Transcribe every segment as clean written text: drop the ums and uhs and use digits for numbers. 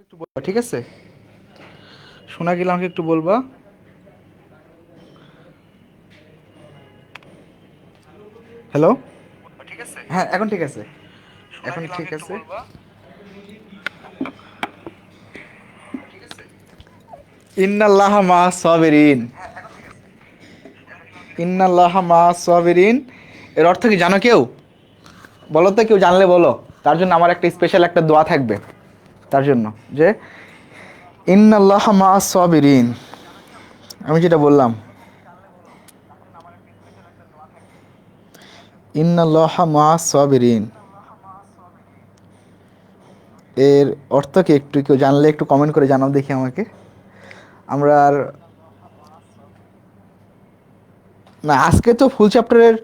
একটু বলবা, ঠিক আছে? শোনা গেলে আমাকে একটু বলবা। হ্যালো। হ্যাঁ, এখন ঠিক আছে। এখন ঠিক আছে। ইন্নাল্লাহা মা সাবিরিন। ইন্নাল্লাহা মা সাবিরিন এর অর্থ কি জানো কেউ? বলো তো, কেউ জানলে বলো। তার জন্য আমার একটা স্পেশাল একটা দোয়া থাকবে তার জন্য, যে ইন্নাল্লাহা মা সাবিরিন, আমি যেটা বললাম, ইন্নাল্লাহা মা সাবিরিন এর অর্থ কি একটু কেউ জানলে একটু কমেন্ট করে জানাও দেখি আমাকে। আমরা আর না, আজকে তো ফুল চ্যাপ্টারের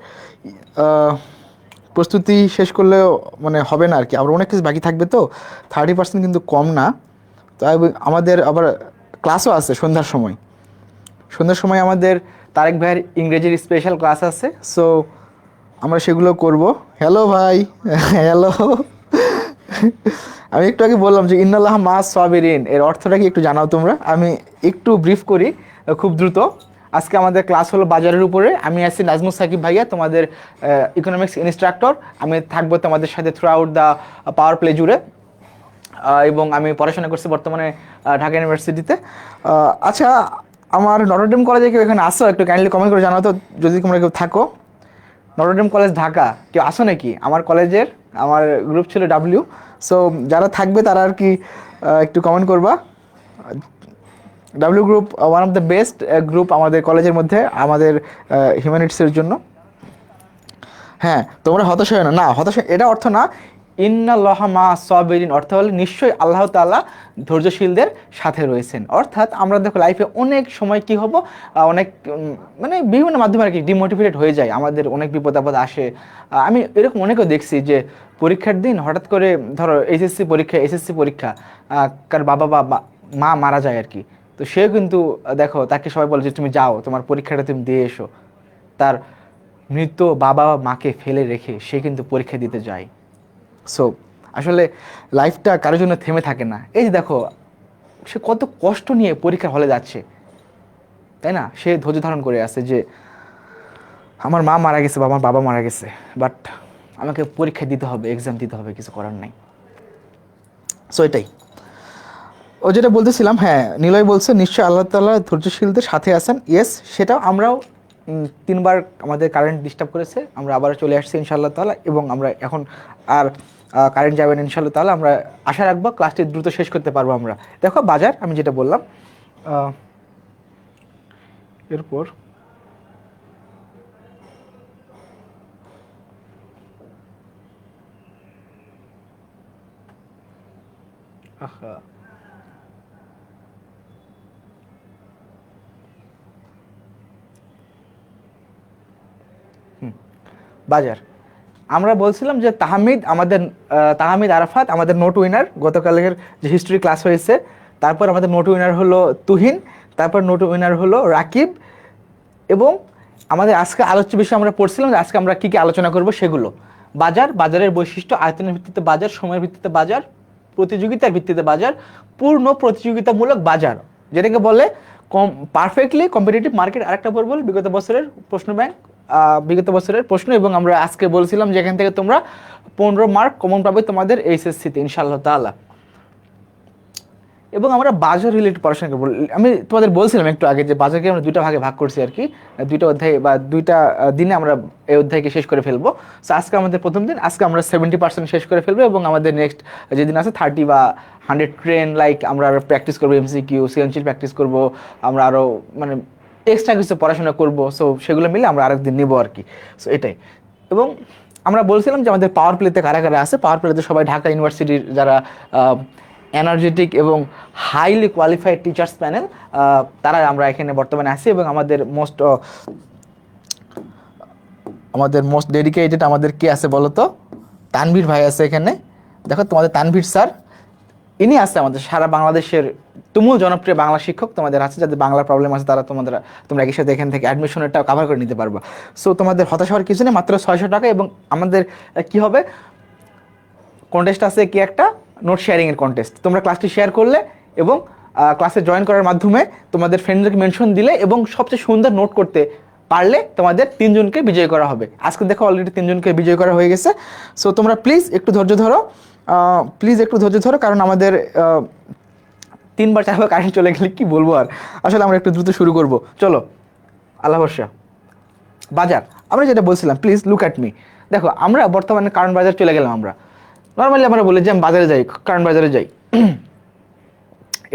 প্রস্তুতি শেষ করলেও মানে হবে না আর কি, আবার অনেক কিছু বাকি থাকবে, তো 30% কিন্তু কম না। তাই আমাদের আবার ক্লাসও আছে সন্ধ্যার সময়। সন্ধ্যার সময় আমাদের তারেক ভাইয়ের ইংরেজির স্পেশাল ক্লাস আছে, সো আমরা সেগুলো করব। হ্যালো ভাই। হ্যালো। আমি একটু আগে বললাম যে ইন্নাল্লাহ মা সাবিরিন এর অর্থটা কি একটু জানাও তোমরা। আমি একটু ব্রিফ করি খুব দ্রুত। আজকে আমাদের ক্লাস হলো বাজারের উপরে। আমি আছি নাজমুস সাকিব ভাইয়া, তোমাদের ইকোনমিক্স ইনস্ট্রাক্টর। আমি থাকবো তোমাদের সাথে through out the power play জুড়ে। এবং আমি পড়াশোনা করছি বর্তমানে ঢাকা ইউনিভার্সিটিতে। আচ্ছা, আমার নটরডেম কলেজে কেউ এখানে আসো? একটু কাইন্ডলি কমেন্ট করে জানাও তো, যদি তোমরা কেউ থাকো। নটরডেম কলেজ ঢাকা কেউ আসো নাকি? আমার কলেজের, আমার গ্রুপ ছিল ডাব্লিউ। সো যারা থাকবে তারা আর কি একটু কমেন্ট করবা। W group one of the best group আমাদের কলেজের মধ্যে, আমাদের হিউম্যানিটিসের জন্য। হ্যাঁ, তোমরা হতাশ হয় না, না হতাশ এটা অর্থ না। ইন্নাল্লাহা মা সাবিরিন অর্থ হলো নিশ্চয়ই আল্লাহ তাআলা ধৈর্যশীলদের সাথে রয়েছেন। অর্থাৎ আমরা দেখো লাইফে অনেক সময় কি হব, অনেক মানে বিভিন্ন মাধ্যমে আর কি ডিমোটিভেটেড হয়ে যায়, আমাদের অনেক বিপদ আপদ আসে। আমি এরকম অনেকেও দেখছি যে পরীক্ষার দিন হঠাৎ করে, ধরো এসএসসি পরীক্ষা, কার বাবা বা মা মারা যায় আর কি। তো সেও কিন্তু দেখো, তাকে সবাই বলে যে তুমি যাও, তোমার পরীক্ষাটা তুমি দিয়ে এসো। তার মৃত বাবা মাকে ফেলে রেখে সে কিন্তু পরীক্ষা দিতে যায়। সো আসলে লাইফটা কারোর জন্য থেমে থাকে না। এই যে দেখো, সে কত কষ্ট নিয়ে পরীক্ষার হলে যাচ্ছে, তাই না? সে ধৈর্য ধারণ করে আছে যে আমার মা মারা গেছে বা আমার বাবা মারা গেছে, বাট আমাকে পরীক্ষা দিতে হবে, এক্সাম দিতে হবে, কিছু করার নাই। সো এটাই ও যেটা বলতেছিলাম। হ্যাঁ, নিলয় বলছে নিশ্চয়ই আল্লাহ তাআলা ধৈর্যশীলদের সাথে আছেন। ইয়েস, সেটাও আমরাও 3বার আমাদের কারেন্ট ডিস্টার্ব করেছে, আমরা আবার চলে আসছি ইনশাআল্লাহ তাআলা, এবং আমরা এখন আর কারেন্ট যাবেন ইনশাআল্লাহ তাআলা। আমরা আশা রাখবো ক্লাসটি দ্রুত শেষ করতে পারবো আমরা। দেখো বাজার, আমি যেটা বললাম এরপর আহা, বাজার আমরা বলছিলাম যে তাহমিদ আরাফাত আমাদের নোট উইনার, গতকালের যে হিস্ট্রি ক্লাস হয়েছে। তারপর আমাদের নোট উইনার হলো তুহিন। তারপর নোট উইনার হলো রাকিব। এবং আমাদের আজকে আলোচ্য বিষয় আমরা পড়ছিলাম যে আজকে আমরা কি কি আলোচনা করব সেগুলো। বাজারের বৈশিষ্ট্য, আয়তনের ভিত্তিতে বাজার, সময়ের ভিত্তিতে বাজার, প্রতিযোগিতার ভিত্তিতে বাজার, পূর্ণ প্রতিযোগিতামূলক বাজার, যেটাকে বলে পারফেক্টলি কম্পিটিটিভ মার্কেট। আরেকটা পর্ব হলো বিগত বছরের প্রশ্ন ব্যাংক, বিগত বছরের প্রশ্ন। এবং আমরা আজকে বলছিলাম যে এখান থেকে তোমরা 15 মার্ক কমন পাবে তোমাদের এইচএসসিতে ইনশাআল্লাহ তাআলা। এবং আমরা বাজার রিলেটেড পড়াশোনা করবো। আমি তোমাদের বলছিলাম একটু আগে যে বাজারকে আমরা 2টা ভাগে ভাগ করছি আর কি, 2টা অধ্যায় বা 2টা দিনে আমরা এই অধ্যায়কে শেষ করে ফেলবো। সো আজকে আমাদের প্রথম দিন, আজকে আমরা 70% শেষ করে ফেলবো, এবং আমাদের নেক্সট যেদিন আছে 30 বা 100 ট্রেন লাইক আমরা আরও প্র্যাকটিস করবো, এমসিকিউ সৃজনশীল প্র্যাকটিস করবো, আমরা আরও মানে এক্সট্রা কিছু পড়াশোনা করবো। সো সেগুলো মিলে আমরা আরেকদিন নিবো আর কি। সো এটাই। এবং আমরা বলছিলাম যে আমাদের পাওয়ার প্লেতে কারা কারা আছে। পাওয়ার প্লেতে সবাই ঢাকা ইউনিভার্সিটির যারা এনার্জেটিক এবং হাইলি কোয়ালিফাইড টিচার্স প্যানেল, তারা আমরা এখানে বর্তমানে আছি। এবং আমাদের মোস্ট ডেডিকেটেড আমাদের কে আছে বলো তো? তানভীর ভাই আছে এখানে। দেখো তোমাদের তানভীর স্যার, ইনি আছে আমাদের সারা বাংলাদেশের তুমুল জনপ্রিয় বাংলা শিক্ষক। তোমাদের আছে যাদের বাংলা প্রবলেম আছে, তারা তোমরা একই সাথে এখান থেকে অ্যাডমিশনেরটাও কভার করে নিতে পারবা। সো তোমাদের হতাশ হওয়ার কিছু নেই, মাত্র 600 টাকা। এবং আমাদের কি হবে, কন্টেস্ট আছে কি একটা, নোট শেয়ারিংয়ের কন্টেস্ট। তোমরা ক্লাসটি শেয়ার করলে এবং ক্লাসে জয়েন করার মাধ্যমে তোমাদের ফ্রেন্ডদেরকে মেনশন দিলে এবং সবচেয়ে সুন্দর নোট করতে পারলে তোমাদের 3 জনকে বিজয় করা হবে। আজকে দেখো অলরেডি 3 জনকে বিজয় করা হয়ে গেছে। সো তোমরা প্লিজ একটু ধৈর্য ধরো, কারণ আমাদের 3বার 4বার কারেন্ট চলে গেলে কি বলবো আর, আসলে আমরা একটু দ্রুত শুরু করব। চলো, আল্লাহ ভরসা। বাজার, আমরা যেটা বলছিলাম, প্লিজ লুক অ্যাট মি। দেখো আমরা বর্তমানে কারণ বাজার চলে গেলাম। আমরা নর্মালি আমরা বলি যে আমি বাজারে যাই, কারণ বাজারে যাই।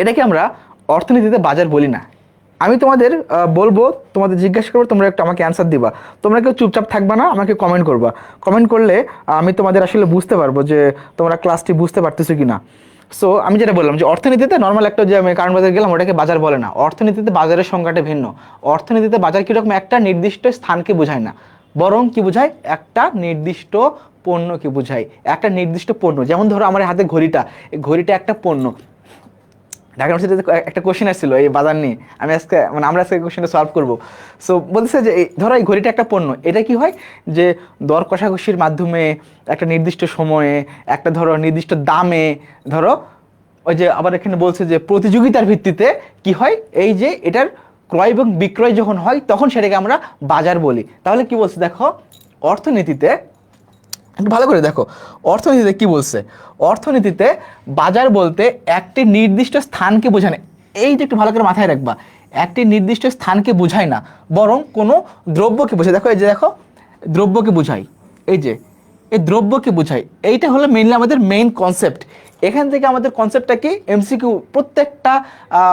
এটাকে আমরা অর্থনীতিতে বাজার বলি না। আমি তোমাদের বলবো, তোমাদের জিজ্ঞাসা করবো, তোমরা একটু আমাকে অ্যান্সার দিবা। তোমরা কেউ চুপচাপ থাকবা না, আমাকে কমেন্ট করবা। কমেন্ট করলে আমি তোমাদের আসলে বুঝতে পারবো যে তোমরা ক্লাসটি বুঝতে পারতেছো কি না। সো আমি যেটা বললাম যে অর্থনীতিতে নর্মাল একটা যে আমি কারণ বাজার গেলাম ওটাকে বাজার বলে না। অর্থনীতিতে বাজারের সংজ্ঞাটা ভিন্ন। অর্থনীতিতে বাজার কীরকম, একটা নির্দিষ্ট স্থানকে বোঝায় না, বরং কি বোঝায়, একটা নির্দিষ্ট পণ্যকে বোঝায়। একটা নির্দিষ্ট পণ্য, যেমন ধরো আমার হাতে ঘড়িটা, এই ঘড়িটা একটা পণ্য। ঢাকা ইউনিভার্সিটিতে একটা কোশ্চেন আসছিল এই বাজার নিয়ে, আমি আজকে আমরা আজকে কোশ্চেনটা সলভ করবো। সো বলতেছে যে ধরো এই ঘড়িটা একটা পণ্য, এটা কি হয় যে দর কষাকষির মাধ্যমে একটা নির্দিষ্ট সময়ে, একটা ধরো নির্দিষ্ট দামে, ধরো ওই যে আবার এখানে বলছে যে প্রতিযোগিতার ভিত্তিতে কি হয়, এই যে এটার ক্রয় এবং বিক্রয় যখন হয় তখন সেটাকে আমরা বাজার বলি। তাহলে কি বলছে দেখো, অর্থনীতিতে একটু ভালো করে দেখো, অর্থনীতিতে কি বলছে। অর্থনীতিতে বাজার বলতে একটি নির্দিষ্ট স্থানকে বোঝায় না। এই যে একটু ভালো করে মাথায় রাখবা, একটি নির্দিষ্ট স্থানকে বোঝায় না, বরং কোনো দ্রব্যকে বোঝায়। দেখো এই যে দেখো, দ্রব্যকে বোঝায়, এই যে এই দ্রব্যকে বোঝায়। এইটা হলো মেইনলি আমাদের মেইন কনসেপ্ট। এখান থেকে আমাদের কনসেপ্টটা কি, এমসিকিউ প্রত্যেকটা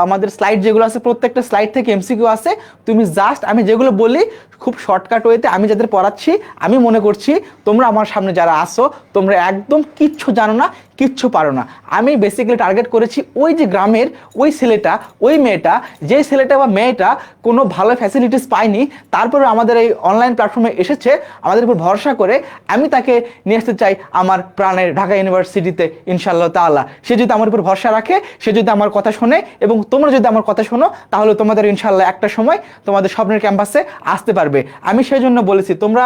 আমাদের স্লাইড যেগুলো আছে, প্রত্যেকটা স্লাইড থেকে এমসিকিউ আছে। তুমি জাস্ট আমি যেগুলো বলি খুব শর্টকাট ওয়েতে আমি যাদের পড়াচ্ছি, আমি মনে করছি তোমরা আমার সামনে যারা আসো তোমরা একদম কিচ্ছু জানো না, কিচ্ছু পারো না। আমি বেসিক্যালি টার্গেট করেছি ওই যে গ্রামের ওই ছেলেটা, ওই মেয়েটা, যে ছেলেটা বা মেয়েটা কোনো ভালো ফ্যাসিলিটিস পায়নি, তারপরে আমাদের এই অনলাইন প্ল্যাটফর্মে এসেছে আমাদের উপর ভরসা করে। আমি তাকে নিয়ে আসতে চাই আমার প্রাণের ঢাকা ইউনিভার্সিটিতে ইনশাআল্লাহ তাআলা। সে যদি আমার উপর ভরসা রাখে, সে যদি আমার কথা শোনে এবং তোমরা যদি আমার কথা শোনো, তাহলে তোমাদের ইনশাআল্লাহ একটা সময় তোমাদের স্বপ্নের ক্যাম্পাসে আসতে পারবে। আমি সেই জন্য বলেছি তোমরা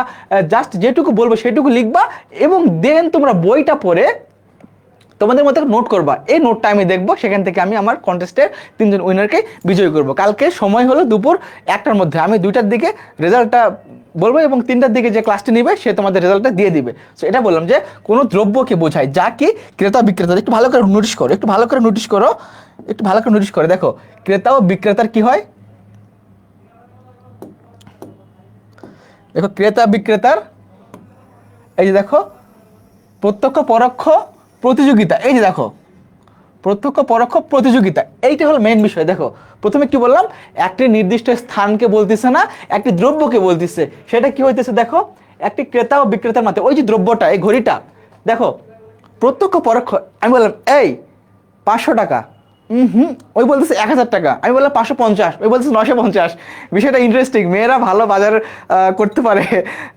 জাস্ট যেটুকু বলবো সেটুকু লিখবা এবং দেন তোমরা বইটা পড়ে তোমাদের মধ্যে নোট করবা। এই নোটটা আমি দেখবো, সেখান থেকে আমি আমার কন্টেস্টের 3 জন উইনারকে বিজয়ী করব। কালকে সময় হলো দুপুর 1টার মধ্যে, আমি 2টার দিকে রেজাল্টটা বলবো এবং 3টার দিকে যে ক্লাসটি নিবে সে তোমাদের রেজাল্টটা দিয়ে দিবে। সো এটা বললাম যে কোনো দ্রব্যকে বোঝায় যা কি ক্রেতা বিক্রেতা। একটু ভালো করে নোটিশ করো, একটু ভালো করে নোটিশ করো, একটু ভালো করে নোটিশ করে দেখো, ক্রেতা ও বিক্রেতার কি হয়। দেখো ক্রেতা বিক্রেতার, এই যে দেখো প্রত্যক্ষ পরোক্ষ প্রতিযোগিতা, এই যে দেখো প্রত্যক্ষ পরোক্ষ প্রতিযোগিতা, এইটা হলো মেইন বিষয়। দেখো প্রথমে কি বললাম, একটি নির্দিষ্ট স্থানকে বলতেছে না, একটি দ্রব্যকে বলতেছে। সেটা কি হইতেছে দেখো, একটি ক্রেতা ও বিক্রেতার মধ্যে ওই যে দ্রব্যটা, এই ঘড়িটা দেখো প্রত্যক্ষ পরোক্ষ। আমি বললাম এই 500 টাকা, ওই বলতেছে 1000 টাকা। আমি বললাম 550, ওই বলতেছে 950। বিষয়টা ইন্টারেস্টিং, মেয়েরা ভালো বাজার করতে পারে।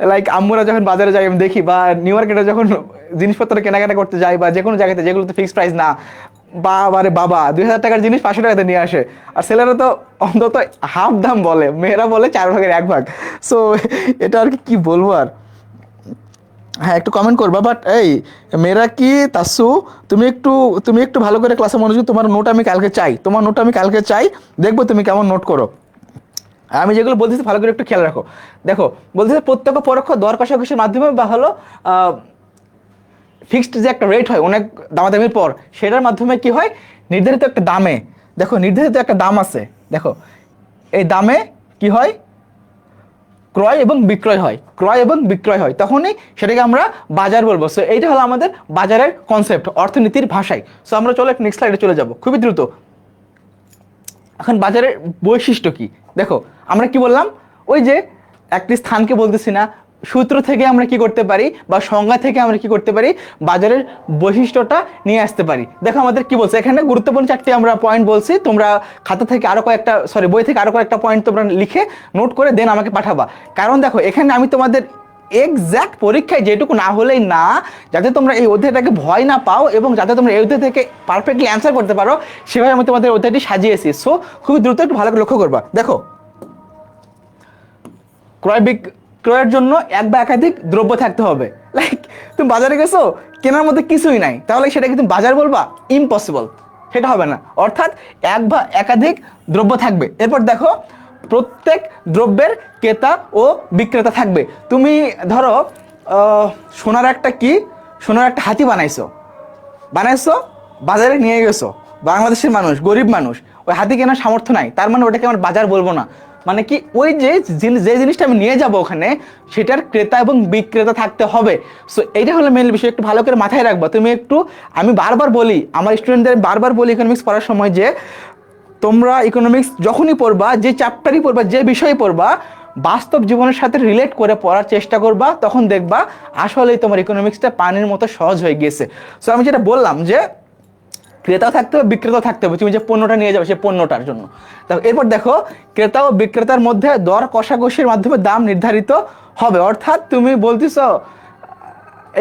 লাইক আম্মুরা যখন বাজারে যাই আমি দেখি, বা নিউ মার্কেটে যখন জিনিসপত্র কেনাকাটা করতে যাই, বা যে কোনো জায়গাতে যেগুলোতে ফিক্সড প্রাইস না, বাবারে বাবা 2000 টাকার জিনিস 500 টাকাতে নিয়ে আসে। আর ছেলেরা তো অন্তত হাফ দাম বলে, মেয়েরা বলে 4 ভাগের 1 ভাগ। সো এটা আর কি বলবো আর। হ্যাঁ একটু কমেন্ট করবা। বাট এই মেয়েরা কি তাসু, তুমি একটু ভালো করে ক্লাসে মনোযোগ। তোমার নোট আমি কালকে চাই, তোমার নোট আমি কালকে চাই, দেখবো তুমি কেমন নোট করো। আমি যেগুলো বলতেছি ভালো করে একটু খেয়াল রাখো। দেখো বলতেছে প্রত্যক্ষ পরোক্ষ দর কষাকষির মাধ্যমে, বা হলো ফিক্সড যে একটা রেট হয় অনেক দামাদামির পর, সেটার মাধ্যমে কি হয়, নির্ধারিত একটা দামে, দেখো নির্ধারিত একটা দাম আছে, দেখো এই দামে কি হয়, ক্রয় এবং বিক্রয় হয়, ক্রয় এবং বিক্রয় হয়, তখনই সেটাকে আমরা বাজার বলবো। সো এইটা হলো আমাদের বাজারের কনসেপ্ট অর্থনীতির ভাষায়। সো আমরা চলো নেক্সট স্লাইডে চলে যাব খুবই দ্রুত। এখন বাজারের বৈশিষ্ট্য কি, দেখো আমরা কি বললাম, ওই যে একটি স্থানকে বলতেছি না, সূত্র থেকে আমরা কি করতে পারি, বা সংজ্ঞা থেকে আমরা কি করতে পারি, বাজারের বৈশিষ্ট্যটা নিয়ে আসতে পারি। দেখো আমাদের কি বলছে এখানে, গুরুত্বপূর্ণ 4টি আমরা পয়েন্ট বলছি। তোমরা খাতা থেকে আরো কয়েকটা, সরি বই থেকে আরো কয়েকটা পয়েন্ট তোমরা লিখে নোট করে দেন আমাকে পাঠাবা। কারণ দেখো এখানে আমি তোমাদের এক্সাক্ট পরীক্ষায় যেটুকু না হলেই না, যাতে তোমরা এই অধ্যায়টাকে ভয় না পাও এবং যাতে তোমরা এই অধ্যায় থেকে পারফেক্টলি অ্যান্সার করতে পারো, সেভাবে আমি তোমাদের অধ্যায়টি সাজিয়েছি। সো খুবই দ্রুত একটু ভালো করে লক্ষ্য করবা। দেখো ক্রয়ের জন্য এক বা একাধিক দ্রব্য থাকতে হবে। লাইক তুমি বাজারে গেছো, কেনার মধ্যে কিছুই নাই, তাহলে সেটা কি তুমি বাজার বলবা? ইম্পসিবল, সেটা হবে না। অর্থাৎ এক বা একাধিক দ্রব্য থাকবে। এরপর দেখো, প্রত্যেক দ্রব্যের ক্রেতা ও বিক্রেতা থাকবে। তুমি ধরো সোনার একটা কি, সোনার একটা হাতি বানাইছো, বাজারে নিয়ে গেছো, বাংলাদেশের মানুষ, গরিব মানুষ, ওই হাতি কেনার সামর্থ্য নাই, তার মানে ওটাকে আমার বাজার বলবো না। মানে কি, ওই যে যে জিনিসটা আমি নিয়ে যাব ওখানে, সেটার ক্রেতা এবং বিক্রেতা থাকতে হবে। সো এইটা হলো মেন বিষয়, একটু ভালো করে মাথায় রাখবা। তুমি একটু, আমি বারবার বলি আমার স্টুডেন্টদের, বারবার বলি ইকোনমিক্স পড়ার সময় যে তোমরা ইকোনমিক্স যখনই পড়বা, যে চ্যাপ্টারই পড়বা, যে বিষয়ই পড়বা, বাস্তব জীবনের সাথে রিলেট করে পড়ার চেষ্টা করবা, তখন দেখবা আসলেই তোমার ইকোনমিক্সটা পানির মতো সহজ হয়ে গেছে। সো আমি যেটা বললাম যে ক্রেতাও থাকতে হবে, বিক্রেতাও থাকতে হবে, তুমি যে পণ্যটা নিয়ে যাবে সেই পণ্যটার জন্য। এরপর দেখো, ক্রেতা ও বিক্রেতার মধ্যে দর কষাকষির মাধ্যমে দাম নির্ধারিত হবে। অর্থাৎ তুমি বলতেছ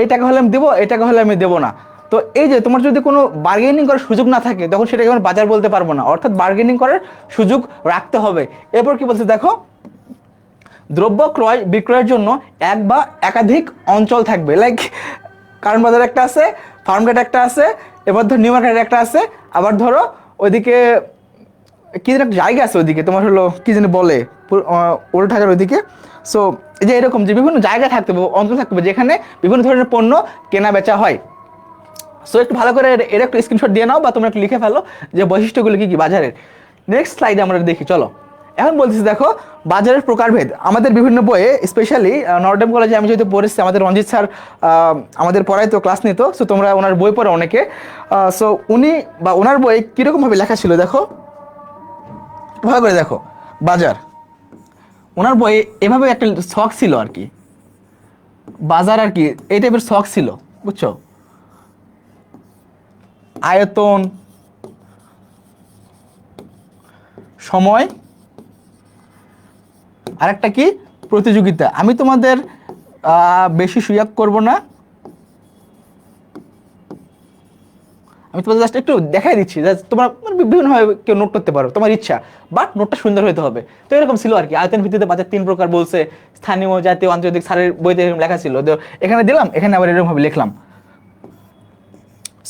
এই টাকা হলে আমি দেবো, এই টাকা হলে আমি দেবো না। তো এই যে তোমার যদি কোনো বার্গেনিং করার সুযোগ না থাকে, তখন সেটাকে আমরা বাজার বলতে পারবো না। অর্থাৎ বার্গেনিং করার সুযোগ রাখতে হবে। এরপর কি বলছে দেখো, দ্রব্য ক্রয় বিক্রয়ের জন্য এক বা একাধিক অঞ্চল থাকবে। লাইক কারণ বাজার একটা আছে, ফার্মগেট একটা আছে, এবার ধরো নিউ মার্কেট একটা আছে, আবার ধরো ওইদিকে কি যেন একটা জায়গা আছে, ওইদিকে তোমার হলো কি যেন বলে, ওল্ড ঢাকার ওইদিকে। সো এই যে এরকম যে বিভিন্ন জায়গা থাকতে হবে, অঞ্চল থাকতে হবে, যেখানে বিভিন্ন ধরনের পণ্য কেনা বেচা হয়। সো একটু ভালো করে এর একটু স্ক্রিনশট দিয়ে নাও, বা তোমরা একটু লিখে ফেলো যে বৈশিষ্ট্যগুলো কি কি বাজারের। নেক্সট স্লাইডে আমরা দেখি, চলো। এখন বলতেছি দেখো, বাজারের প্রকারভেদ। আমাদের বিভিন্ন বইয়ে, স্পেশালি নর্ডেম কলেজে আমি যেহেতু পড়েছি, আমাদের রঞ্জিত স্যার আমাদের পড়াইতো, ক্লাস নিত। সো তোমরা ওনার বই পড়ো অনেকে। সো উনি বা ওনার বই কীরকমভাবে লেখা ছিল দেখো, ভালো করে দেখো। বাজার, ওনার বই এভাবে একটা ছক ছিল আর কি, বাজার আর কি এই টাইপের ছক ছিল, বুঝছো? আয়তন, সময়, আর একটা কি, প্রতিযোগিতা। আমি তোমাদের বেশি সুযোগ করব না, আমি তোমাদের জাস্ট একটু দেখাই দিচ্ছি, তোমার বিভিন্নভাবে কেউ নোট করতে পারো, তোমার ইচ্ছা, বাট নোটটা সুন্দর হতে হবে। তো এরকম ছিল আর কি। আয়তন ভিত্তিতে বাজার 3 প্রকার বলছে, স্থানীয়, জাতীয়, আন্তর্জাতিক। স্যারের বইতে এরকম লেখা ছিল, তো এখানে দিলাম, এখানে আবার এরকম ভাবে লিখলাম।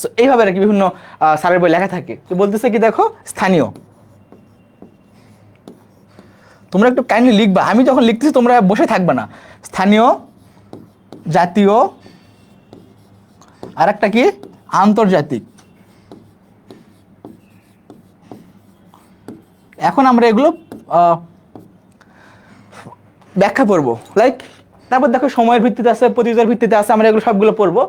সো এইভাবে আর কি বিভিন্ন স্যারের বই লেখা থাকে। তো বলতেছে কি দেখো, স্থানীয়, তোমরা একটু কাইন্ডলি লিখবা, আমি যখন লিখতেছি তোমরা বসে থাকবে না। স্থানীয়, জাতীয়, আর একটা কি, আন্তর্জাতিক। এখন আমরা এগুলো ব্যাখ্যা করব। লাইক তারপর দেখো, সময়ের ভিত্তিতে আছে, প্রতিযোগিতার ভিত্তিতে আছে, আমরা এগুলো সবগুলো পড়বো।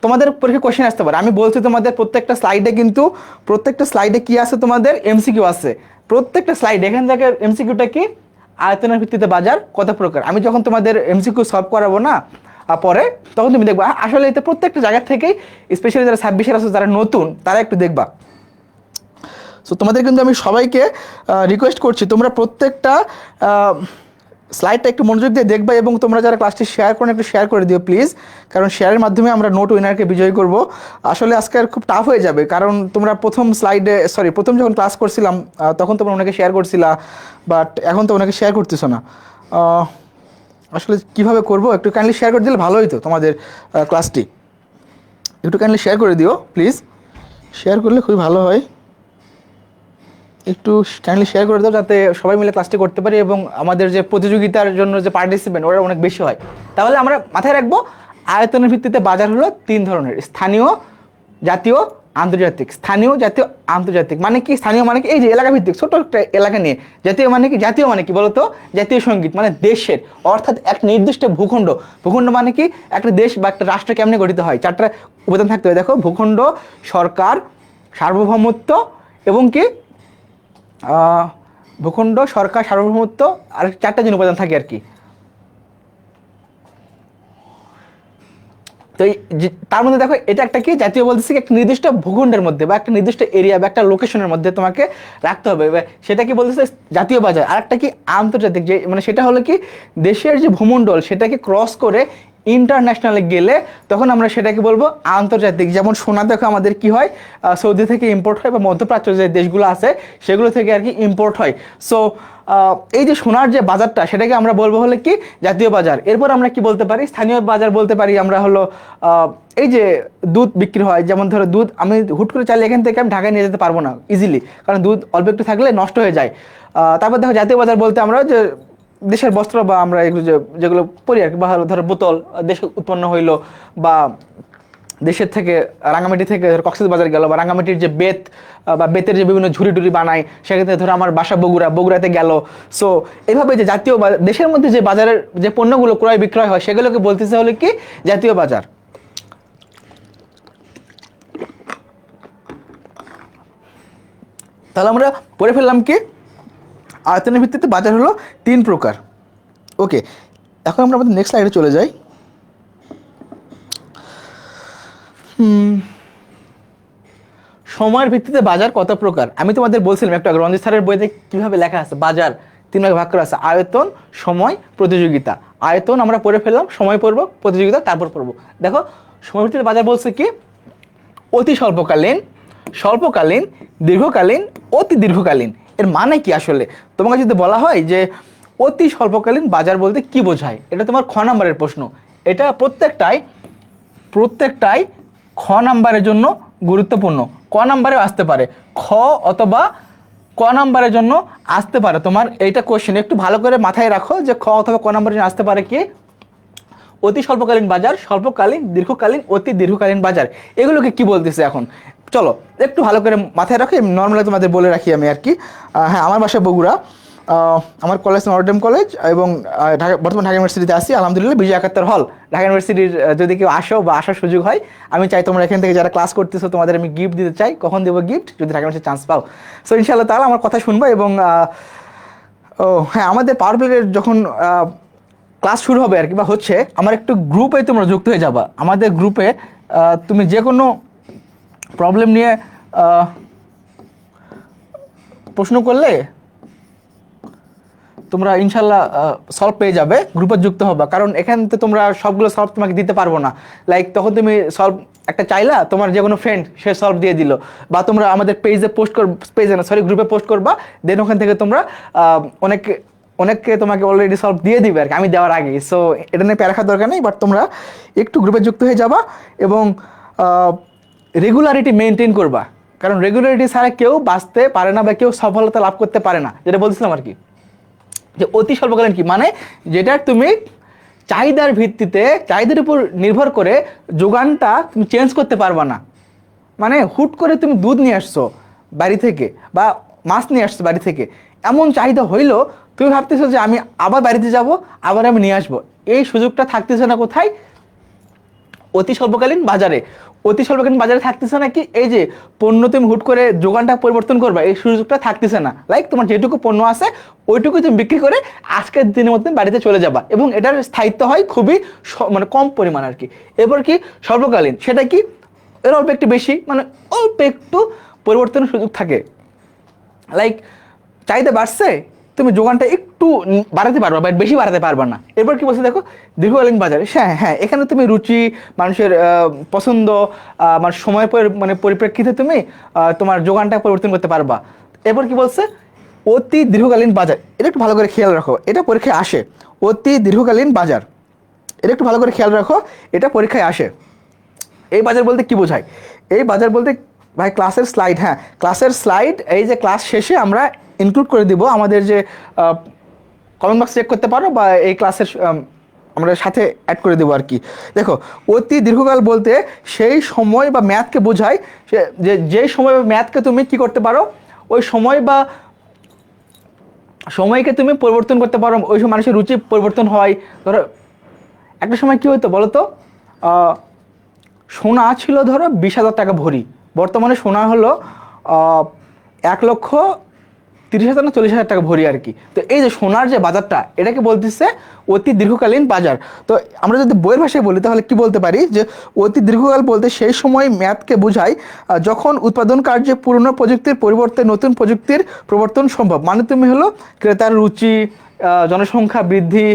তোমাদের পরীক্ষা কোশ্চেন আসতে পারে, আমি বলছি তোমাদের প্রত্যেকটা স্লাইডে, কিন্তু প্রত্যেকটা স্লাইডে কি আছে, তোমাদের এমসিকিউ আছে প্রত্যেকটা স্লাইডে। এখান থেকে এমসিকিউটা কি, আয়তনের ভিত্তিতে বাজার কত প্রকার। আমি যখন তোমাদের এমসিকিউ সলভ করাবো না পরে, তখন তুমি দেখবা আসলে এতে প্রত্যেকটা জায়গা থেকেই, স্পেশালি যারা 26-এর আছে, যারা নতুন, তারা একটু দেখবা। সো তোমাদের কিন্তু আমি সবাইকে রিকোয়েস্ট করছি, তোমরা প্রত্যেকটা স্লাইডটা একটু মনোযোগ দিয়ে দেখবা, এবং তোমরা যারা ক্লাসটি শেয়ার করেন একটু শেয়ার করে দিও প্লিজ, কারণ শেয়ারের মাধ্যমে আমরা নোট উইনারকে বিজয়ী করব। আসলে আজকে আর খুব টাফ হয়ে যাবে, কারণ তোমরা প্রথম যখন ক্লাস করছিলাম তখন তোমরা ওনাকে শেয়ার করছিলা, বাট এখন তো ওনাকে শেয়ার করতেছো না। আসলে কিভাবে করব, একটু কাইন্ডলি শেয়ার করে দিলে ভালো হতো তোমাদের ক্লাসটি। একটু কাইন্ডলি শেয়ার করে দিও প্লিজ, শেয়ার করলে খুবই ভালো হয়। একটু কাইন্ডলি শেয়ার করে দাও, যাতে সবাই মিলে ক্লাসটি করতে পারি, এবং আমাদের যে প্রতিযোগিতার জন্য যে পার্টিসিপেন্ট, ওরা অনেক বেশি হয়। তাহলে আমরা মাথায় রাখবো, আয়তনের ভিত্তিতে বাজার হলো 3 ধরনের: স্থানীয়, জাতীয়, আন্তর্জাতিক। স্থানীয়, জাতীয়, আন্তর্জাতিক মানে কি? স্থানীয় মানে কি, এই যে এলাকা ভিত্তিক ছোট একটা এলাকা নিয়ে। জাতীয় মানে কি? জাতীয় মানে কি বলতো? জাতীয় সঙ্গীত মানে দেশের, অর্থাৎ একটা নির্দিষ্ট ভূখণ্ড। ভূখণ্ড মানে কি? একটা দেশ বা একটা রাষ্ট্র কেমনে গঠিত হয়, 4টা উপাদান থাকতে হয়। দেখো, ভূখণ্ড, সরকার, সার্বভৌমত্ব, এবং কি ভূখণ্ড, সরকার, সার্বভৌমত্ব, আর 4টা জিনিস উপাদান থাকে আর কি। তো তার মধ্যে দেখো, এটা একটা কি, জাতীয় বলতেছি একটা নির্দিষ্ট ভূখণ্ডের মধ্যে, বা একটা নির্দিষ্ট এরিয়া বা একটা লোকেশনের মধ্যে তোমাকে রাখতে হবে, সেটা কি বলতেছে জাতীয় বাজার। আর একটা কি, আন্তর্জাতিক, যে মানে সেটা হলো কি, দেশের যে ভূমণ্ডল সেটাকে ক্রস করে ইন্টারন্যাশনালে গেলে তখন আমরা সেটাকে বলবো আন্তর্জাতিক। যেমন সোনা দেখো আমাদের কি হয়, সৌদি থেকে ইম্পোর্ট হয় বা মধ্যপ্রাচ্য যে দেশগুলো আছে সেগুলো থেকে আর কি ইম্পোর্ট হয়। সো এই যে সোনার যে বাজারটা সেটাকে আমরা বলবো হলে কি জাতীয় বাজার। এরপর আমরা কি বলতে পারি, স্থানীয় বাজার বলতে পারি আমরা হলো এই যে দুধ বিক্রি হয়, যেমন ধরো দুধ আমি হুট করে চাইলে এখান থেকে আমি ঢাকায় নিয়ে যেতে পারবো না ইজিলি, কারণ দুধ অল্প একটু থাকলে নষ্ট হয়ে যায়। তারপর দেখো জাতীয় বাজার বলতে আমরা যে দেশের বস্ত্র বা আমরা এগুলো যেগুলো পরি আর কি, বা ধরো বোতল দেশে উৎপন্ন হইলো, বা দেশের থেকে রাঙামাটি থেকে কক্সবাজার গেল, বা রাঙামাটির যে বেত বা বেতের যে বিভিন্ন ঝুড়ি টুড়ি বানায় সেক্ষেত্রে ধরো আমার বাসা বগুড়াতে গেল। সো এইভাবে যে জাতীয় দেশের মধ্যে যে বাজারের যে পণ্যগুলো ক্রয় বিক্রয় হয় সেগুলোকে বলতেছে হলে কি জাতীয় বাজার। তাহলে আমরা পড়ে ফেললাম কি আয়তনের ভিত্তিতে বাজার হলো 3 প্রকার। ওকে, এখন আমরা আমাদের নেক্সট স্লাইডে চলে যাই। সময়ের ভিত্তিতে বাজার কত প্রকার? আমি তোমাদের বলছিলাম একটা রঞ্জিত স্যারের বইতে কিভাবে লেখা আছে বাজার 3 ভাগে ভাগ করা আছে, আয়তন, সময়, প্রতিযোগিতা। আয়তন আমরা পড়ে ফেললাম, সময় পড়বো, প্রতিযোগিতা তারপর পড়বো। দেখো সময়ের ভিত্তিতে বাজার বলছে কি অতি স্বল্পকালীন, স্বল্পকালীন, দীর্ঘকালীন, অতি দীর্ঘকালীন। এর মানে কি আসলে? তোমাকে যদি বলা হয় যে অতি স্বল্পকালীন বাজার বলতে কি বোঝায়, এটা তোমার খ নাম্বারের প্রশ্ন। এটা প্রত্যেকটাই খ নাম্বারের জন্য গুরুত্বপূর্ণ। ক নাম্বারেও আসতে পারে, খ অথবা ক নাম্বারের জন্য আসতে পারে। তোমার এইটা কোশ্চেন একটু ভালো করে মাথায় রাখো যে খ অথবা ক নাম্বারের জন্য আসতে পারে কি অতি স্বল্পকালীন বাজার, স্বল্পকালীন, দীর্ঘকালীন, অতি দীর্ঘকালীন বাজার। এগুলোকে কি বলতেছে এখন চলো একটু ভালো করে মাথায় রাখো। নর্মালি তোমাদের বলে রাখি আমি আর কি। হ্যাঁ, আমার বাসা বগুড়া, আমার কলেজ নটরডেম কলেজ, এবং বর্তমান ঢাকা ইউনিভার্সিটিতে আসি আলহামদুলিল্লাহ, বিজয় একাত্তর হল ঢাকা ইউনিভার্সিটির। যদি কেউ আসো বা আসার সুযোগ হয়, আমি চাই তোমরা এখান থেকে যারা ক্লাস করতেছো তোমাদের আমি গিফট দিতে চাই। কখন দেবো গিফট? যদি ঢাকা ইউনিভার্সিটি চান্স পাও। সো ইনশাআল্লাহ তাহলে আমার কথা শুনবো। এবং ও হ্যাঁ, আমাদের পাওয়ার প্লেটের যখন ক্লাস শুরু হবে আর কি বা হচ্ছে, আমার একটু গ্রুপে তোমরা যুক্ত হয়ে যাবা। আমাদের গ্রুপে তুমি যে কোনো প্রবলেম নিয়ে প্রশ্ন করলে তোমরা ইনশাল্লাহ সলভ পেয়ে যাবে। গ্রুপে যুক্ত হবা, কারণ এখানে তো তোমরা সবগুলো সলভ তোমাকে দিতে পারবো না। লাইক তখন তুমি সলভ একটা চাইলা, তোমার যে কোনো ফ্রেন্ড সে সলভ দিয়ে দিল, বা তোমরা আমাদের পেজে পোস্ট কর, পেজে না সরি গ্রুপে পোস্ট করবা, দেন ওখান থেকে তোমরা অনেককে তোমাকে অলরেডি সলভ দিয়ে দিবে আর কি আমি দেওয়ার আগে। সো এটা নিয়ে প্যারা খাওয়ার দরকার নেই, বাট তোমরা একটু গ্রুপে যুক্ত হয়ে যাবা এবং রেগুলারিটি মেনটেন করবা, কারণ রেগুলারিটি ছাড়া কেউ বাঁচতে পারে না বা কেউ সফলতা লাভ করতে পারে না। যেটা বলছিলাম আর কি, যে অতি স্বল্পকালীন কি মানে যেটা তুমি চাহিদার ভিত্তিতে, চাহিদার উপর নির্ভর করে যোগানটা তুমি চেঞ্জ করতে পারবা না। মানে হুট করে তুমি দুধ নিয়ে আসছো বাড়ি থেকে বা মাছ নিয়ে আসছো বাড়ি থেকে, এমন চাহিদা হইলো তুমি ভাবতেছো যে আমি আবার বাড়িতে যাব, আবার আমি নিয়ে আসবো। এই সুযোগটা থাকতেছে না কোথায়? অতি স্বল্পকালীন বাজারে। অতি স্বল্পকালীন বাজারে থাকতেছে না কি এই যে পণ্য তুমি হুট করে যোগানটা পরিবর্তন করবা, এই সুযোগটা থাকতেছে না। লাইক তোমার যেটুকু পণ্য আছে ওইটুকু তুমি বিক্রি করে আজকের দিনের মধ্যে বাড়িতে চলে যাবা, এবং এটার স্থায়িত্ব হয় খুবই মানে কম পরিমাণ আর কি। এরপর কি স্বল্পকালীন, সেটা কি এর অল্প একটু বেশি, মানে অল্প একটু পরিবর্তনের সুযোগ থাকে। লাইক চাহিদা বাড়ছে, তুমি যোগানটা একটু বাড়াতে পারবা বাট বেশি বাড়াতে পারবা না। এরপর কি বলছে দেখো দীর্ঘকালীন বাজারে, হ্যাঁ হ্যাঁ এখানে তুমি রুচি, মানুষের পছন্দ, মানে সময় মানে পরিপ্রেক্ষিতে তুমি তোমার যোগানটা পরিবর্তন করতে পারবা। এরপর কি বলছে অতি দীর্ঘকালীন বাজার, এটা একটু ভালো করে খেয়াল রাখো, এটা পরীক্ষায় আসে। অতি দীর্ঘকালীন বাজার, এটা একটু ভালো করে খেয়াল রাখো, এটা পরীক্ষায় আসে। এই বাজার বলতে কি বোঝায়? এই বাজার বলতে ভাই ক্লাসের স্লাইড, হ্যাঁ ক্লাসের স্লাইড এই যে ক্লাস শেষে আমরা ইনক্লুড করে দিব আমাদের যে কমেন্ট বক্স চেক করতে পারো, বা এই ক্লাসের আমরা সাথে অ্যাড করে দেবো আর কি। দেখো অতি দীর্ঘকাল বলতে সেই সময় বা ম্যাথকে বোঝায়, যে সময় বা ম্যাথকে তুমি কি করতে পারো, ওই সময় বা সময়কে তুমি পরিবর্তন করতে পারো। ওই সময় মানুষের রুচি পরিবর্তন হয়। ধরো একটা সময় কি হতো বলো তো, সোনা ছিল ধরো 20,000 টাকা ভরি, বর্তমানে সোনা হলো 1,30,000 না 40,000 টাকা ভরি আর কি। তো এই যে সোনার যে বাজারটা, এটাকে বলতেছে অতি দীর্ঘকালীন বাজার। তো আমরা যদি বইয়ের ভাষায় বলি তাহলে কি বলতে পারি যে অতি দীর্ঘকাল বলতে সেই সময় মেয়াদকে বোঝায় যখন উৎপাদন কার্যে পুরনো প্রযুক্তির পরিবর্তে নতুন প্রযুক্তির প্রবর্তন সম্ভব। মানে তুমি হলো ক্রেতার রুচি, জনসংখ্যা বৃদ্ধি,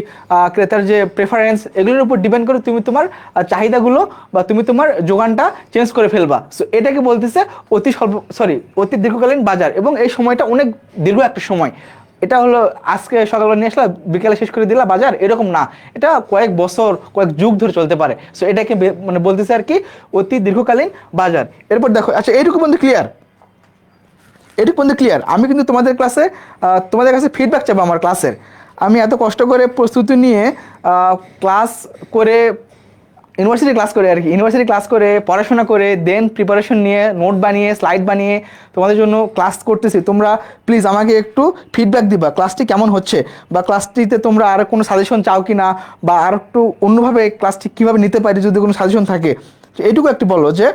ক্রেতার যে প্রেফারেন্স, এগুলোর উপর ডিপেন্ড করে তুমি তোমার চাহিদাগুলো বা তুমি তোমার যোগানটা চেঞ্জ করে ফেলবা। সো এটাকে বলতেছে অতি দীর্ঘকালীন বাজার, এবং এই সময়টা অনেক দীর্ঘ একটা সময়। এটা হলো আজকে সকালবেলা নিয়ে আসলা বিকালে শেষ করে দিলা বাজার, এরকম না, এটা কয়েক বছর কয়েক যুগ ধরে চলতে পারে। সো এটাকে মানে বলতেছে আর কি অতি দীর্ঘকালীন বাজার। এরপর দেখো, আচ্ছা এইটুকু পর্যন্ত ক্লিয়ার? এটুকু পর্যন্ত ক্লিয়ার? আমি কিন্তু তোমাদের ক্লাসে তোমাদের কাছে ফিডব্যাক চাবো আমার ক্লাসের। আমি এত কষ্ট করে প্রস্তুতি নিয়ে ক্লাস করে, ইউনিভার্সিটি ক্লাস করে আর কি, ইউনিভার্সিটি ক্লাস করে পড়াশোনা করে দেন প্রিপারেশন নিয়ে নোট বানিয়ে স্লাইড বানিয়ে তোমাদের জন্য ক্লাস করতেছি। তোমরা প্লিজ আমাকে একটু ফিডব্যাক দিবা ক্লাসটি কেমন হচ্ছে, বা ক্লাসটিতে তোমরা আর কোনো সাজেশন চাও কি না, বা আর একটু অন্যভাবে ক্লাসটি কীভাবে নিতে পারি যদি কোনো সাজেশন থাকে। এইটুকু একটু বলো যে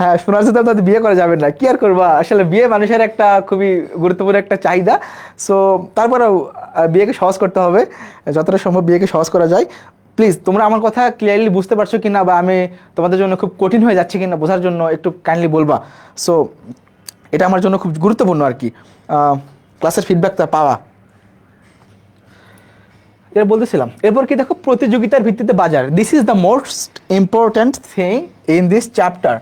হ্যাঁ, শোনার সাথে তাদের বিয়ে করা যাবে না, কি আর করবা, আসলে বিয়ে মানুষের একটা খুবই গুরুত্বপূর্ণ একটা চাহিদা। সো তারপরেও বিয়েকে সহজ করতে হবে, যতটা সম্ভব বিয়েকে সহজ করা যায়। প্লিজ তোমরা আমার কথা ক্লিয়ারলি বুঝতে পারছো কিনা, বা আমি তোমাদের জন্য খুব কঠিন হয়ে যাচ্ছে কিনা বোঝার জন্য একটু কাইন্ডলি বলবা। সো এটা আমার জন্য খুব গুরুত্বপূর্ণ আর কি, ক্লাসের ফিডব্যাকটা পাওয়া। এটা বলতেছিলাম, এরপর কি দেখো, প্রতিযোগিতার ভিত্তিতে বাজার। This is the most important thing in this chapter.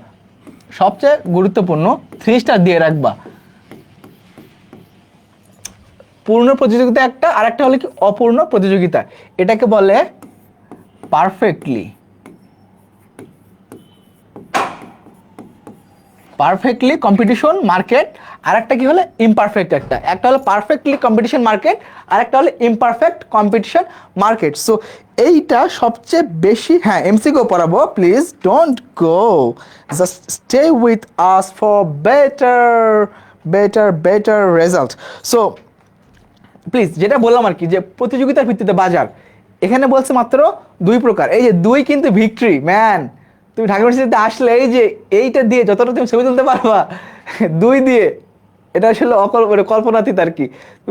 সবচেয়ে গুরুত্বপূর্ণ, 3 স্টার দিয়ে রাখবা। পূর্ণ প্রতিযোগিতা একটা, আর একটা হলো কি অপূর্ণ প্রতিযোগিতা। এটাকে বলে পারফেক্টলি কম্পিটিশন মার্কেট, আর একটা কি হলো ইমপারফেক্ট। একটা হলো পারফেক্টলি কম্পিটিশন মার্কেট, আর একটা হলো ইমপারফেক্ট কম্পিটিশন মার্কেট। সো এইটা সবচেয়ে বেশি, হ্যাঁ এমসিকিউ পড়াবো, please don't go, just stay with us for better result. So please, যেটা বললাম আর কি, যে প্রতিযোগিতার ভিত্তিতে বাজার, এখানে বলছে মাত্র 2 প্রকার। এই যে 2 কিন্তু ভিক্টরি ম্যান, তুমি ঢাকা ইউনিভার্সিটিতে আসলে এই যে এইটা দিয়ে যতটা তুমি ছবি তুলতে পারবা 2 দিয়ে, এটা আসলে কল্পনাতীত আর কি।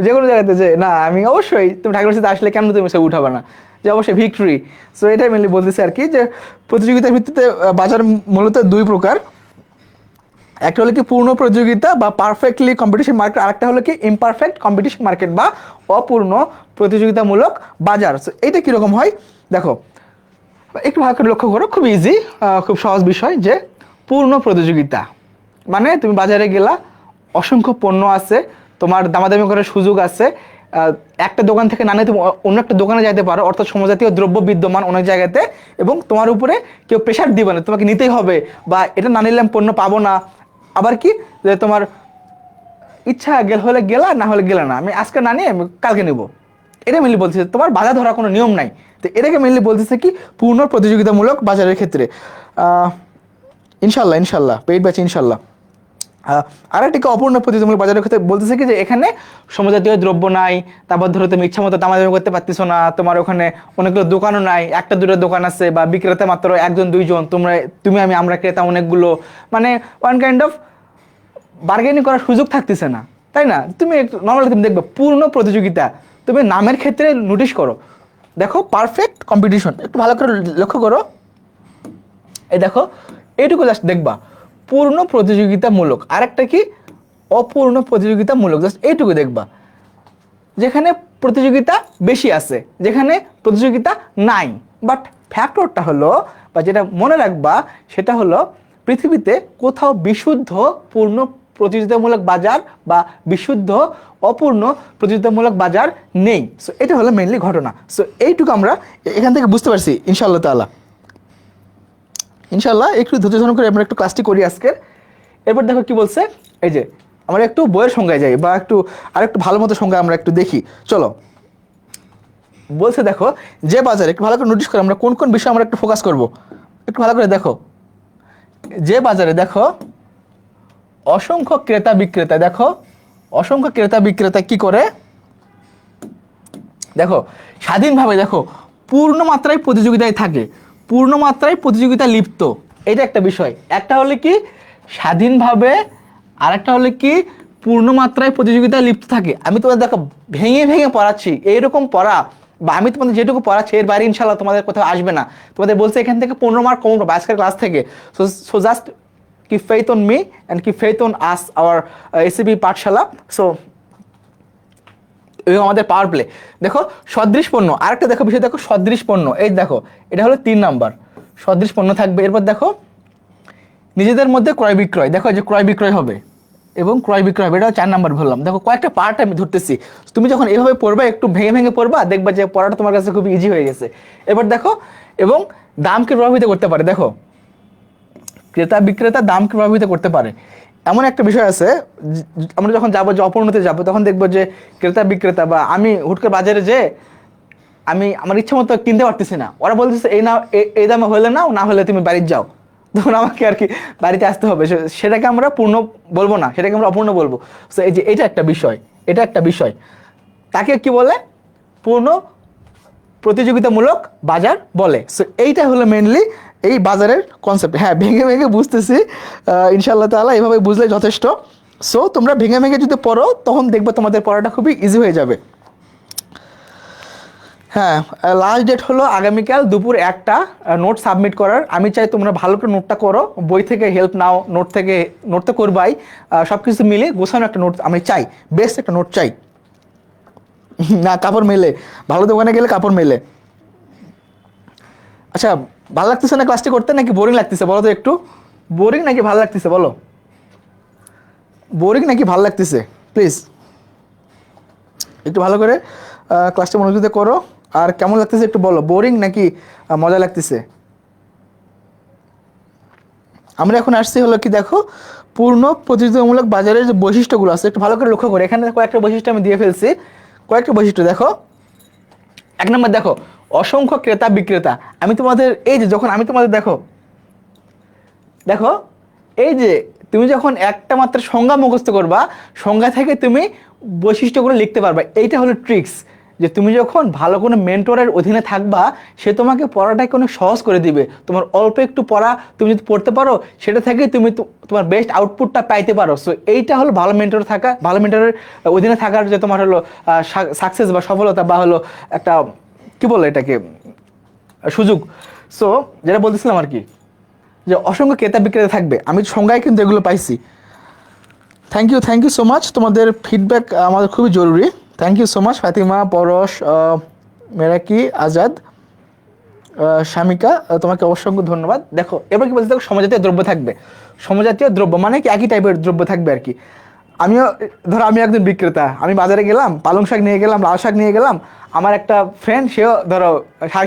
যে কোনো জায়গাতে যে না, আমি অবশ্যই তুমি ঢাকা ইউনিভার্সিটিতে আসলে কেন তুমি ছবি উঠাবে না, যে অবশ্যই ভিক্টরি। সো এটাই মেনলি বলতেছে আর কি, যে প্রতিযোগিতার ভিত্তিতে বাজার মূলত 2 প্রকার। একটা হলো কি পূর্ণ প্রতিযোগিতা বা পারফেক্টলি কম্পিটিশন মার্কেট, আরেকটা হলো কি ইমপারফেক্ট কম্পিটিশন মার্কেট বা অপূর্ণ প্রতিযোগিতামূলক বাজার। সো এইটা কীরকম হয় দেখো, একটু ভালো করে লক্ষ্য করো, খুব ইজি, খুব সহজ বিষয়। যে পূর্ণ প্রতিযোগিতা মানে তুমি বাজারে গেলা, অসংখ্য পণ্য আছে, তোমার দামাদামি করার সুযোগ আছে, একটা দোকান থেকে না নিয়ে তুমি অন্য একটা দোকানে যাইতে পারো, অর্থাৎ সমজাতীয় দ্রব্য বিদ্যমান অনেক জায়গাতে, এবং তোমার উপরে কেউ প্রেশার দিবে না, তোমাকে নিতেই হবে, বা এটা না নিলে আমি পণ্য পাবো না। আবার কি, যে তোমার ইচ্ছা হলে গেলা, না হলে গেলা না, আমি আজকে না নিয়ে আমি কালকে নেব। এটা মেনলি বলতেছে, তোমার বাজার ধরার কোনো নিয়ম নাই। তো এটাকে মেনলি বলতেছে কি পূর্ণ প্রতিযোগিতামূলক বাজারের ক্ষেত্রে। ইনশাল্লাহ পেইড ব্যাচ ইনশাল্লাহ। আর একটা অপূর্ণ প্রতিযোগিতামূলক বাজারের ক্ষেত্রে বলতেছে কি, যে এখানে সমজাতীয় দ্রব্য নাই, তারপর ধরো তুমি ইচ্ছা মতো দামাদামি করতে পারতেছো না, তোমার ওখানে অনেকগুলো দোকানও নাই, একটা দুটো দোকান আছে, বা বিক্রেতা মাত্র 1-2 জন, আমরা ক্রেতা অনেকগুলো, মানে ওয়ান কাইন্ড অফ বার্গেনিং করার সুযোগ থাকতেছে না, তাই না? তুমি নর্মালি তুমি দেখবে পূর্ণ প্রতিযোগিতা, তুমি নামের ক্ষেত্রে নোটিশ করো, দেখো পারফেক্ট কম্পিটিশন, একটু ভালো করে লক্ষ্য করো, এই দেখো এইটুকু জাস্ট দেখবা পূর্ণ প্রতিযোগিতামূলক, আর একটা কি অপূর্ণ প্রতিযোগিতামূলক, জাস্ট এইটুকু দেখবা। যেখানে প্রতিযোগিতা বেশি আছে, যেখানে প্রতিযোগিতা নাই। বাট ফ্যাক্টরটা হলো, বা যেটা মনে রাখবা সেটা হলো, পৃথিবীতে কোথাও বিশুদ্ধ পূর্ণ প্রতিযোগিতামূলক বাজার বা বিশুদ্ধ অপূর্ণ প্রতিযোগিতামূলক বাজার নেই। সো এটা হলো মেইনলি ঘটনা। সো এইটুকু আমরা এখান থেকে বুঝতে পারছি ইনশাআল্লাহ তাআলা। ইনশাআল্লাহ একটু ধৈর্য ধারণ করে আমরা একটু ক্লাসটি করি আজকের। এরপর দেখো কি বলছে, এই যে আমরা একটু বইয়ের সংজ্ঞায় যাই, বা আরেকটু ভালো মতো সংজ্ঞা আমরা একটু দেখি, চলো। বলছে দেখো, যে বাজারে, একটু ভালো করে নোটিশ করে আমরা কোন কোন বিষয় আমরা একটু ফোকাস করব, একটু ভালো করে দেখো। যে বাজারে দেখো অসংখ্য ক্রেতা বিক্রেতা, দেখো অসংখ্য ক্রেতা বিক্রেতা কি করে, দেখো স্বাধীনভাবে, দেখো পূর্ণ মাত্রায় প্রতিযোগিতায় থাকে, পূর্ণ মাত্রায় প্রতিযোগিতা লিপ্ত, এটা একটা বিষয়। একটা হলে কি স্বাধীনভাবে, আর একটা হলে কি পূর্ণ মাত্রায় প্রতিযোগিতায় লিপ্ত থাকে। আমি তোমাদের দেখো ভেঙে ভেঙে পড়াচ্ছি, এইরকম পড়া, বা আমি তোমাদের যেটুকু পড়াচ্ছি এর বাইরে ইনশাল্লাহ তোমাদের কোথাও আসবে না। তোমাদের বলছে এখান থেকে 15 মার্ক কম পাবে আজকের ক্লাস থেকে। So just keep faith on me and keep faith on us, our SCB Pathsala. So এবং আমাদের পাওয়ার প্লে। দেখো সদৃশ পণ্য, আরেকটা দেখো বিষয়, দেখো সদৃশ পণ্য, এই দেখো এটা হলো 3 নাম্বার, সদৃশ পণ্য থাকবে। এরপর দেখো নিজেদের মধ্যে ক্রয় বিক্রয়, দেখো যে ক্রয় বিক্রয় হবে এবং ক্রয় বিক্রয় হবে, এটা 4 নাম্বার বললাম। দেখো কয়েকটা পার্ট আমি ধরতেছি, তুমি যখন এভাবে পড়বা একটু ভেঙে ভেঙে পড়বা, দেখবা যে পড়াটা তোমার কাছে খুব ইজি হয়ে গেছে। এবার দেখো এবং দামকে প্রভাবিত করতে পারে, দেখো ক্রেতা বিক্রেতা দামকে প্রভাবিত করতে পারে। এমন একটা বিষয় আছে, আমরা যখন যাবো যে অপূর্ণতে যাবো, তখন দেখবো যে ক্রেতা বিক্রেতা বা আমি হুট করে বাজারে যে আমি আমার ইচ্ছা মতো কিনতে পারতেছি না, ওরা বলতেছে এই না এই দামে হলে নাও, না হলে তুমি বাড়িতে যাও, তখন আমাকে আর কি বাড়িতে আসতে হবে। সেটাকে আমরা পূর্ণ বলবো না, সেটাকে আমরা অপূর্ণ বলবো। তো এই যে এটা একটা বিষয়, এটা একটা বিষয়, তাকে কি বলে? পূর্ণ প্রতিযোগিতামূলক বাজার বলে। সো এইটা হলো মেনলি এই বাজারের কনসেপ্ট। হ্যাঁ, ভেঙে ভেঙে বুঝতেছি, ইনশাআল্লাহ তাআলা এইভাবে বুঝলে যথেষ্ট। সো তোমরা ভেঙে ভেঙে যদি পড়ো, তখন দেখবে তোমাদের পড়াটা খুবই ইজি হয়ে যাবে। হ্যাঁ, লাস্ট ডেট হলো আগামীকাল দুপুর 1টা নোট সাবমিট করার। আমি চাই তোমরা ভালো করে নোটটা করো, বই থেকে হেল্প নাও, নোট তো করবাই, সব কিছু মিলে গোছানো একটা নোট আমি চাই, বেস্ট একটা নোট চাই। না, কাপড় মেলে, ভালো দোকানে গেলে কাপড় মেলে। আচ্ছা, ভালো লাগতেছে না ক্লাসটি করতে, নাকি বোরিং লাগতেছে বলো তো একটু? বোরিং নাকি ভালো লাগতেছে বলো? বোরিং নাকি ভালো লাগতেছে? প্লিজ একটু ভালো করে ক্লাসটা মনোযোগ দিয়ে করো। আর কেমন লাগতেছে একটু বলো, বোরিং নাকি মজা লাগতেছে? আমরা এখন আসছি হলো কি, দেখো পূর্ণ প্রতিযোগিতামূলক বাজারের যে বৈশিষ্ট্যগুলো আছে একটু ভালো করে লক্ষ্য করে। এখানে কয়েকটা বৈশিষ্ট্য আমি দিয়ে ফেলছি, কয়েকটা বৈশিষ্ট্য দেখো। 1 নম্বর দেখো অসংখ্য ক্রেতা বিক্রেতা। আমি তোমাদের এই যে যখন আমি তোমাদের দেখো দেখো এই যে তুমি যখন একটা মাত্র সংজ্ঞা মুখস্থ করবা, সংজ্ঞা থেকে তুমি বৈশিষ্ট্যগুলো লিখতে পারবা। এইটা হলো ট্রিক্স, যে তুমি যখন ভালো কোনো মেন্টরের অধীনে থাকবা, সে তোমাকে পড়াটাকে অনেক সহজ করে দিবে। তোমার অল্প একটু পড়া তুমি যদি পড়তে পারো, সেটা থেকে তুমি তোমার বেস্ট আউটপুটটা পাইতে পারো। সো এইটা হলো ভালো মেন্টর থাকা, ভালো মেন্টরের অধীনে থাকার যে তোমার হলো সাকসেস বা সফলতা, বা হলো একটা কি বলে এটাকে সুযোগ। সো যেটা বলতেছিলাম আর কি, যে অসংখ্য ক্রেতা বিক্রেতা থাকবে, আমি সংজ্ঞায় কিন্তু এগুলো পাইছি। থ্যাংক ইউ সো মাচ, তোমাদের ফিডব্যাক আমাদের খুবই জরুরি। Thank you so much Fatima, Paras, Meraki, Azad, শামিকা, তোমাকে অসংখ্য ধন্যবাদ। দেখো এবার কি বলতে, দেখো সমজাতীয় দ্রব্য থাকবে। সমজাতীয় দ্রব্য মানে কি, একই টাইপের দ্রব্য থাকবে আর কি। আমিও ধরো আমি একজন বিক্রেতা, আমি বাজারে গেলাম, পালং শাক নিয়ে গেলাম, লাল শাক নিয়ে গেলাম। আমার একটা ফ্রেন্ড, সেও ধরো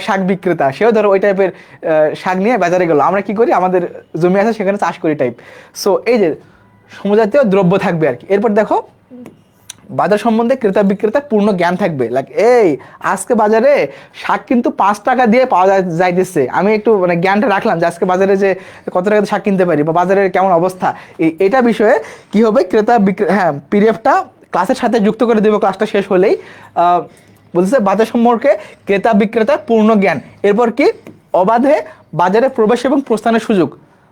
শাক বিক্রেতা, সেও ধরো ওই টাইপের শাক নিয়ে বাজারে গেলো। আমরা কি করি, আমাদের জমি আছে সেখানে চাষ করি টাইপ। সো এই যে সমজাতীয় দ্রব্য থাকবে আর কি। এরপর দেখো বাজার সম্বন্ধে ক্রেতা বিক্রেতা পূর্ণ জ্ঞান থাকবে। লাইক এই আজকে বাজারে শাক কিন্তু 5 টাকা দিয়ে পাওয়া যাইতেছে, আমি একটু মানে জ্ঞানটা রাখলাম যে আজকে বাজারে যে কত টাকা শাক কিনতে পারি, বা বাজারের কেমন অবস্থা, এটা বিষয়ে কি হবে ক্রেতা বিক্রেতা। হ্যাঁ, পিডিএফটা ক্লাসের সাথে যুক্ত করে দেবো ক্লাসটা শেষ হলেই। বলতেছে বাজার সম্পর্কে ক্রেতা বিক্রেতার পূর্ণ জ্ঞান। এরপর কি, অবাধে বাজারে প্রবেশ এবং প্রস্থানের সুযোগ,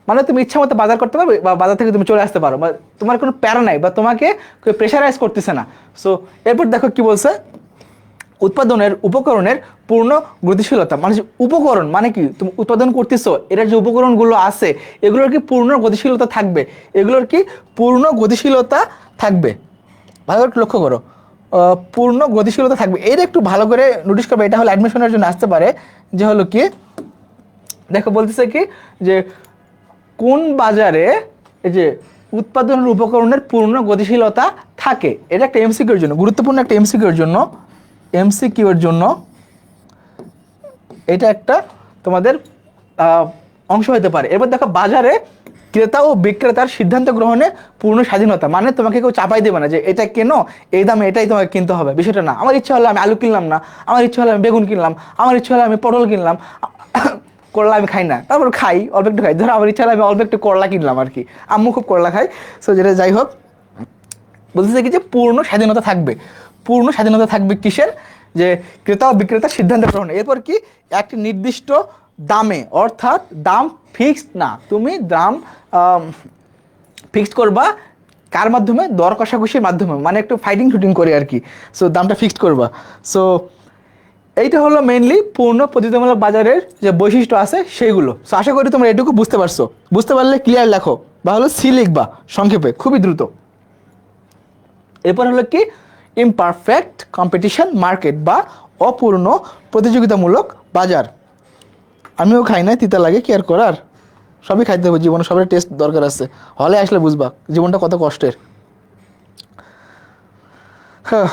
মানে তুমি ইচ্ছা মতো বাজার করতে পারবে, বা বাজার থেকে তুমি চলে আসতে পারো, বা তোমার কোনো প্যারা নাই, বা তোমাকে কেউ প্রেশারাইজ করতেছে না। সো এরপর দেখো কি বলছে, উৎপাদনের উপকরণের পূর্ণ গতিশীলতা, মানে উপকরণ মানে কি, তুমি উৎপাদন করতেছো, এটার যে উপকরণগুলো আছে এগুলোর কি পূর্ণ গতিশীলতা থাকবে, এগুলোর কি পূর্ণ গতিশীলতা থাকবে। ভালো করে লক্ষ্য করো, পূর্ণ গতিশীলতা থাকবে। এটা একটু ভালো করে নোটিশ করবে, এটা হলো অ্যাডমিশনের জন্য আসতে পারে। যে হলো কি, দেখো বলতেছে কি, যে কোন বাজারে এই যে উৎপাদনের উপকরণের পূর্ণ গতিশীলতা থাকে। এটা একটা এমসিকিউর জন্য গুরুত্বপূর্ণ, একটা এমসিকিউর জন্য এটা একটা তোমাদের অংশ হতে পারে। এবার দেখো বাজারে ক্রেতা ও বিক্রেতার সিদ্ধান্ত গ্রহণে পূর্ণ স্বাধীনতা, মানে তোমাকে কেউ চাপাই দেবে না যে এটা কেন, এই দামে এটাই তোমাকে কিনতে হবে, বিষয়টা না। আমার ইচ্ছা হলে আমি আলু কিনলাম না, আমার ইচ্ছা হলে আমি বেগুন কিনলাম, আমার ইচ্ছা হলে আমি পটল কিনলাম, করলা আমি খাই না, তারপর খাই অল্প একটু খাই, ধরো আমার ইচ্ছা হলে আমি অল্প একটু করলা কিনলাম আর কি, আম্মু খুব করলা খাই। সো যেটা যাই হোক, বলতেছে কি যে পূর্ণ স্বাধীনতা থাকবে। পূর্ণ স্বাধীনতা থাকবে কিসের, যে ক্রেতা ও বিক্রেতার সিদ্ধান্ত গ্রহণে। এরপর কি, একটি নির্দিষ্ট দামে, অর্থাৎ দাম ফিক্সড না, তুমি দাম ফিক্সড করবা কার মাধ্যমে, দর কষাকষির মাধ্যমে, মানে একটু ফাইটিং শুটিং করে আর কি। সো দামটা ফিক্সড করবা। সো এইটা হলো মেইনলি পূর্ণ প্রতিযোগিতামূলক বাজারের যে বৈশিষ্ট্য আছে সেইগুলো। সো আশা করি তোমরা এটুকু বুঝতে পারছো। বুঝতে পারলে ক্লিয়ার লেখো, বা হলো সি লিখবা সংক্ষেপে, খুবই দ্রুত। এরপর হলো কি, ইমপারফেক্ট কম্পিটিশন মার্কেট বা অপূর্ণ প্রতিযোগিতামূলক বাজার। আমিও খাই না, তিতা লাগে, কি আর করার, সবই খাইতে হবে জীবনে, সবের টেস্ট দরকার আছে। হলে আসলে বুঝবা জীবনটা কত কষ্টের। হ্যাঁ,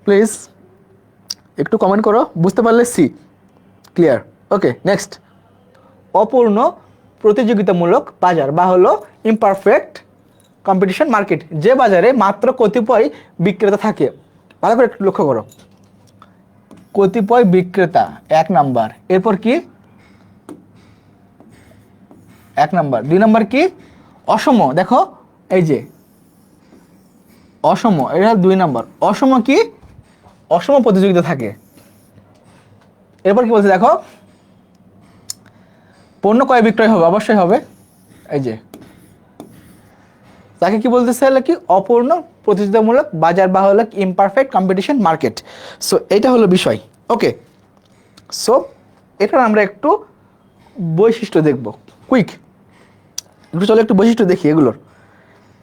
প্লিজ একটু কমেন্ট করো, বুঝতে পারলে সি ক্লিয়ার। ওকে, নেক্সট, অপূর্ণ প্রতিযোগিতামূলক বাজার বা হলো ইমপারফেক্ট কম্পিটিশন মার্কেট, যে বাজারে মাত্র কতিপয় বিক্রেতা থাকে। ভালো করে একটু লক্ষ্য করো, কতিপয় বিক্রেতা 1 নাম্বার, এরপর কি 1 নাম্বার, 2 নাম্বার কি অসম, দেখো এই যে অসম, এটা 2 নাম্বার, অসম কি অসম প্রতিযোগিতা থাকে। এরপর কি বলছে দেখো, পণ্য ক্রয় বিক্রয় হবে, অবশ্যই হবে, এই যে তাকে কি বলতেছে হলো কি অপূর্ণ প্রতিযোগিতামূলক বাজার বা হলো ইমপারফেক্ট কম্পিটিশন মার্কেট। সো এটা হলো বিষয়। ওকে, সো এটার আমরা একটু বৈশিষ্ট্য দেখব, কুইক একটু, চলো একটু বৈশিষ্ট্য দেখি এগুলোর।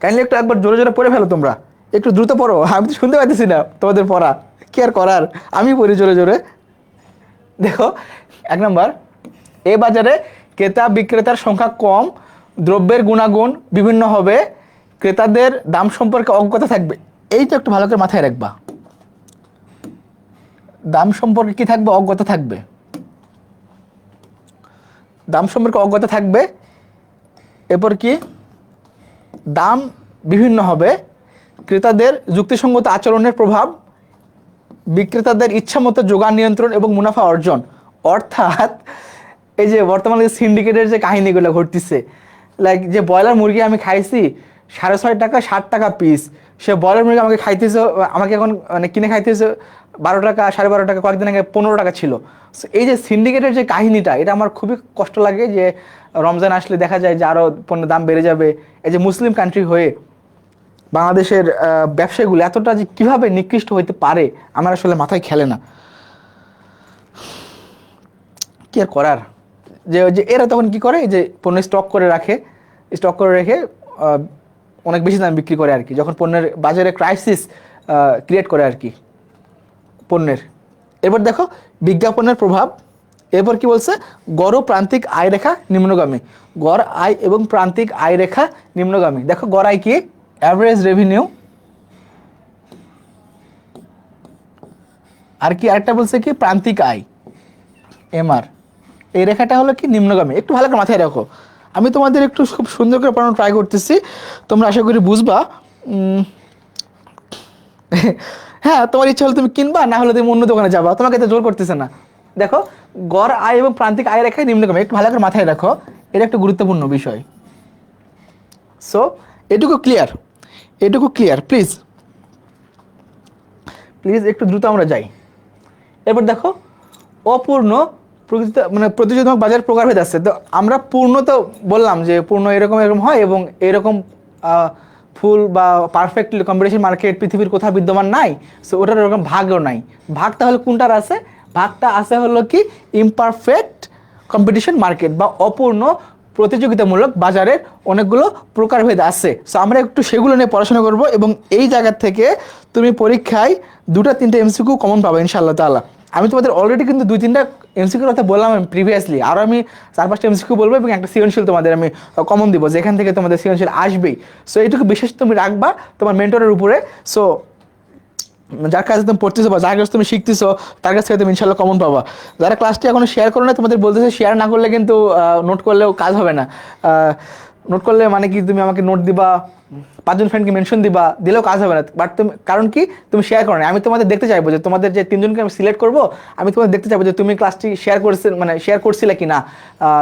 কাইন্ডলি একটু একবার জোরে জোরে পড়ে ফেলো, তোমরা একটু দ্রুত পড়ো, আমি তো শুনতে পাইতেছি না তোমাদের পড়া, কি আর করার, আমি পড়ি জোরে জোরে। দেখো 1 নাম্বার, এই বাজারে ক্রেতা বিক্রেতার সংখ্যা কম, দ্রব্যের গুণাগুণ বিভিন্ন হবে, ক্রেতাদের দাম সম্পর্কে অজ্ঞতা থাকবে। এইটা একটু ভালো করে মাথায় রাখবা, দাম সম্পর্কে কি থাকবে, অজ্ঞতা থাকবে, দাম সম্পর্কে অজ্ঞতা থাকবে। এরপর কি দাম বিভিন্ন হবে, ক্রেতাদের যুক্তিসঙ্গত আচরণের প্রভাব, বিক্রেতাদের ইচ্ছামতো যোগান নিয়ন্ত্রণ এবং মুনাফা অর্জন। অর্থাৎ এই যে বর্তমানে যে সিন্ডিকেটের যে কাহিনীগুলো ঘটতেছে, লাইক যে ব্রয়লার মুরগি আমি খাইছি 6.5 টাকা 60 টাকা পিস, সে ব্রয়লার মুরগি আমাকে খাইতেছে, আমাকে এখন মানে কিনে খাইতেছে 12 টাকা 12.5 টাকা, কয়েকদিন আগে 15 টাকা ছিল। এই যে সিন্ডিকেটের যে কাহিনীটা, এটা আমার খুবই কষ্ট লাগে যে রমজান আসলে দেখা যায় যে আরও পণ্যের দাম বেড়ে যাবে। এই যে মুসলিম কান্ট্রি হয়ে বাংলাদেশের ব্যবসায়ীগুলো এতটা যে কীভাবে নিকৃষ্ট হইতে পারে আমার আসলে মাথায় খেলে না, কি আর করার। যে যে এরা তখন কি করে, যে পণ্য স্টক করে রাখে, স্টক করে রেখে অনেক বেশি দাম বিক্রি করে আর কি, যখন পণ্যের বাজারে ক্রাইসিস ক্রিয়েট করে আর কি পণ্যের। এবার দেখো বিজ্ঞাপনের প্রভাব। এরপর কি বলছে, গড় ও প্রান্তিক আয় রেখা নিম্নগামী, গড় আয় এবং প্রান্তিক আয় রেখা নিম্নগামী। দেখো গড় আয় কি, অ্যাভারেজ রেভিনিউ, আর কি আরেকটা বলছে কি প্রান্তিক আয়, এমআর, এই রেখাটা হলো কি নিম্নগামী। একটু ভালো করে মাথায় রাখো, আমি তোমাদের একটু খুব সুন্দর করে পড়ানোর ট্রাই করতেছি, তোমরা আশা করি বুঝবা। হ্যাঁ, তোমার ইচ্ছা হলে তুমি কিনবা, না হলে তুমি অন্য দোকানে যাবা, তোমাকে তো জোর করতেছে না। দেখো গড় আয় এবং প্রান্তিক আয় রেখায় নিম্নগামী, একটু ভালো করে মাথায় রাখো, এটা একটা গুরুত্বপূর্ণ বিষয়। সো এটুকু ক্লিয়ার, এটুকু ক্লিয়ার, প্লিজ প্লিজ একটু দ্রুত আমরা যাই। এরপর দেখো অপূর্ণ মানে প্রতিযোগিতামূলক বাজার প্রকারভেদ আছে। তো আমরা পূর্ণ তো বললাম যে পূর্ণ এরকম এরকম হয়, এবং এরকম ফুল বা পারফেক্ট কম্পিটিশন মার্কেট পৃথিবীর কোথাও বিদ্যমান নাই। সো ওটার এরকম ভাগও নাই। ভাগ তাহলে কোনটার আছে, ভাগটা আছে হলো কি ইমপারফেক্ট কম্পিটিশন মার্কেট বা অপূর্ণ প্রতিযোগিতামূলক বাজারের অনেকগুলো প্রকারভেদ আছে। সো আমরা একটু সেগুলো নিয়ে পড়াশোনা করব, এবং এই জায়গা থেকে তুমি পরীক্ষায় 2-3টা এমসিকিউ কমন পাবে ইনশাআল্লাহ তাআলা। আমি তোমাদের অলরেডি কিন্তু 2-3টা এমসিকিউর কথা বললাম প্রিভিয়াসলি, আরও আমি 4-5টা এমসিকিউ বলবো, এবং একটা সৃজনশীল তোমাদের আমি কমন দিব, যেখান থেকে তোমাদের সৃজনশীল আসবেই। সো এইটুকু বিশেষ তুমি রাখবা তোমার মেন্টরের উপরে। সো যার কাছে তুমি পড়তেছো বা যার কাছে তুমি শিখতেছো, তার কাছ থেকে তুমি ইনশাল্লাহ কমন পাবা। যারা ক্লাসটি এখনো শেয়ার করো না, তোমাদের বলতেছে শেয়ার না করলে কিন্তু নোট করলেও কাজ হবে না। নোট করলে মানে কি, তুমি আমাকে নোট দিবা, 5জন ফ্রেন্ডকে মেনশন দিবা, দিলেও কাজ হবে না। বাট তুমি, কারণ কি তুমি শেয়ার করো না। আমি তোমাদের দেখতে চাইবো যে তোমাদের যে 3জনকে আমি সিলেক্ট করবো, আমি তোমাদের দেখতে চাইবো যে তুমি ক্লাসটি শেয়ার করছে, মানে শেয়ার করছিলে কি না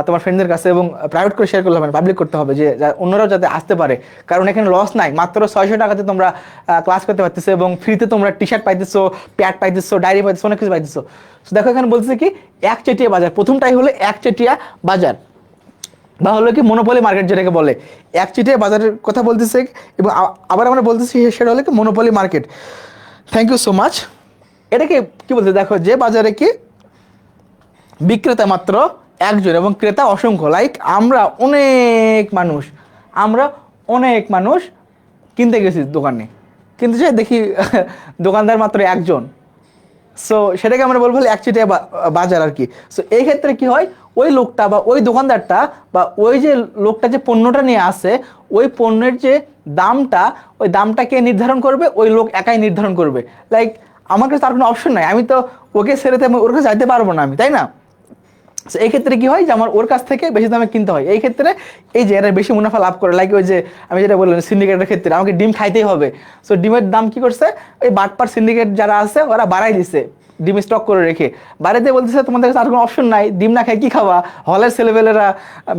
তোমার ফ্রেন্ডদের কাছে, এবং প্রাইভেট করে শেয়ার করলে হবে না, পাবলিক করতে হবে, যে অন্যরাও যাতে আসতে পারে। কারণ এখানে লস নাই, মাত্র 600 টাকাতে তোমরা ক্লাস করতে পারতেছো, এবং ফ্রিতে তোমরা টি শার্ট পাইতেছো, প্যাড পাইতেছো, ডায়েরি পাইতেছো, অনেক কিছু পাইতেছো। দেখো এখানে বলতেছে কি একচেটিয়া বাজার, প্রথমটাই হলো একচেটিয়া বাজার বা হলো কি মনোপলি মার্কেট, যেটাকে বলে একচেটিয়া বাজারের কথা বলতেছে। এবং আবার আমরা বলতেছি সেটা হলো কি monopoly market. Thank you so much. এটাকে কি বলতে, দেখো যে বাজারে কি বিক্রেতা মাত্র একজন এবং ক্রেতা অসংখ্য, লাইক আমরা অনেক মানুষ কিনতে গেছি দোকানে, কিন্তু যে দেখি দোকানদার মাত্র একজন। সো সেটাকে আমরা বলবো একচেটিয়া বাজার আর কি। সো এই ক্ষেত্রে কি হয়, ওই লোকটা বা ওই দোকানদারটা বা ওই যে লোকটা যে পণ্যটা নিয়ে আসে, ওই পণ্যের যে দামটা, ওই দামটা কে নির্ধারণ করবে? ওই লোক একাই নির্ধারণ করবে। লাইক আমার কাছে তার কোনো অপশন নাই, আমি তো ওকে ছেড়েতে ওর কাছে যাইতে পারবো না আমি, তাই না? এই ক্ষেত্রে কি হয় যে আমার ওর কাছ থেকে বেশি দামে কিনতে হয়। এই ক্ষেত্রে এই যে এরা বেশি মুনাফা লাভ করে, লাইক ওই যে আমি যেটা বললাম সিন্ডিকেটের ক্ষেত্রে আমাকে ডিম খাইতেই হবে। সো ডিমের দাম কি করছে, ওই বাটপার সিন্ডিকেট যারা আছে ওরা বাড়াই দিছে ডিম স্টক করে রেখে। বাড়িতে বলতেছে তোমাদের কাছে আর কোনো অপশন নাই, ডিম না খাই কি খাওয়া? হলের ছেলেপেলেরা,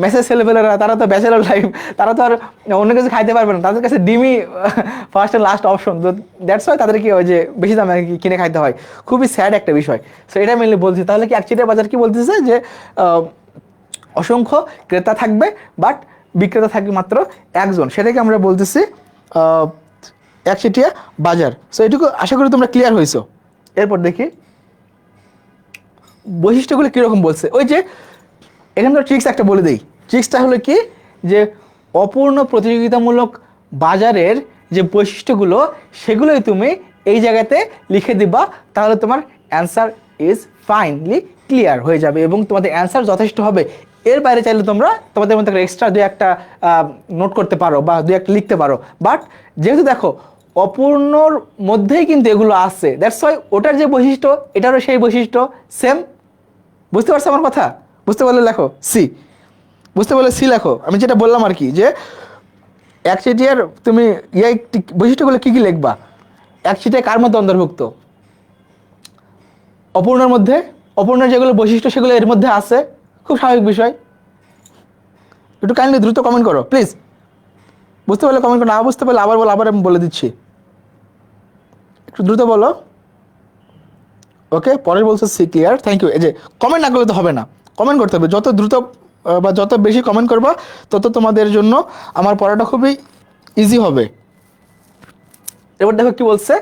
মেসের ছেলেপেলেরা, তারা তো ব্যাচেলর লাইফ, তারা তো আর অন্য কিছু খাইতে পারবে না, তাদের কাছে ডিমই ফার্স্ট অ্যান্ড লাস্ট অপশন। তো দ্যাটস ওয়াই তাদের কি হয় যে বেশি দামে কিনে খাইতে হয়। খুবই স্যাড একটা বিষয়। সো এটা মেনলি বলছি। তাহলে কি একচেটিয়া বাজার কি বলতেছে যে অসংখ্য ক্রেতা থাকবে বাট বিক্রেতা থাকবে মাত্র একজন, সেটাকে আমরা বলতেছি একচেটিয়া বাজার। সো এটুকু আশা করি তোমরা ক্লিয়ার হয়েছো। এরপর দেখি বৈশিষ্ট্যগুলো কীরকম বলছে। ওই যে এখানে তো ট্রিক্স একটা বলে দিই। ট্রিক্সটা হলো কি যে অপূর্ণ প্রতিযোগিতামূলক বাজারের যে বৈশিষ্ট্যগুলো সেগুলোই তুমি এই জায়গাতে লিখে দিবা, তাহলে তোমার অ্যান্সার ইজ ফাইনলি ক্লিয়ার হয়ে যাবে এবং তোমাদের অ্যান্সার যথেষ্ট হবে। এর বাইরে চাইলে তোমরা তোমাদের মধ্যে এক্সট্রা দু একটা নোট করতে পারো বা দু একটা লিখতে পারো। বাট যেহেতু দেখো অপূর্ণর মধ্যেই কিন্তু এগুলো আছে, দ্যাটস ওয়াই ওটার যে বৈশিষ্ট্য এটারও সেই বৈশিষ্ট্য সেম। বুঝতে পারছো আমার কথা? বুঝতে পারলে লেখো সি, বুঝতে পারলে সি লেখো। আমি যেটা বললাম আর কি যে একচেটিয়ার তুমি বৈশিষ্ট্যগুলো কী কী লিখবা? একচেটিয়া কার মধ্যে অন্তর্ভুক্ত? অপূর্ণের মধ্যে। অপূর্ণের যেগুলো বৈশিষ্ট্য সেগুলো এর মধ্যে আছে, খুব স্বাভাবিক বিষয়। একটু কাইন্ডলি দ্রুত কমেন্ট করো প্লিজ। বুঝতে পারলে কমেন্ট করো, না বুঝতে পারলে আবার বলো, আবার আমি বলে দিচ্ছি, একটু দ্রুত বলো। ওকে, পরের বলছে সি ক্লিয়ার, থ্যাংক ইউ। এই যে কমেন্ট না করলে তো হবে না, কমেন্ট করতে হবে। যত দ্রুত বা যত বেশি কমেন্ট করবা তত তোমাদের জন্য আমার পড়াটা খুবই ইজি হবে। এবার দেখো কি বলছে,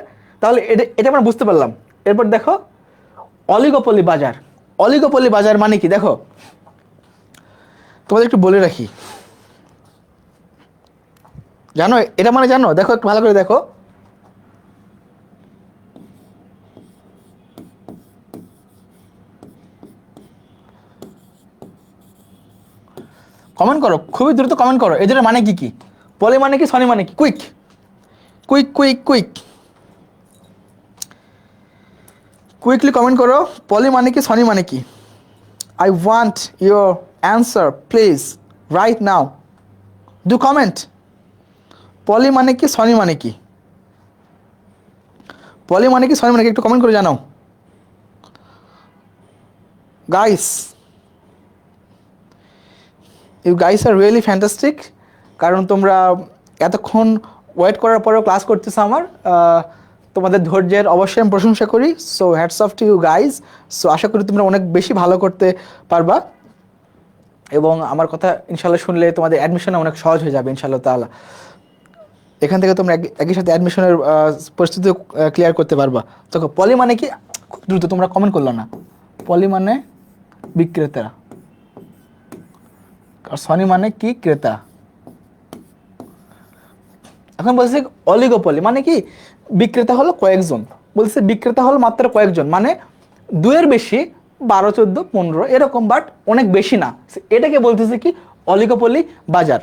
তাহলে এটা আমরা বুঝতে পারলাম। এরপর দেখো অলিগোপলি বাজার। অলিগোপলি বাজার মানে কি দেখো, তোমাদের একটু বলে রাখি, জানো এটা মানে জানো? দেখো একটু ভালো করে দেখো। কমেন্ট করো, খুবই দ্রুত কমেন্ট করো। এদের মানে কি কি? পলি মানে কি? সনি মানে কি? Quick quick quick quick quickly comment করো। পলি মানে কি? সনি মানে কি? I want your answer please right now, do comment. Poly মানে কি? সনি মানে কি? পলি মানে কি? সনি মানে কি? একটু কমেন্ট করে জানাও guys. You guys are really fantastic, কারণ তোমরা এতক্ষণ ওয়েট করার পরেও ক্লাস করতেছো আমার। তোমাদের ধৈর্যের অবশ্যই আমি প্রশংসা করি। So hats off to you guys. So আশা করি তোমরা অনেক বেশি ভালো করতে পারবা এবং আমার কথা ইনশাল্লাহ শুনলে তোমাদের অ্যাডমিশনে অনেক সহজ হয়ে যাবে ইনশাল্লাহ তাআলা। এখান থেকে তোমরা একই সাথে অ্যাডমিশনের পরিস্থিতি ক্লিয়ার করতে পারবা। তো পলি মানে কি? খুব দ্রুত, তোমরা কমেন্ট করলো না। পলি মানে বিক্রেতা, আর সনি মানে কি? ক্রেতা। এখন বলছে অলিগোপলি মানে কি? বিক্রেতা হলো কয়েকজন। বলছে বিক্রেতা হলো মাত্র কয়েকজন, মানে দুয়ের বেশি, 12, 14, 15 এরকম, বাট অনেক বেশি না। এটাকে বলতেছে কি? অলিগোপলি বাজার।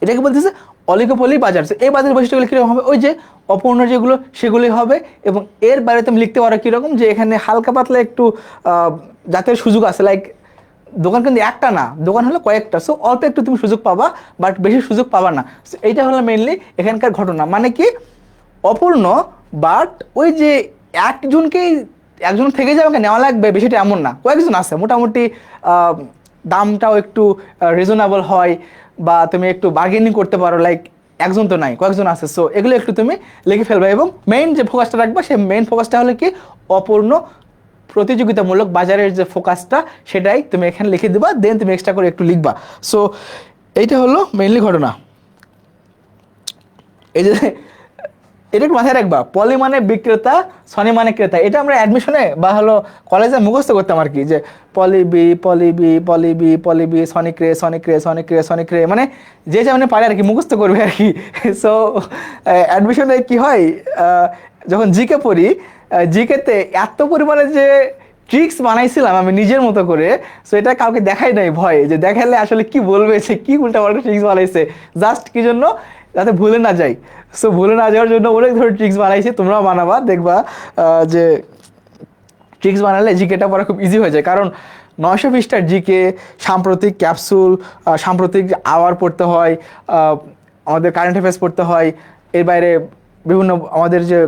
এটাকে বলতেছে অলিগোপলি বাজার। এই বাজারের বৈশিষ্ট্যগুলো কীরকম হবে? ওই যে অপূর্ণ যেগুলো সেগুলি হবে এবং এর বাইরে তুমি লিখতে পারো কীরকম, যে এখানে হালকা পাতলা একটু জাতের সুযোগ আছে। লাইক দোকান কিন্তু একটা না, দোকান হলো কয়েকটা। সো অল্প একটু তুমি সুযোগ পাবা বাট বেশি সুযোগ পাবা না। সো এইটা হলো মেইনলি এখানকার ঘটনা। মানে কি? অপূর্ণ বাট ওই যে একজন থেকে যে আমাকে নেওয়া লাগবে বিষয়টা এমন না, কয়েকজন আছে মোটামুটি। দামটাও একটু রিজনেবল হয় বা তুমি একটু বার্গেনিং করতে পারো। লাইক একজন তো নাই, কয়েকজন আছে। সো এগুলো একটু তুমি লিখে ফেলবে এবং মেইন যে ফোকাসটা রাখবা সেই মেইন ফোকাসটা হলো কি? অপূর্ণ প্রতিযোগিতামূলক বাজারের যে ফোকাসটা সেটাই তুমি এখানে লিখে দিবা, দেন তুমি এক্সট্রা করে একটু লিখবা। সো এইটা হলো মেইনলি ঘটনা। এই যে এটা একটু মাথায় রাখবা, পলি মানে বিক্রেতা, সনি মানে ক্রেতা। এটা আমরা অ্যাডমিশনে বা হলো কলেজে মুখস্থ করতাম আর কি, যে পলি বি পলি বি পলি বি পলি বি সনি ক্রে সনি ক্রে সনি ক্রে সনি ক্রে, মানে যে যেমন পারে আর কি মুখস্থ করবে আর কি। সো অ্যাডমিশনে কি হয়, যখন জিকে পড়ি, জিকেতে এত পরিমাণে যে ট্রিক্স বানাইছিলাম আমি নিজের মতো করে, সো এটা কাউকে দেখাই নাই ভয়, যে দেখালে আসলে কি বলবে, সে কি উল্টা পাল্টা ট্রিক্স বানাইছে, জাস্ট কি জন্য, যাতে ভুলে না যাই। সো ভুলে না যাওয়ার জন্য অনেক ধরনের ট্রিক্স বানাইছি, তোমরাও বানাবা, দেখবা যে ট্রিক্স বানালে জিকেটা পড়া খুব ইজি হয়ে যায়। কারণ 900 পৃষ্ঠার জিকে, সাম্প্রতিক ক্যাপসুল, সাম্প্রতিক আওয়ার পড়তে হয়, আমাদের কারেন্ট অ্যাফেয়ার্স পড়তে হয়, এর বাইরে বিভিন্ন আমাদের যে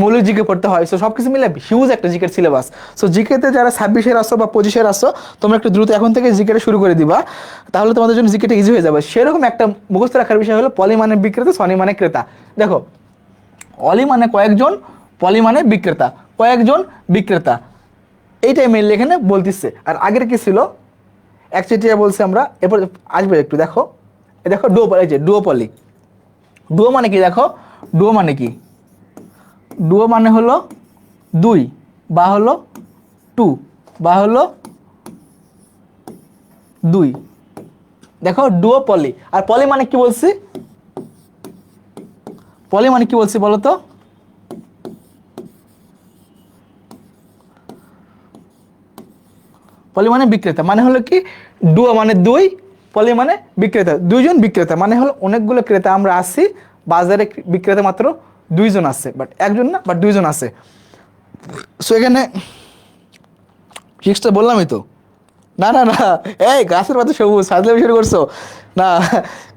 মৌলিক জিকে পড়তে হয়। সো সব কিছু মিলে হিউজ একটা জিকের সিলেবাস। সো জিকেতে যারা 26-এর আসো বা 25-এর আসো, তোমরা একটু দ্রুত এখন থেকে জিকেটা শুরু করে দিবা, তাহলে তোমাদের জন্য জিকেটা ইজি হয়ে যাবে। সেরকম একটা মুখস্থ রাখার বিষয় হলো পলি মানে বিক্রেতা, সনি মানে ক্রেতা। দেখো, অলি মানে কয়েকজন, পলি মানে বিক্রেতা, কয়েকজন বিক্রেতা, এইটাই মেনলি এখানে বলতেছে। আর আগের কি ছিল, একচেটিয়া বলছে আমরা, এরপর আসবে একটু দেখো, এই দেখো ডুও, এই যে ডুওপলি। ডুও মানে কি দেখো, ডুও মানে কি, ডুও মানে হলো দুই, বা হলো টু, বা হলো দুই। দেখো ডুও পলি। আর পলি মানে কি বলছি, পলি মানে কি বলছি বলো তো, পলি মানে বিক্রেতা, মানে হলো কি, ডুও মানে দুই, পলি মানে বিক্রেতা, দুইজন বিক্রেতা, মানে হলো অনেকগুলো ক্রেতা আমরা আছি বাজারে, বিক্রেতা মাত্র দুইজন আছে, বাট একজন না, বাট দুইজন আছে। সো এখানে ট্রিক্সটা বললামই তো। না না না, এই গাছের পাতা সবুজ, ফাজলামি শুরু করছো না,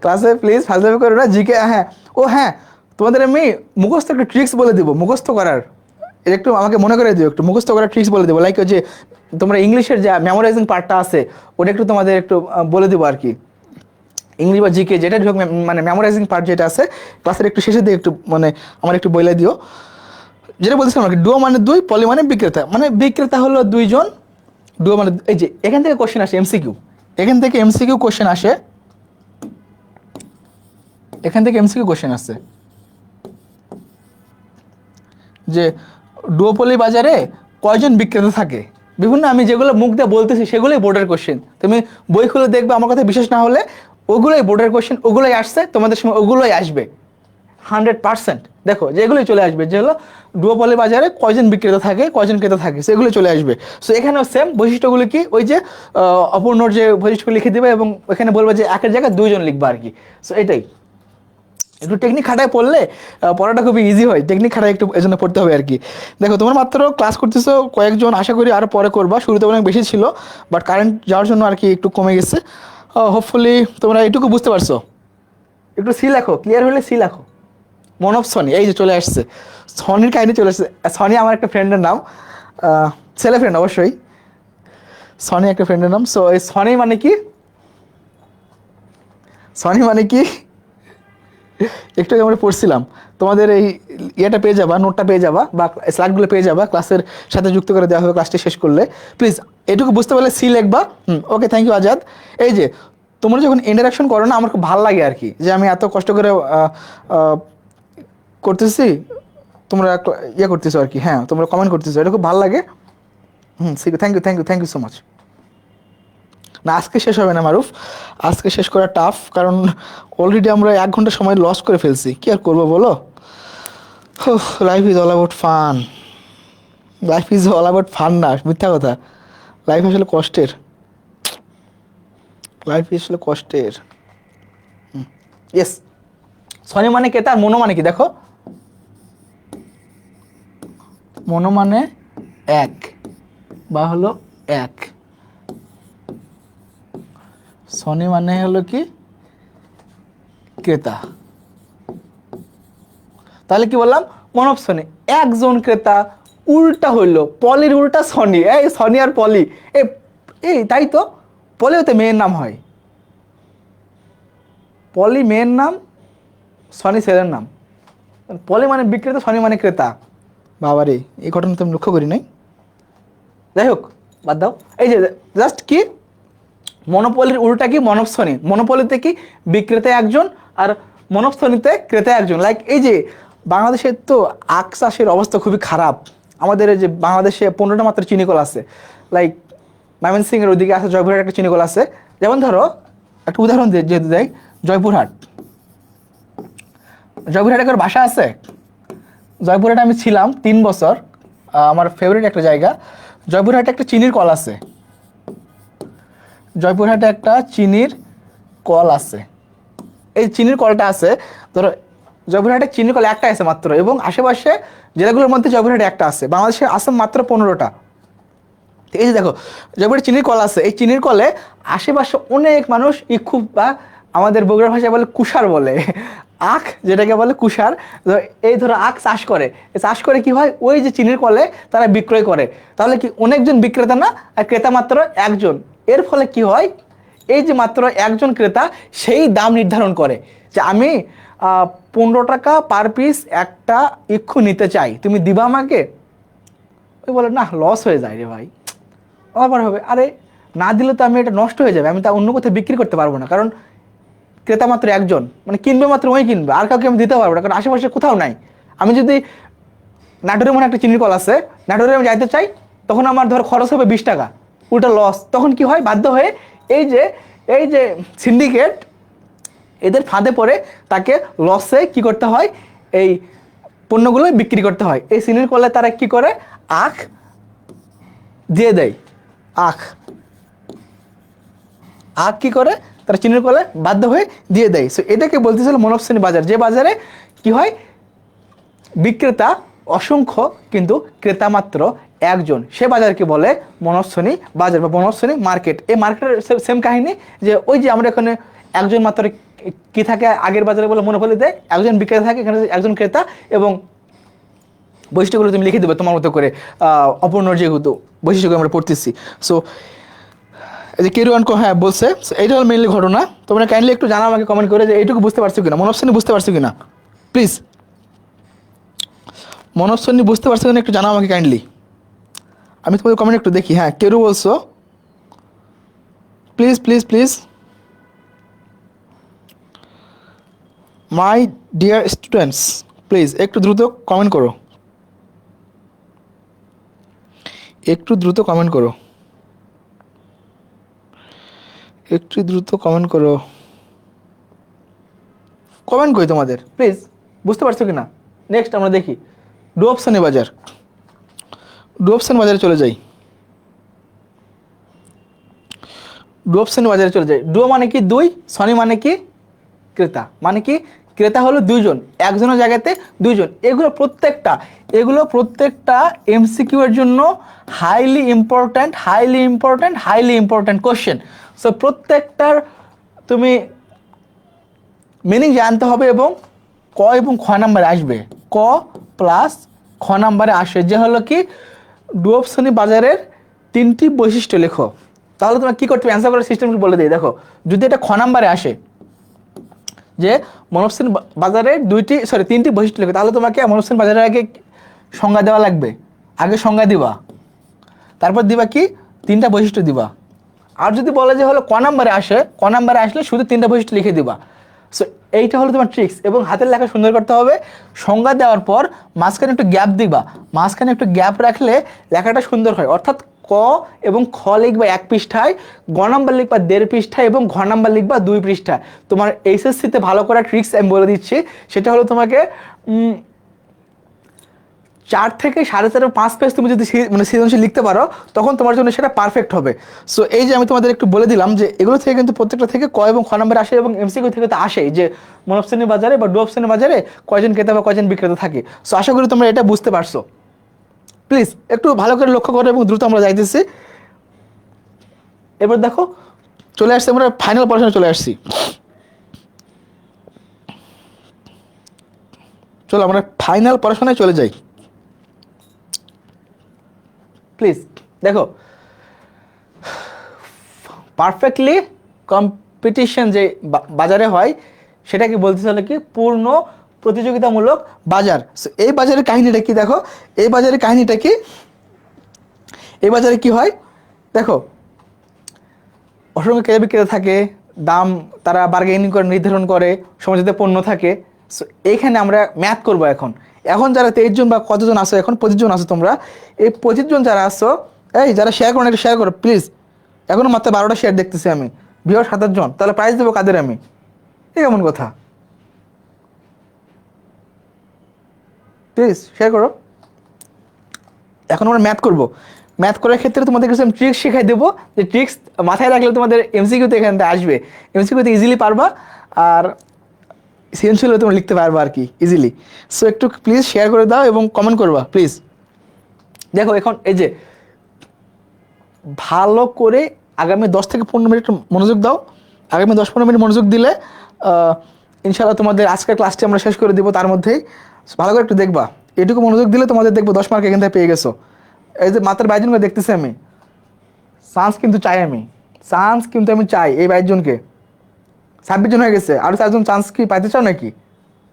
ক্লাসে প্লিজ ফাজলামি করো না। জিকে, হ্যাঁ, ও হ্যাঁ, তোমাদের আমি মুখস্থ একটা ট্রিক্স বলে দিব, মুখস্থ করার, এটা একটু আমাকে মনে করে দিও, একটু মুখস্থ করার ট্রিক্স বলে দেবো। লাইক যে তোমরা ইংলিশের যে মেমোরাইজিং পার্টটা আছে, ওটা একটু তোমাদের একটু বলে দেবো আর কি। ইংলিশ বা জিকে যেটা মানে মেমোরাইজিং পার্ট যেটা আছে, ক্লাসের একটু শেষের দিকে একটু মানে আমার একটু বলে দিও। যেটা বলছিলাম আর কি, ডুও মানে দুই, পলি মানে বিক্রেতা, মানে বিক্রেতা হলো দুইজন, ডুও মানে, এই যে এখান থেকে কোশ্চেন আসে এমসিকিউ, এখান থেকে এমসিকিউ কোশ্চেন আসে, এখান থেকে এমসিকিউ কোশ্চেন আসছে যে ডুওপলি বাজারে কয়জন বিক্রেতা থাকে, বিভিন্ন আমি যেগুলো মুখ দিয়ে বলতেছি সেগুলোই বোর্ডের কোশ্চেন। তুমি বই খুলে দেখবে, আমার কথা বিশ্বাস না হলে, ওগুলোই বোর্ডের কোশ্চেন, ওগুলোই আসছে, তোমাদের সময় ওগুলোই আসবে 100%। দেখো যেগুলোই চলে আসবে, যে হলো ডুওপলি বাজারে কয়জন বিক্রেতা থাকে, কয়জন ক্রেতা থাকে, সেগুলো চলে আসবে। সো এখানেও সেম বৈশিষ্ট্যগুলো কি, ওই যে অপূর্ণর যে বৈশিষ্ট্য লিখে দিবে, এবং ওখানে বলবে যে একের জায়গায় দুইজন লিখবা আর কি। সো এটাই, একটু টেকনিক খাটায় পড়লে পড়াটা খুবই ইজি হয়, টেকনিক খাটায় একটু এজন্য পড়তে হবে আর কি। দেখো তোমরা মাত্র ক্লাস করতেছো কয়েকজন, আশা করি আরও পরে করবা, শুরুতে অনেক বেশি ছিল, বাট কারেন্ট যাওয়ার জন্য আর কি একটু কমে গেছে। হোপফুলি তোমরা এইটুকু বুঝতে পারছো। একটু সি লেখো, ক্লিয়ার হলে সি লেখো। মন অফ সনি, এই যে চলে আসছে, সনির কাহিনী চলে আসছে। সনি আমার একটা ফ্রেন্ডের নাম, ছেলে ফ্রেন্ড অবশ্যই, সনি একটা ফ্রেন্ডের নাম। সো এই সনি মানে কি, সনি মানে কি একটু আগে আমরা পড়ছিলাম, তোমাদের এই ইয়েটা পেয়ে যাবা, নোটটা পেয়ে যাবা, বা স্লাইডগুলো পেয়ে যাবা, ক্লাসের সাথে যুক্ত করে দেওয়া হবে ক্লাসটি শেষ করলে। প্লিজ এটুকু বুঝতে পারলে সি লিখবা। ওকে, থ্যাংক ইউ আজাদ। এই যে তোমরা যখন ইন্টারাকশন করো না, আমার খুব ভালো লাগে আর কি, যে আমি এত কষ্ট করে করতেছি, তোমরা ইয়ে করতেছো আর কি, হ্যাঁ তোমরা কমেন্ট করতেছো, এটা খুব ভালো লাগে। Thank you, thank you, thank you so much. না আজকে শেষ হবে না মারুফ, আজকে শেষ করা টাফ, কারণ অলরেডি আমরা 1 ঘন্টা সময় লস করে ফেলছি, কি আর করবো বলো। Life is all about fun, life is all about fun না, মিথ্যা কথা, লাইফ আসলে কষ্টের, লাইফ আসলে কষ্টের। ইয়েস, সনি মানে কে, তার মনো মানে কি দেখো, মনো মানে এক, বা হলো এক, সনি মানে হলো কি ক্রেতা। তাহলে কি বললাম, মন অফ সনি, একজন ক্রেতা, উল্টা হইলো, পলির উল্টা সনি, এই সনি আর পলি, এই এই তাই তো, পলিও তো মেয়ের নাম হয়, পলি মেয়ের নাম, সনি ছেলের নাম, পলি মানে বিক্রেতা, সনি মানে ক্রেতা। বাবারে, এই ঘটনা তো আমি লক্ষ্য করি নাই, যাই হোক বাদ দাও। এই যে জাস্ট কি, মনোপলির উল্টা কি, মনোপসনি, মনোপলিতে কি বিক্রেতা একজন, আর মনস্থনিতে ক্রেতা একজন। লাইক এই যে বাংলাদেশের তো আখ চাষের অবস্থা খুবই খারাপ। আমাদের এই যে বাংলাদেশে 15টা মাত্র চিনিকল আছে, লাইক ময়মনসিংহের ওইদিকে আছে, জয়পুরহাট একটা চিনিকল আছে। যেমন ধরো একটা উদাহরণ যেহেতু দেয়, জয়পুরহাট, জয়পুরহাটে কারোর বাসা আছে? জয়পুরহাটে আমি ছিলাম 3 বছর, আমার ফেভারিট একটা জায়গা। জয়পুরহাটে একটা চিনির কল আছে, জয়পুরহাটে একটা চিনির কল আছে। এই চিনির কলটা আছে, ধরো জয়পুরহাটে চিনির কল একটা আছে মাত্র, এবং আশেপাশে জেলাগুলোর মধ্যে জয়পুরহাটে একটা আছে। বাংলাদেশে আছে মাত্র 15টা। এই যে দেখো জয়পুরহাটে চিনির কল আছে, এই চিনির কলে আশেপাশে অনেক মানুষ ইক্ষুক বা আমাদের বগুড়া ভাষায় বলে কুষার বলে, আখ যেটাকে বলে কুষার। এই ধরো আখ চাষ করে, চাষ করে কি হয়, ওই যে চিনির কলে তারা বিক্রয় করে। তাহলে কি অনেকজন বিক্রেতা না, আর ক্রেতা মাত্র একজন। এর ফলে কি হয়, এই যে মাত্র একজন ক্রেতা সেই দাম নির্ধারণ করে যে আমি 15 টাকা পার পিস একটা ইক্ষু নিতে চাই, তুমি দিবা আমাকে? ওই বলে না, লস হয়ে যায় রে ভাই, আবার হবে। আরে না দিলে তো আমি এটা নষ্ট হয়ে যাবে, আমি তা অন্য কোথাও বিক্রি করতে পারবো না, কারণ ক্রেতা মাত্র একজন, মানে কিনবে মাত্র ওই কিনবে, আর কাউকে আমি দিতে পারবো না, কারণ আশেপাশে কোথাও নাই। আমি যদি নাটোরে মনে একটা চিনির কল আছে, নাটোরে আমি যাইতে চাই, তখন আমার ধর খরচ হবে 20 টাকা, উল্টা লস। তখন কি হয়, বাধ্য হয়ে এই যে সিন্ডিকেট, এদের ফাঁদে পড়ে তাকে লসে কি করতে হয়, এই পণ্যগুলো বিক্রি করতে হয়। এই চিনির কলে তারা কি করে, আখ দিয়ে দেয়, আখ কি করে, তারা চিনির কলে বাধ্য হয়ে দিয়ে দেয়। সো এটাকে বলতেছিল মনস্বিনী বাজার, যে বাজারে কি হয়, বিক্রেতা অসংখ্য কিন্তু ক্রেতা মাত্র একজন, সে বাজারকে বলে মনস্বিনী বাজার বা মনস্বিনী মার্কেট। এই মার্কেটের সেম কাহিনী, যে ওই যে আমরা এখানে একজন মাত্র কি থাকে, আগের বাজারে বলে মনোপলিতে একজন বিক্রেতা থাকে, এখানে একজন ক্রেতা, এবং বৈশিষ্ট্যগুলো তুমি লিখে দেবে তোমার মতো করে, অপূর্ণর যেহেতু বৈশিষ্ট্যগুলো আমরা পড়তেছি। সো এই যে কেরুয়ান হ্যাঁ বলছে, এইটা হলো মেইনলি ঘটনা। তোমরা কাইন্ডলি একটু জানাও আমাকে কমেন্ট করে যে এইটুকু বুঝতে পারছো কিনা, মনস্বিনী বুঝতে পারছো কিনা, প্লিজ মনস্বিনী বুঝতে পারছো কিনা একটু জানাও আমাকে কাইন্ডলি। আমি তোমাদের কমেন্ট একটু দেখি। হ্যাঁ কেরু বলছো, please please please my dear students, please একটু দ্রুত কমেন্ট করো, একটু দ্রুত কমেন্ট করো, একটু দ্রুত কমেন্ট করো। কমেন্ট করি তোমাদের, প্লিজ বুঝতে পারছো কিনা। নেক্সট আমরা দেখি ডুঅপশনী বাজার। ডুঅপশন বাজারে চলে যাই, ডুঅপশন বাজারে চলে যাই। ডুও মানে কি দুই, সনি মানে কি ক্রেতা, মানে কি ক্রেতা হলো দুইজন, একজনের জায়গাতে দুইজন। এগুলো প্রত্যেকটা এমসিকিউ এর জন্য হাইলি ইম্পর্ট্যান্ট কোশ্চেন। সো প্রত্যেকটার তুমি মিনিং জানতে হবে, এবং ক এবং খ নাম্বারে আসবে, ক প্লাস খ নাম্বারে আসে, যে হলো কি ডুঅপশনী বাজারের 3টি বৈশিষ্ট্য লেখো। তাহলে তোমরা কি করতে হবে, অ্যান্সার করার সিস্টেম বলে দিই। দেখো যদি এটা খ নাম্বারে আসে যে মনস্বিনী বাজারের 3টি বৈশিষ্ট্য লেখো, তাহলে তোমাকে মনস্বিনী বাজারের আগে সংজ্ঞা দেওয়া লাগবে, আগে সংজ্ঞা দিবা, তারপর দিবা কি 3টা বৈশিষ্ট্য দিবা। আর যদি বলে যে হলো ক নাম্বারে আসলে শুধু 3টা বৈশিষ্ট্য লিখে দিবা। সো এইটা হলো তোমার ট্রিক্স, এবং হাতের লেখা সুন্দর করতে হবে। সংজ্ঞা দেওয়ার পর মাঝখানে একটু গ্যাপ দিবা, মাঝখানে একটু গ্যাপ রাখলে লেখাটা সুন্দর হয়। অর্থাৎ ক এবং খ লিখবা 1 পৃষ্ঠায়, গ নাম্বার লিখবা 1.5 পৃষ্ঠায়, এবং ঘ নাম্বার লিখবা 2 পৃষ্ঠায়। তোমার এইচএসসিতে ভালো করা ট্রিক্স আমি বলে দিচ্ছি, সেটা হলো তোমাকে 4 থেকে 4.5 5 পেজ তুমি যদি মানে সৃজনশীল লিখতে পারো, তখন তোমার জন্য সেটা পারফেক্ট হবে। সো এই যে আমি তোমাদের একটু বলে দিলাম যে এগুলো থেকে কিন্তু প্রত্যেকটা থেকে ক এবং খ নাম্বার আসে, এবং এমসিকিউ থেকে তো আসেই যে মনস্বিনী বাজারে বা ডুঅপশনী বাজারে কয়জন ক্রেতা বা কয়জন বিক্রেতা থাকে। সো আশা করি তোমরা এটা বুঝতে পারছো। প্লিজ একটু ভালো করে লক্ষ্য করো, এবং দ্রুত আমরা যাইতেছি। এবার দেখো চলে আসছে, আমরা ফাইনাল পড়াশোনা চলে আসছি। চলো আমরা ফাইনাল পড়াশোনায় চলে যাই। প্লিজ দেখো, পারফেক্টলি কম্পিটিশন যে বাজারে হয় সেটাকে বলতে হলে কি পূর্ণ প্রতিযোগিতামূলক বাজার। এই বাজারের কাহিনীটা কি, দেখো এই বাজারের কাহিনীটা কি, এই বাজারে কি হয় দেখো, অসংখ্য ক্রেতা বিক্রেতা থাকে, দাম তারা বার্গেনিং করে নির্ধারণ করে, সমাজে পণ্য থাকে। সো এইখানে আমরা ম্যাথ করব এখন। এখন যারা 23 জন বা কতজন আসো, এখন 25 জন আসো তোমরা, এই 25 জন যারা আসো, এই যারা শেয়ার করো একটু শেয়ার করো প্লিজ। এখনো মাত্র 12টা শেয়ার দেখতেছি আমি, ভিউয়ার 27 জন, তাহলে প্রাইজ দেবো কাদের আমি? এই কেমন কথা? প্লিজ শেয়ার করো। এখন আমরা ম্যাথ করব। ম্যাথ করার ক্ষেত্রে তোমাদের কিছু আমি ট্রিক্স শেখাই দেবো, যে ট্রিক্স মাথায় রাখলে তোমাদের এমসিকিউতে এখান থেকে আসবে, এমসিকিউতে ইজিলি পারবা, আর সৃজনশীল তোমরা লিখতে পারবা আর কি ইজিলি। সো একটু প্লিজ শেয়ার করে দাও এবং কমেন্ট করবা প্লিজ। দেখো এখন এই যে ভালো করে আগামী 10 থেকে 15 মিনিট মনোযোগ দাও। আগামী 10-15 মিনিট মনোযোগ দিলে ইনশাআল্লাহ তোমাদের আজকের ক্লাসটি আমরা শেষ করে দিব তার মধ্যেই। ভালো করে একটু দেখবা, এটুকু মনোযোগ দিলে তোমাদের দেখবো 10 মার্ক এখান থেকে পেয়ে গেছো। এই যে মাত্র 22 জনকে দেখতেছি আমি, চান্স কিন্তু চাই আমি, চান্স কিন্তু আমি চাই এই 22 জনকে। 26 জন হয়ে গেছে, আরও 4 জন চান্স কি পাইতে চাও নাকি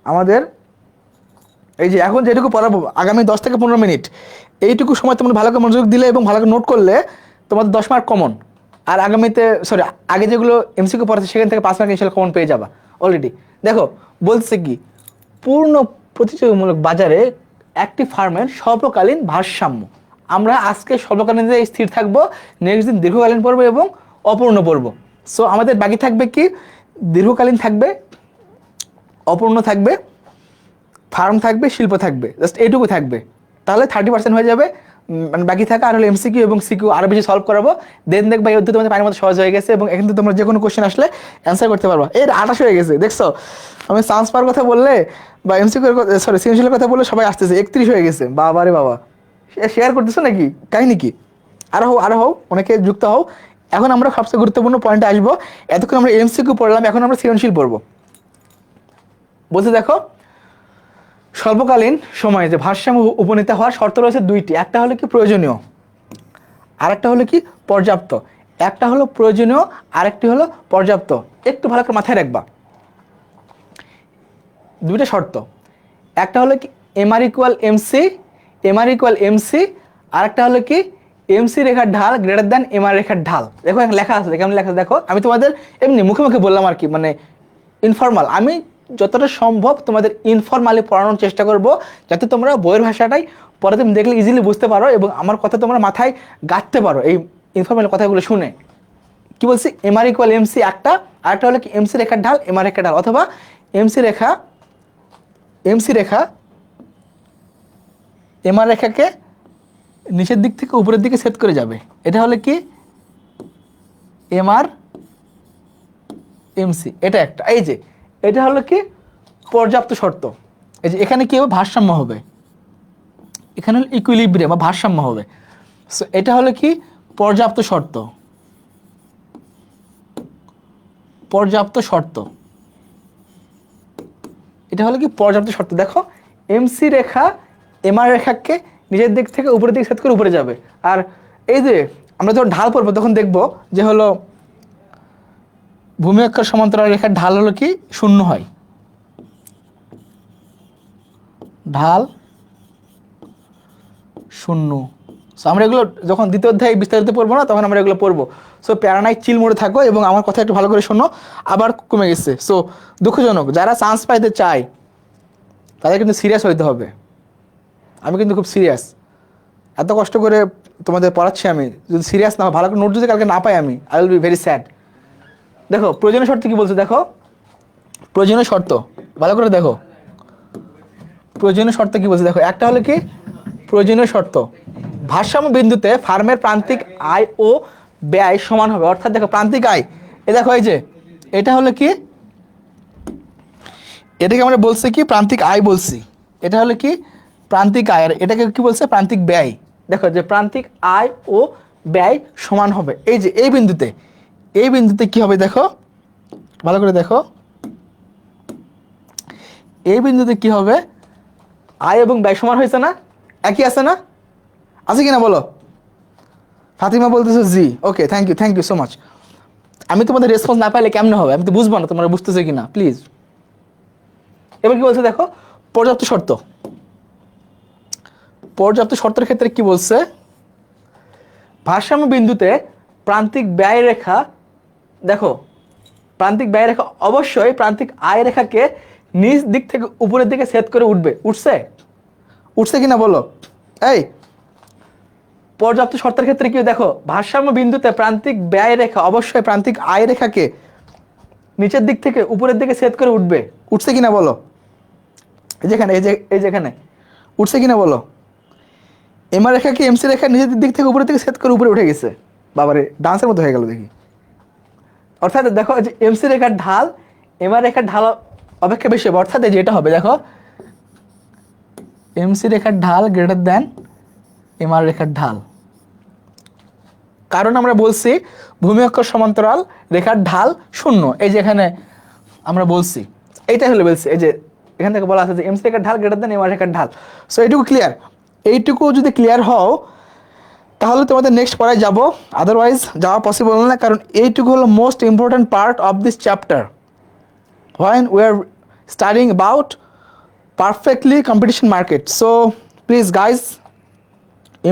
আমাদের? এই যে এখন যেটুকু পড়াবো আগামী 10 থেকে 15 মিনিট, এইটুকু সময় তোমরা ভালো করে মনোযোগ দিলে এবং ভালো করে নোট করলে তোমাদের 10 মার্ক কমন। আর আগামীতে সরি আগে যেগুলো এমসিকিউ পড়াচ্ছে সেখান থেকে 5 মার্ক ইনশাল্লাহ কমন পেয়ে যাবা অলরেডি। দেখো বলছে কি, পূর্ণ প্রতিযোগিতামূলক বাজারে একটি ফার্মের স্বল্পকালীন ভারসাম্য। আমরা আজকে স্বল্পকালীন স্থির থাকবো, নেক্সট দিন দীর্ঘকালীন পড়বো এবং অপূর্ণ পড়বো। সো আমাদের বাকি থাকবে কি, দীর্ঘকালীন থাকবে, অপূর্ণ থাকবে, ফার্ম থাকবে, শিল্প থাকবে, জাস্ট এইটুকু থাকবে। তাহলে 30% হয়ে যাবে। মানে বাকি থাকা আর হলো এমসিকিউ এবং সিকিউ আরও বেশি সলভ করাবো। দেন দেখবা এই অধ্যায় তোমাদের পানির মতো সহজ হয়ে গেছে এবং এখান থেকে তোমরা যে কোনো কোশ্চেন আসলে অ্যান্সার করতে পারবা। এর 28 হয়ে গেছে দেখছো, আমি চান্স পাওয়ার কথা বললে বা এমসিকিউ সরি সৃজনশীলের কথা বললে সবাই আসতেছে, 31 হয়ে গেছে। বাবা রে বাবা, শেয়ার করতেছো নাকি? কাহিনি কি? আরো হও অনেকে যুক্ত হও। এখন আমরা সবচেয়ে গুরুত্বপূর্ণ পয়েন্টে আসবো। এতক্ষণ আমরা এমসিকিউ পড়লাম, এখন আমরা সৃজনশীল পড়বো। বলতে দেখো, স্বল্পকালীন সময়ে যে ভারসাম্য উপনীত হওয়ার শর্ত রয়েছে দুইটি, একটা হলো কি প্রয়োজনীয়, আরেকটা হলো কি পর্যাপ্ত। একটা হলো প্রয়োজনীয়, আরেকটি হলো পর্যাপ্ত। একটু ভালো করে মাথায় রাখবা দুইটা শর্ত। একটা হলো কি MR equal MC, MR equal MC, আরেকটা হলো কি এমসি রেখার ঢাল গ্রেটার দ্যান এমআর রেখার ঢাল। দেখো এখানে লেখা আছে, কেমন লেখা আছে দেখো। আমি তোমাদের এমনি মুখে মুখে বললাম আর কি, মানে ইনফর্মাল। আমি যতটা সম্ভব তোমাদের ইনফর্মালি পড়ানোর চেষ্টা করব, যাতে তোমরা বইয়ের ভাষাটাই পরে তুমি দেখলে ইজিলি বুঝতে পারো এবং আমার কথা তোমরা মাথায় গাঁথতে পারো এই ইনফর্মাল কথাগুলো শুনে। কি বলছি, এমআর ইকুয়াল এমসি একটা, আরেকটা হলো কি এমসি রেখার ঢাল এমআর রেখার ঢাল, অথবা এমসি রেখা এমআর রেখাকে নিচের দিক থেকে উপরের দিকে সেট করে যাবে। এটা হলো কি এমআর এমসি, এটা একটা। এই যে এটা হলো কি পর্যাপ্ত শর্ত। এই যে এখানে কি হবে, ভারসাম্য হবে, এখানে হলো ইকুইলিব্রিয়াম বা ভারসাম্য হবে। সো এটা হলো কি পর্যাপ্ত শর্ত, পর্যাপ্ত শর্ত। এটা হলো কি পর্যাপ্ত শর্ত। দেখো এমসি রেখা এমআর রেখাকে নিজের দিক থেকে উপরের দিকে সেট করে উপরে যাবে। আর এই যে আমরা যখন ঢাল পড়বো তখন দেখবো যে হলো ভূমি অক্ষের সমান্তরাল রেখার ঢাল হলো কি শূন্য হয়, ঢাল শূন্য। সো আমরা এগুলো যখন দ্বিতীয় অধ্যায়ে বিস্তারিত পড়বো না, তখন আমরা এগুলো পড়বো। সো প্যারানাই চিল মোড়ে থাকো এবং আমার কথা একটু ভালো করে শোনো। আবার কমে গেছে, সো দুঃখজনক। যারা চান্স পাইতে চায় তাদের কিন্তু সিরিয়াস হইতে হবে। আমি কিন্তু খুব সিরিয়াস, এত কষ্ট করে তোমাদের পড়াচ্ছি। আমি যদি সিরিয়াস না ভালো করে নোট যদি কালকে না পাই, আমি I will be very sad. দেখো প্রয়োজনীয় শর্ত কি বলছে, দেখো প্রয়োজনীয় শর্ত ভালো করে দেখো। প্রয়োজনীয় শর্ত কি বলছে দেখো, একটা হলো কি প্রয়োজনীয় শর্ত, ভারসাম্য বিন্দুতে ফার্মের প্রান্তিক আয় ও ব্যয় সমান হবে। অর্থাৎ দেখো প্রান্তিক আয়, এ দেখো এই যে এটা হলো কি, এটাকে আমরা বলছি কি প্রান্তিক আয় বলছি, এটা হলো কি প্রান্তিক আয়, আর এটাকে কি বলছে প্রান্তিক ব্যয়। দেখো যে প্রান্তিক আয় ও ব্যয় সমান হবে এই যে এই বিন্দুতে, এই বিন্দুতে কি হবে দেখো ভালো করে দেখো, এই বিন্দুতে কি হবে, আয় এবং ব্যয় সমান হয়েছে না, একই আছে না, আছে কিনা বলো। ফাতিমা বলতেছো জি, okay thank you so much. আমি তোমাদের রেসপন্স না পাইলে কেমন হবে, আমি তো বুঝবো না তোমরা বুঝতেছো কিনা, প্লিজ। এবার কি বলছে দেখো, পর্যাপ্ত শর্ত। পর্যাপ্ত শর্তের ক্ষেত্রে কি বলছে, ভারসাম্য বিন্দুতে প্রান্তিক ব্যয় রেখা দেখো প্রান্তিক ব্যয় রেখা অবশ্যই প্রান্তিক আয় রেখাকে নিচ দিক থেকে উপরের দিকে সেট করে উঠবে। উঠছে? উঠছে কিনা বলো? এই পর্যাপ্ত শর্তের ক্ষেত্রে কি দেখো, ভারসাম্য বিন্দুতে প্রান্তিক ব্যয় রেখা অবশ্যই প্রান্তিক আয় রেখাকে নিচের দিক থেকে উপরের দিকে সেট করে উঠবে। উঠছে কিনা বলো? এই যেখানে এই যেখানে উঠছে কিনা বলো? এমআর রেখাকে এমসি রেখা নিচের দিক থেকে উপরের দিকে সেট করে উপরে উঠে গেছে। বাবারে, ডান্সের মতো হয়ে গেল দেখি। অর্থাৎ দেখো যে এমসি রেখার ঢাল এমআর রেখার ঢাল অপেক্ষা বেশি হবে। অর্থাৎ যেটা হবে দেখো, এমসি রেখার ঢাল গ্রেটার দ্যান এমআর রেখার ঢাল। কারণ আমরা বলছি ভূমি অক্ষ সমান্তরাল রেখার ঢাল 0। এই যে এখানে আমরা বলছি, এইটাই হলো বলছি, এই যে এখান থেকে বলা আছে যে এমসি রেখার ঢাল গ্রেটার দ্যান এমআর রেখার ঢাল। সো এইটুকু ক্লিয়ার। এইটুকু যদি ক্লিয়ার হও তাহলে তোমাদের নেক্সট পড়ায় যাব, আদারওয়াইজ যাওয়া পসিবল না, কারণ এইটুকু হলো most important part of this chapter when we are studying about perfectly competition market. So please guys,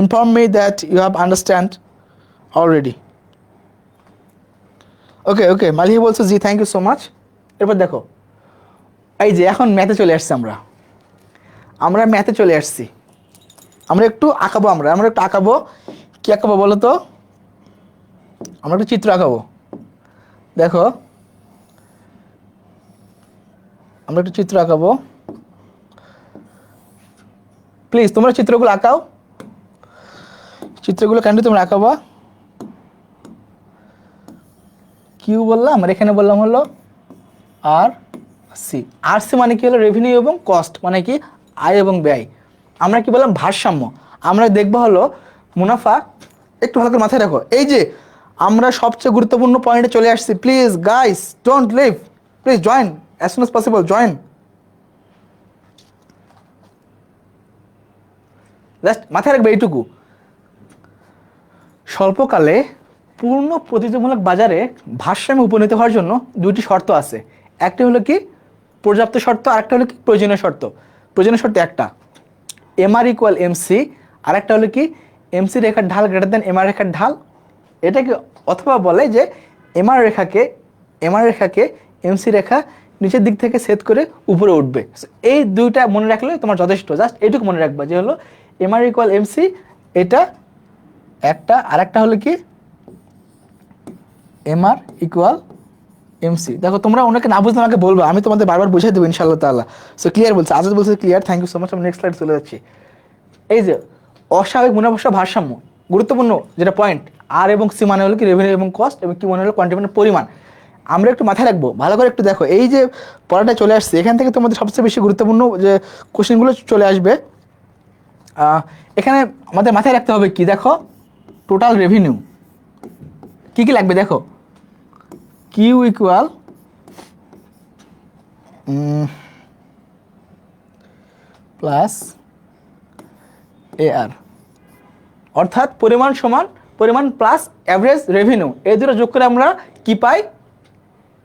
inform me that you have understand already. Okay, Maliha বলছো জি, থ্যাংক ইউ সো মাচ। এরপর দেখো, এই যে এখন ম্যাথে চলে আসছি আমরা ম্যাথে চলে আসছি। আমরা একটু আঁকাবো, আমরা একটু আঁকাবো। কি আঁকাবো বলো তো? আমরা একটু চিত্র আঁকাবো। দেখো, আমরা একটু চিত্র আঁকাবো। প্লিজ তোমরা চিত্রগুলো আঁকাও, চিত্রগুলো কাইন্ডলি তোমরা আঁকাবা। কিউ বললাম আর এখানে বললাম হলো আর সি। আর সি মানে কি হলো রেভিনিউ এবং কস্ট, মানে কি আয় এবং ব্যয়। আমরা কি বললাম ভারসাম্য। আমরা দেখবো হলো মুনাফা। একটু ভালো করে মাথায় রাখো, এই যে আমরা সবচেয়ে গুরুত্বপূর্ণ পয়েন্টে চলে আসছি। Please guys don't leave, please join as soon as possible, join. Just মাথায় রাখবে এইটুকু, স্বল্পকালে পূর্ণ প্রতিযোগিতামূলক বাজারে ভারসাম্যে উপনীত হওয়ার জন্য দুইটি শর্ত আছে। একটা হলো কি পর্যাপ্ত শর্ত, আর একটা হলো কি প্রয়োজনীয় শর্ত। প্রয়োজনীয় শর্ত একটা এমআর ইকুয়াল এমসি, আর একটা হলো কি এমসি রেখার ঢাল গ্রেটার দেন এমআর রেখার ঢাল। এটাকে অথবা বলে যে এমআর রেখাকে এমসি রেখা নিচের দিক থেকে সেট করে উপরে উঠবে। এই দুইটা মনে রাখলে তোমার যথেষ্ট। জাস্ট এইটুকু মনে রাখবা যে হলো এমআর ইকুয়াল এমসি, এটা একটা, আর একটা হলো কি এমআর ইকুয়াল এমসি। দেখো তোমরা ওনাকে না বুঝলে আমাকে বলবো, আমি তোমাদের বারবার বুঝিয়ে দেবো ইনশাআল্লাহ তাআলা। সো ক্লিয়ার বলছে, আজাদ বলছে clear, thank you so much. আমি নেক্সট স্লাইড চলে যাচ্ছি। এই যে অস্বাভাবিক মুনাফা ভারসাম্য, গুরুত্বপূর্ণ যেটা পয়েন্ট। আর এবং সি মানে হলো কি রেভিনিউ এবং কস্ট, এবং কি মানে হলো কোয়ান্টিটি মানে পরিমাণ। আমরা একটু মাথায় রাখবো, ভালো করে একটু দেখো। এই যে পড়াটা চলে আসছে, এখান থেকে তোমাদের সবচেয়ে বেশি গুরুত্বপূর্ণ যে কোশ্চেনগুলো চলে আসবে। এখানে আমাদের মাথায় রাখতে হবে কি দেখো, টোটাল রেভিনিউ কি কি লাগবে দেখো, কিউ ইকুয়াল প্লাস এআর, অর্থাৎ পরিমাণ সমান পরিমাণ প্লাস অ্যাভারেজ রেভিনিউ, এই দুটো যোগ করে আমরা কি পাই,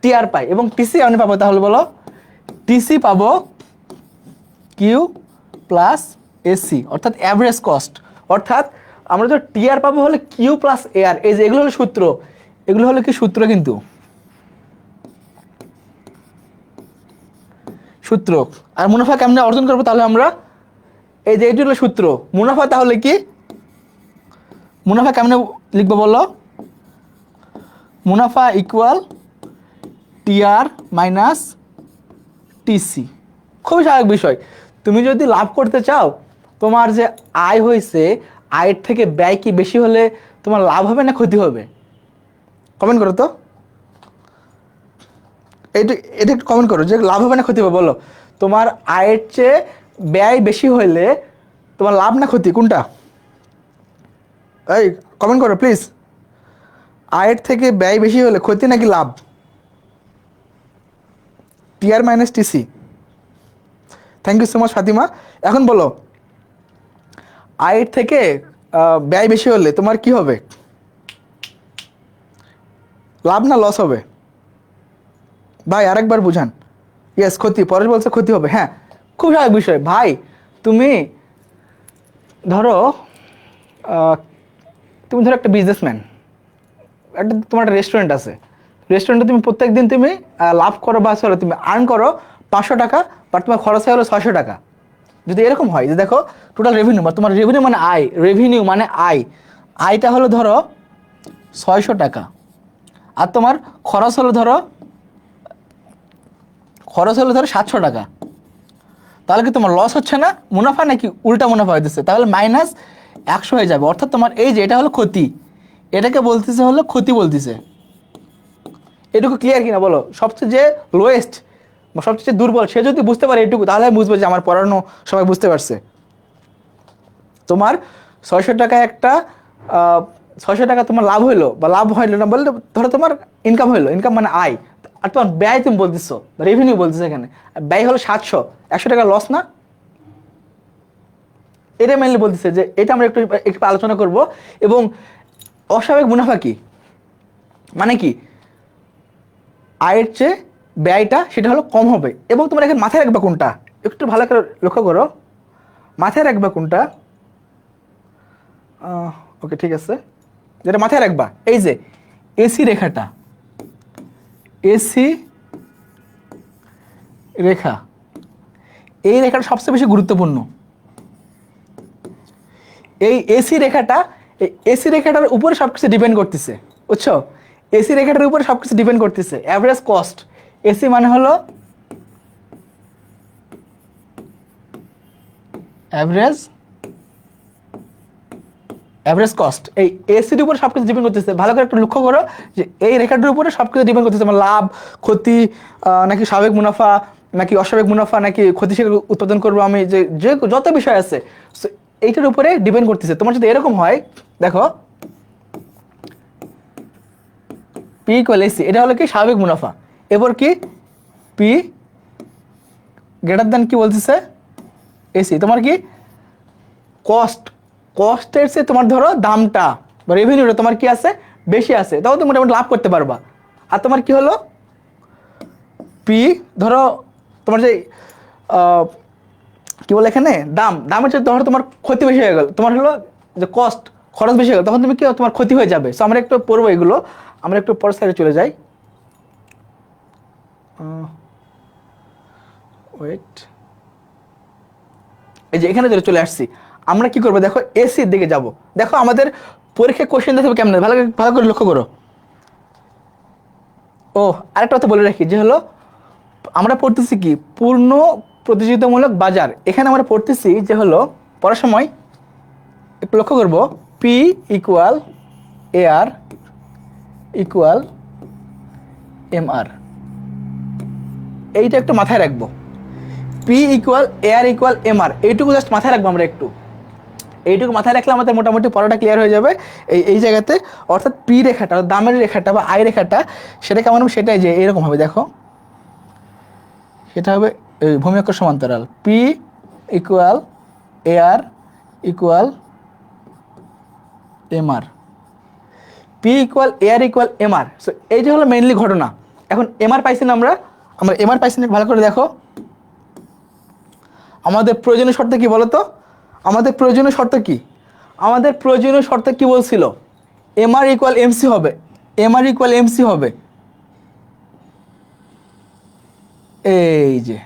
টিআর পাই। এবং টিসি আমি পাবো, তাহলে বলো টিসি পাবো কিউ প্লাস এসি, অর্থাৎ অ্যাভারেজ কস্ট। অর্থাৎ আমরা তো টিআর পাবো হলে কিউ প্লাস এআর। এই যে এগুলো হলো সূত্র, এগুলো হলো কি সূত্র, কিন্তু সূত্র। আর মুনাফা কেমনে অর্জন করবো, তাহলে আমরা এই যে এইটি হলো সূত্র মুনাফা। তাহলে কি মুনাফা কেমনে লিখবো বলো, মুনাফা ইকুয়াল টিআর মাইনাস টিসি। খুবই স্বাভাবিক বিষয়। তুমি যদি লাভ করতে চাও, তোমার যে আয় হয়েছে, আয়ের থেকে ব্যয় কি বেশি হলে তোমার লাভ হবে না ক্ষতি হবে? কমেন্ট করো তো, এটা একটু কমেন্ট করো যে লাভ হবে না ক্ষতি হবে। বলো তোমার আয়ের চেয়ে ব্যয় বেশি হলে তোমার লাভ না ক্ষতি, কোনটা? এই কমেন্ট করো প্লিজ। আয়ের থেকে ব্যয় বেশি হলে ক্ষতি নাকি লাভ? TR minus TC. Thank you so much Fatima. এখন বলো আয়ের থেকে ব্যয় বেশি হলে তোমার কি হবে, লাভ না লস হবে? ভাই আরেকবার বুঝান। ইয়েস ক্ষতি, পরেশ বলছে ক্ষতি হবে। হ্যাঁ, খুব স্বাভাবিক বিষয় ভাই। তুমি ধরো একটা বিজনেসম্যান, তোমার একটা রেস্টুরেন্ট আছে, রেস্টুরেন্টে তুমি প্রত্যেকদিন তুমি লাভ করো বা সরি তুমি আর্ন করো 500 টাকা, বাট তোমার খরচ হয় হলো 600 টাকা। যদি এরকম হয় যে দেখো টোটাল রেভিনিউ বা তোমার রেভিনিউ মানে আয়, রেভিনিউ মানে আয়, আয়টা হলো ধরো 600 টাকা, আর তোমার খরচ হলো ধরো 700 টাকা, তাহলে কি তোমার লস হচ্ছে না, মুনাফা নাকি উল্টা মুনাফা হইতেছে? তাহলে -100 হয়ে যাবে। অর্থাৎ তোমার এই যে এটা হলো ক্ষতি, এটাকে বলতেছে হলো ক্ষতি বলতেছে। এটুকু ক্লিয়ার কিনা বলো? সবচেয়ে যে লোয়েস্ট বা সবচেয়ে দুর্বল সে যদি বুঝতে পারে এটুকু, তাহলে বুঝবে যে আমার পড়ানো সবাই বুঝতে পারছে। তোমার 600 টাকা একটা 600 টাকা তোমার লাভ হইলো বা লাভ হইলো না বললে ধরো তোমার ইনকাম হইলো, ইনকাম মানে আয়, আর তোমার ব্যয় তুমি বলতেছো, রেভিনিউ বলতেছো এখানে, ব্যয় হলো 700, 100 টাকা লস না? এটা মেনলি বলতেছে যে এটা আমরা একটু একটু আলোচনা করব। এবং অস্বাভাবিক মুনাফা কি মানে কি, আয়ের চেয়ে ব্যয়টা সেটা হলো কম হবে। এবং তোমরা এখানে মাথায় রাখবে কোনটা, একটু ভালো করে লক্ষ্য করো, মাথায় রাখবে কোনটা। ওকে ঠিক আছে, যেটা মাথায় রাখবা এই যে এসি রেখাটা, এসি রেখা, এই রেখাটা সবচেয়ে বেশি গুরুত্বপূর্ণ। এই এসি রেখাটা, এই এসি রেখাটার উপরে সবকিছু ডিপেন্ড করতেছে, বুঝছো? এসি রেখাটার উপরে সবকিছু ডিপেন্ড করতেছে। অ্যাভারেজ কস্ট, এসি মানে হলো অ্যাভারেজ কস্ট। এই এসির উপরে সবকিছু ডিপেন্ড করতেছে। ভালো করে একটু লক্ষ্য করো যে এই রেখাটার উপরে সবকিছু ডিপেন্ড করতেছে, মানে লাভ ক্ষতি, নাকি স্বাভাবিক মুনাফা, নাকি অস্বাভাবিক মুনাফা, নাকি ক্ষতিশীল উৎপাদন করবো আমি, যে যে যত বিষয় আছে এইটার উপরে ডিপেন্ড করতেছে। তোমার যদি এরকম হয়, দেখো পি ইকুয়াল এসি, এটা হলো কি স্বাভাবিক মুনাফা। এবার কি পি গ্রেটার দেন কি বলতেছে এসি, তোমার কি কস্টের চেয়ে তোমার ধরো দামটা বা রেভিনিউটা তোমার কি আছে, বেশি আছে, তাও তুমি মোটামুটি লাভ করতে পারবা। আর তোমার কি হলো পি, ধরো তোমার যে কি বলে এখানে দামের চেয়ে ধরো তোমার ক্ষতি বেশি হয়ে গেল, তোমার হলো যে খরচ বেশি হয়ে গেল, তখন তুমি কি তোমার ক্ষতি হয়ে যাবে। সো আমরা একটু পড়বো এগুলো, আমরা একটু পরের সাইডে চলে যাই। ওয়েট, এই যে এখানে চলে আসছি। আমরা কি করবো দেখো, এসির দিকে যাব। দেখো আমাদের পরীক্ষায় কোশ্চেন দেখবে কেমন, ভালো করে লক্ষ্য করো। ও আরেকটা কথা বলে রাখি, যে হলো আমরা পড়তেছি কি পূর্ণ প্রতিযোগিতামূলক বাজার। এখানে আমরা পড়তেছি যে হলো পড়ার সময় একটু লক্ষ্য করবো, পি ইকুয়াল এ আর ইকুয়াল এম আর, এইটা একটু মাথায় রাখবো। পি ইকুয়াল এ আর ইকুয়াল এম আর, এইটুকু জাস্ট মাথায় রাখবো আমরা একটু। এইটুকু মাথায় রাখলে আমাদের মোটামুটি পড়াটা ক্লিয়ার হয়ে যাবে এই জায়গাতে। অর্থাৎ পি রেখাটা, দামের রেখাটা বা আয় রেখাটা, সেটা কেমন হবে, সেটাই যে এরকম হবে। দেখো সেটা হবে ভূমি অক্ষ সমান্তরাল, পি ইকুয়াল এ আর ইকুয়াল এম আর, পি ইকুয়াল এ আর ইকুয়াল এম আর। সো এই যে হলো মেইনলি ঘটনা। এখন এম আর পাইছি না আমরা এম আর পাইছি না, ভালো করে দেখো। আমাদের প্রয়োজনীয় শর্ত কি বলতো? আমাদের প্রয়োজনীয় শর্ত কি? আমাদের প্রয়োজনীয় শর্ত কি বলছিল? এম আর ইকুয়াল এমসি হবে, এম আর ইকুয়াল এমসি হবে। এই যে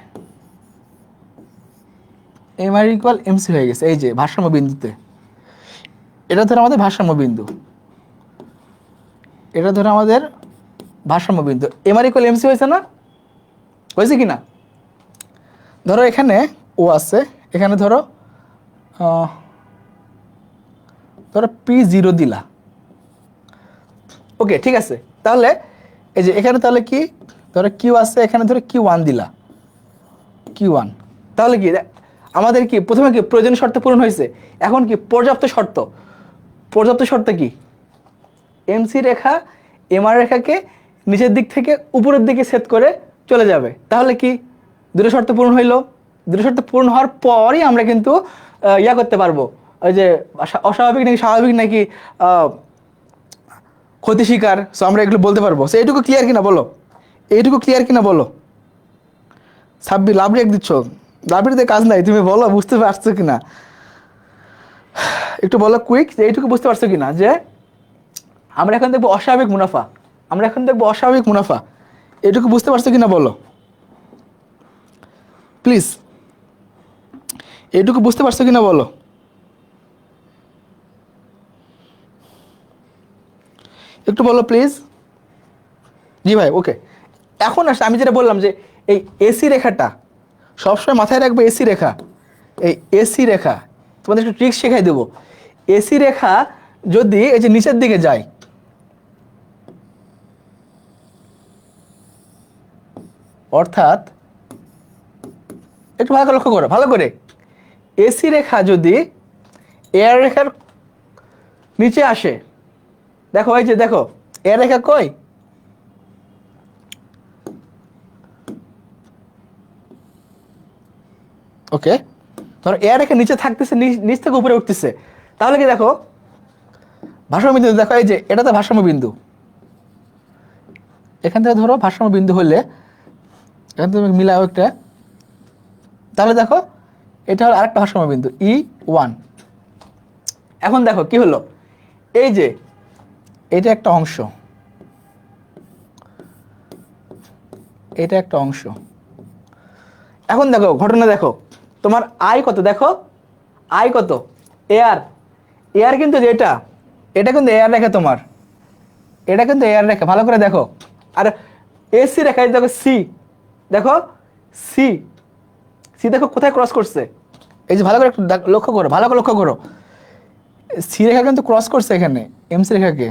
এম আর ইকুয়াল এমসি হয়ে গেছে, এই যে ভারসাম্য বিন্দুতে। এটা ধরো আমাদের ভারসাম্য বিন্দু, এটা ধরো আমাদের ভারসাম্য বিন্দু। এম আর ইকুয়াল এমসি হয়েছে না? হয়েছে কি না? ধরো এখানে ও আছে, এখানে ধরো P0 দিলা। ওকে ঠিক আছে, তাহলে এই যে এখানে তাহলে কি ধরো কিউ আছে, এখানে ধরো Q1 দিলা, Q1। তাহলে কি আমাদের কি প্রথমে কি প্রয়োজনীয় শর্ত পূরণ হয়েছে। এখন কি পর্যাপ্ত শর্ত? পর্যাপ্ত শর্ত কি? এমসি রেখা এমআর রেখাকে নিচের দিক থেকে উপরের দিকে সেট করে চলে যাবে। তাহলে কি দুটো শর্ত পূরণ হইলো। দুটো শর্ত পূরণ হওয়ার পরই আমরা কিন্তু ইয়া করতে পারবো, ওই যে অস্বাভাবিক নাকি স্বাভাবিক নাকি ক্ষতি শিকার। সো আমরা এগুলো বলতে পারবো। সো এইটুকু ক্লিয়ার কিনা বলো, এইটুকু ক্লিয়ার কিনা বলো। সাব্বির লাভ রেখ দিচ্ছ, লাভেরতে কাজ নাই, তুমি বলো বুঝতে পারছো কিনা, একটু বলো কুইক যে এইটুকু বুঝতে পারছো কিনা, যে আমরা এখন দেখবো অস্বাভাবিক মুনাফা। আমরা এখন দেখবো অস্বাভাবিক মুনাফা। এটুকু বুঝতে পারছো কিনা বলো প্লিজ, এটুকু বুঝতে পারছো কিনা বলো। একটু বলো প্লিজ। জি ভাই, ওকে। এখন আসলে আমি যেটা বললাম যে এই এসি রেখাটা সবসময় মাথায় রাখবে, এসি রেখা, এই এসি রেখা তোমাদের একটু ট্রিক শেখাই দেবো। এসি রেখা যদি এই যে নিচের দিকে যায়, অর্থাৎ একটু ভালো করে লক্ষ্য করো, ভালো করে, এসি রেখা যদি এয়ার রেখার নিচে আসে, দেখো এই যে দেখো এয়ার রেখা কই, ওকে, ধরো এয়ার রেখা নিচে থাকতেছে, নিচ থেকে উপরে উঠতেছে, তাহলে কি দেখো ভারসাম্য বিন্দু, দেখো এই যে এটা তো ভারসাম্য বিন্দু, এখান থেকে ধরো ভারসাম্য বিন্দু হলে এখান থেকে মিলাও একটা, তাহলে দেখো এটা হলো আরেকটা ভারসাম্য বিন্দু E1। এখন দেখো কি হলো, এই যে এটা একটা অংশ, এটা একটা অংশ। এখন দেখো ঘটনা দেখো, তোমার আই কত, দেখো আই কত, এয়ার, এয়ার কিন্তু এটা, এটা কিন্তু এয়ার রেখা তোমার, এটা কিন্তু এয়ার রেখা, ভালো করে দেখো। আর এসি রেখা দেখো সি, দেখো সি, সি দেখো কোথায় ক্রস করছে, এই যে ভালো করে লক্ষ্য করো, ভালো করে লক্ষ্য করো, সি রেখা কিন্তু ক্রস করছে এখানে এমসি রেখাকে।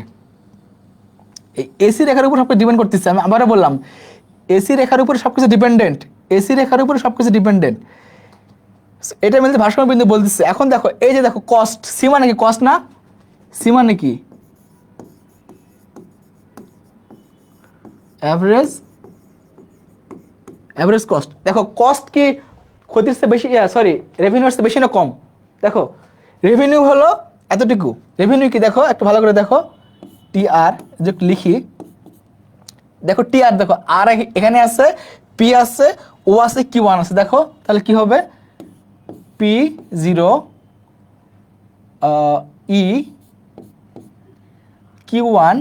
এই এসি রেখার উপর সবকিছু ডিপেন্ড করতেছে, আমি আবারও বললাম এসি রেখার উপরে সবকিছু ডিপেন্ডেন্ট, এসি রেখার উপরে সবকিছু ডিপেন্ডেন্ট, এটা মিলতে ভারসাম্য বিন্দু বলতেছে। এখন দেখো এই যে দেখো কস্ট, সি মানে কি কস্ট না, সি মানে কি অ্যাভারেজ, অ্যাভারেজ কস্ট। দেখো কস্ট কি ক্ষতির চেয়ে বেশি, সরি রেভিনিউর চেয়ে বেশি না কম, দেখো রেভিনিউ হলো এতটুকু, রেভিনিউ কি দেখো একটু ভালো করে দেখো, টি আর যে লিখি, দেখো টি আর, দেখো আর এখানে আছে, পি আছে, ও আছে, কিউ ওয়ান আছে, দেখো তাহলে কি হবে P zero E Q one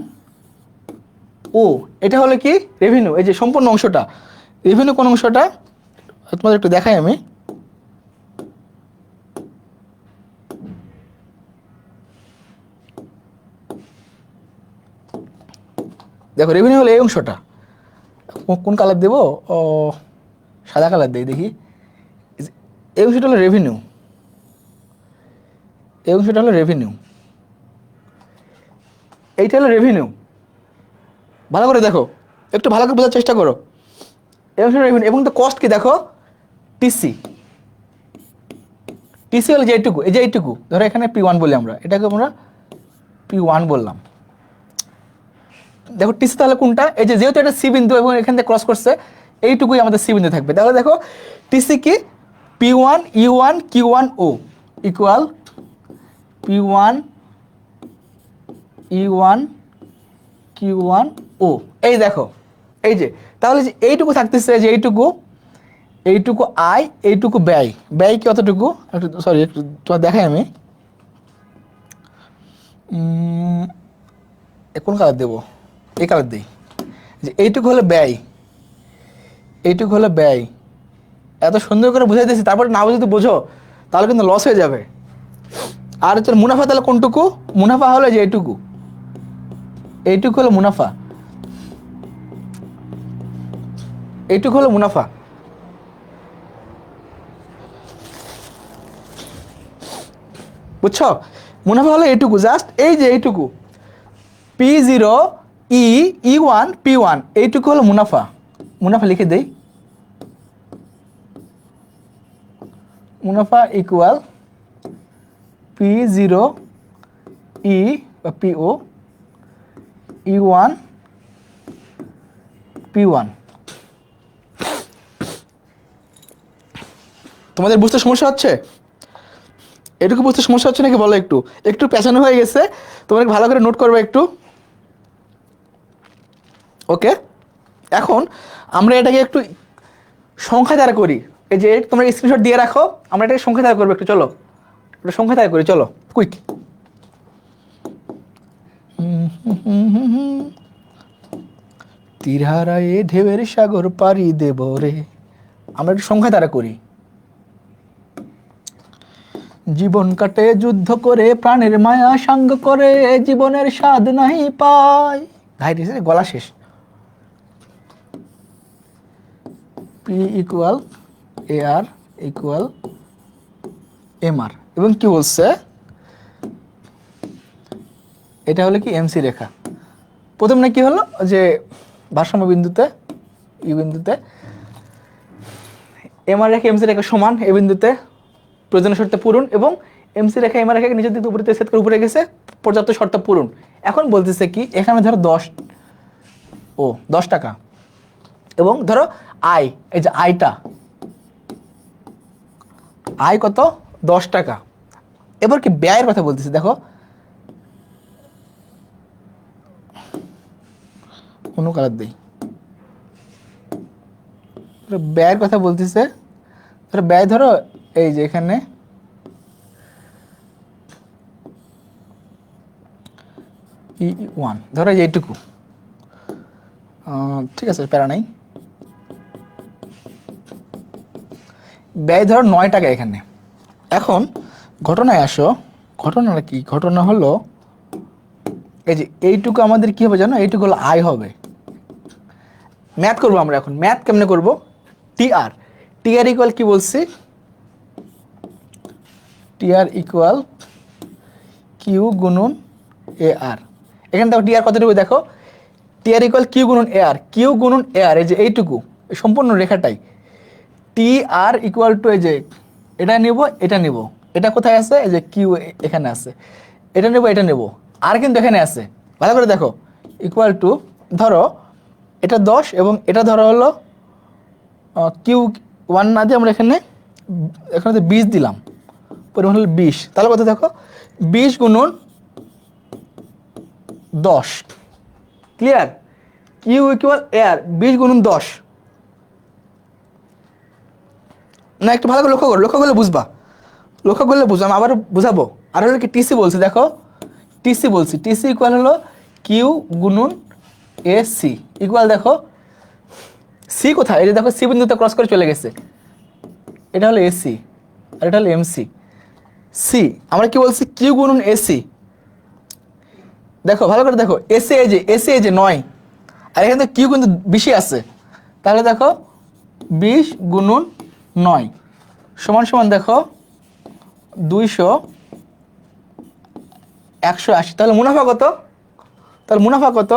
O, এটা হলো কি রেভিনিউ, এই যে সম্পূর্ণ অংশটা রেভিনিউ। কোন অংশটা তোমাদের একটু দেখাই আমি, দেখো রেভিনিউ হলো এই অংশটা, কোন কালার দেবো, ও সাদা কালার দেই দেখি, এই অংশটা হলো রেভিনিউ, এই অংশটা হলো রেভিনিউ, এইটা হলো রেভিনিউ, ভালো করে দেখো, একটু ভালো করে বোঝার চেষ্টা করো, এই অংশটা রেভিনিউ। এবং তো কস্ট কি দেখো টিসি, টিসি হলো যে এইটুকু, এই যে এইটুকু ধরো এখানে P1 বলি আমরা, এটাকে আমরা P1 বললাম, দেখো টিসি তাহলে কোনটা, এই যে যেহেতু এটা সি বিন্দু এবং এখান থেকে ক্রস করছে, এইটুকুই আমাদের সি বিন্দু থাকবে, তাহলে দেখো টিসি কি P1 E1 Q1 O equal P1 E1 Q1 O, এই দেখো এই যে, তাহলে যে এইটুকু থাকতেছে, যে এইটুকু, এইটুকু আয়, এইটুকু ব্যয়, ব্যয় কি অতটুকু, একটু সরি একটু তোমার দেখাই আমি, কোন কালার দেবো, এই কালার দিই, যে এইটুকু হলো ব্যয়, এইটুকু হলো ব্যয়, এত সুন্দর করে বুঝাই দিয়েছি, তারপরে না বুঝে যদি বোঝো তাহলে কিন্তু লস হয়ে যাবে। আর হচ্ছে মুনাফা, তাহলে কোনটুকু, মুনাফা হলো যে এইটুকু, এইটুকু হলো মুনাফা, এইটুকু হলো মুনাফা, বুঝছো, মুনাফা হলো এইটুকু, জাস্ট এই যে এইটুকু P0 E1 P1, এইটুকু হলো মুনাফা, মুনাফা লিখে দেই, মুনাফা ইকুয়াল P0 E বা PO E1 P1। তোমাদের বুঝতে সমস্যা হচ্ছে, এটুকু বুঝতে সমস্যা হচ্ছে নাকি বলো, একটু একটু পেছানো হয়ে গেছে, তোমরা ভালো করে নোট করবে একটু, ওকে। এখন আমরা এটাকে একটু সংখ্যা দ্বারা করি, এই যে তোমরা স্ক্রিনশট দিয়ে রাখো, আমরা এটাকে সংখ্যা দ্বারা করবো একটু, চলো এটা সংখ্যা দ্বারা করি, চলো কুইক। তীর হারায়ে ঢেউয়ের সাগর পাড়ি দেব রে। আমরা একটু সংখ্যা দ্বারা করি। জীবন কাটে যুদ্ধ করে, প্রাণের মায়া সাঙ্গ করে, জীবনের স্বাদ নাই পায়। ভাই গলা শেষ। পি ইকুয়াল এ আর ইকুয়াল এম আর, এবং কি বলছে এটা হলো কি এমসি রেখা। প্রথম না কি হলো যে ভারসাম্য বিন্দুতে ই বিন্দুতে এম আর রেখা এমসি রেখা সমান, এ বিন্দুতে প্রয়োজনীয় শর্ত পূরণ, এবং এমসি রেখা এম আর রেখা নিচের দিকে উপরে সেট করে উপরে গেছে, পর্যাপ্ত শর্ত পূরণ। এখন বলতেছে কি এখানে ধরো 10 টাকা, এবং ধরো আয়, এই যে আয় কত 10 টাকা। এবার কি ব্যয়ের কথা বলতেছে, দেখো কোনো কালার দেই, ব্যয়ের কথা বলতেছে। ধরো ব্যয়, ধরো এই যে এখানে E1, ধরো এইটুকু, ঠিক আছে প্যারা নাই। ব্যয় ধরো 9 টাকা এখানে। এখন ঘটনায় আসো, ঘটনাটা কি, ঘটনা হলো এই যে এইটুকু আমাদের কি হবে জানো, এইটুকু হলো আয় হবে। ম্যাথ করবো আমরা এখন, ম্যাথ কেমনে করবো, টিআর ইকুয়াল কি বলছি, টিআর ইকুয়াল কিউ গুণন এ আর। এখানে দেখো টিআর কত নেবে, দেখো টিআর ইকুয়াল কিউ গুণন এ আর, কিউ গুণন এ আর, এই যে এইটুকু সম্পূর্ণ রেখাটাই। টি আর ইকুয়াল টু এই যে এটা নিব, এটা নিব, এটা কোথায় আছে, এই যে কিউ এখানে আছে, এটা নেব, এটা নেব, আর কিন্তু এখানে আছে। ভালো করে দেখো, ইকুয়াল টু ধরো এটা 10 এবং এটা ধরো হলো কিউ 1 না দিয়ে আমরা এখানে 20 দিলাম, পরিমাণ হলো 20। তাহলে কত দেখো 20 গুণন 10, ক্লিয়ার, কিউ ইকুয়াল এয়ার 20 গুণন 10। না একটু ভালো করে লক্ষ্য করো, লক্ষ্য করলে বুঝবা, লক্ষ্য করলে বুঝবো, আমি আবার বুঝাবো। আর হলো কি টিসি বলছি, দেখো টিসি বলছি, টিসি ইকুয়াল হলো কিউ গুণন এ সি, ইকুয়াল দেখো সি কোথায়, এই যে দেখো সি বিন্দুতে ক্রস করে চলে গেছে, এটা হলো এসি আর এটা হলো এমসি। সি আমরা কি বলছি, কিউ গুণন এসি, দেখো ভালো করে দেখো, এসি এই যে 9, আর এখানে তো কিউ কিন্তু বেশি আছে, তাহলে দেখো 20 গুণন 9 সমান সমান দেখো 200 180। তাহলে মুনাফা কত, তাহলে মুনাফা কত,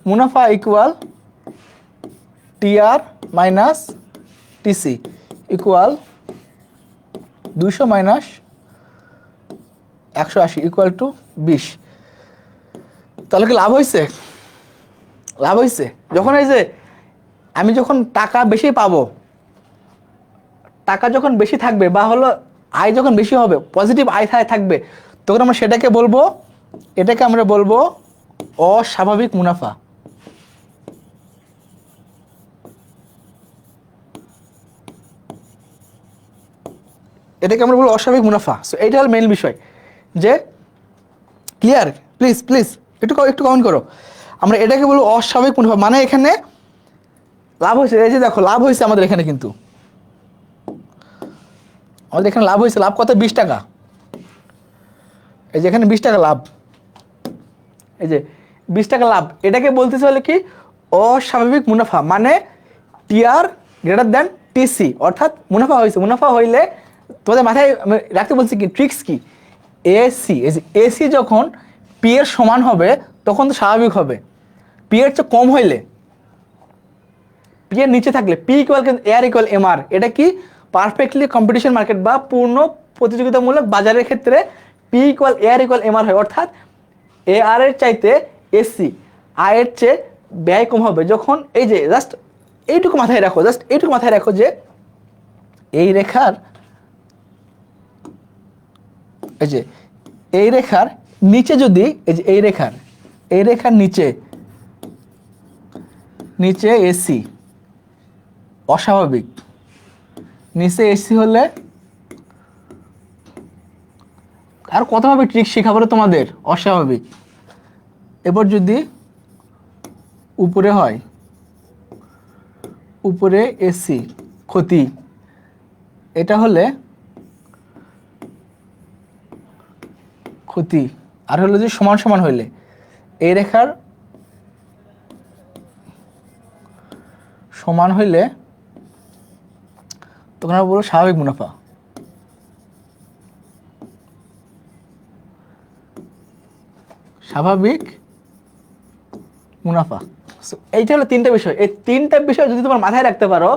মুনাফা equal TR minus TC equal 200 minus 180 equal to 20। তাহলে কি লাভ হয়েছে, লাভ হয়েছে। যখন এই যে আমি যখন টাকা বেশি পাবো, টাকা যখন বেশি থাকবে বা হলো আয় যখন বেশি হবে, পজিটিভ আয় থাকবে, তখন আমরা সেটাকে বলবো, এটাকে আমরা বলবো অস্বাভাবিক মুনাফা। এটাকে আমরা বলবো অস্বাভাবিক মুনাফা। সো এইটা হলো মেইন বিষয়, যে ক্লিয়ার, প্লিজ প্লিজ একটু কমেন্ট করো। আমরা এটাকে বলবো অস্বাভাবিক মুনাফা, মানে এখানে লাভ হয়েছে, এই যে দেখো লাভ হয়েছে আমাদের এখানে, কিন্তু আমাদের এখানে লাভ হয়েছে, লাভ কত 20 টাকা, এই যে এখানে 20 টাকা লাভ, এই যে 20 টাকা লাভ। এটাকে বলতেছে হলে কি অস্বাভাবিক মুনাফা, মানে টিআর গ্রেটার দ্যান টিসি, অর্থাৎ মুনাফা হয়েছে। মুনাফা হইলে তোমাদের মাথায় রাখতে বলছি কি, ট্রিক্স কি, এসি, এসি যখন পি এর সমান হবে তখন তো স্বাভাবিক হবে, পি এর চেয়ে কম হইলে, পি এর নিচে থাকলে, P equal AR equal M R, এটা কি পারফেক্টলি কম্পিটিশন মার্কেট বা পূর্ণ প্রতিযোগিতামূলক বাজারের ক্ষেত্রে P equal AR equal M R হয়, অর্থাৎ এ আর এর চাইতে এসি আয়ের চেয়ে ব্যয় কম হবে। যখন এই যে জাস্ট এইটুকু মাথায় রাখো, জাস্ট এইটুকু মাথায় রাখো যে এই রেখার, এই যে এই রেখার নিচে যদি, এই যে এই রেখার নিচে নিচে এসি অস্বাভাবিক, নিচে এসি হলে, আর কতভাবে ট্রিক শেখাবো তোমাদের, অস্বাভাবিক। এবার যদি উপরে হয়, উপরে এসি ক্ষতি, এটা হলে ক্ষতি। আর হলো যে সমান সমান হইলে, এই রেখার সমান হইলে তখন আমরা বলবো স্বাভাবিক মুনাফা। স্বাভাবিক মুনাফা। এইটা হলো তিনটা বিষয়। এই তিনটা বিষয় যদি তোমার মাথায় রাখতে পারো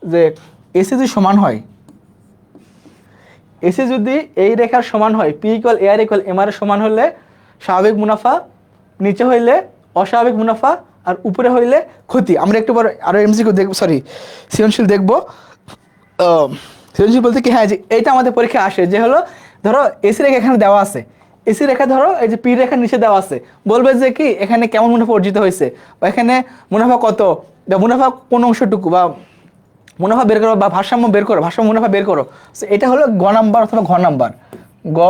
যে এসি যদি সমান হয়, এসি যদি এই রেখার সমান হয়, পি ইকুয়াল এ আর ইকুয়াল এম আর সমান হলে স্বাভাবিক মুনাফা, নিচে হইলে অস্বাভাবিক মুনাফা, আর উপরে হইলে ক্ষতি। আমরা একটু পর আরো এমসিকিউ দেখবো, সরি সৃজনশীল দেখবো। সৃজনশীল বলতে কি, হ্যাঁ যে এইটা আমাদের পরীক্ষায় আসে, যে হলো ধরো এসি রেখা এখানে দেওয়া আছে, এসি রেখা ধরো এই যে পি রেখার নিচে দেওয়া আছে, বলবে যে কি এখানে কেমন মুনাফা অর্জিত হয়েছে, বা এখানে মুনাফা কত, বা মুনাফা কোন অংশটুকু, বা মুনাফা বের করো, বা ভারসাম্য বের করো, ভারসাম্য মুনাফা বের করো। এটা হলো গ নাম্বার অথবা ঘ নাম্বার, গ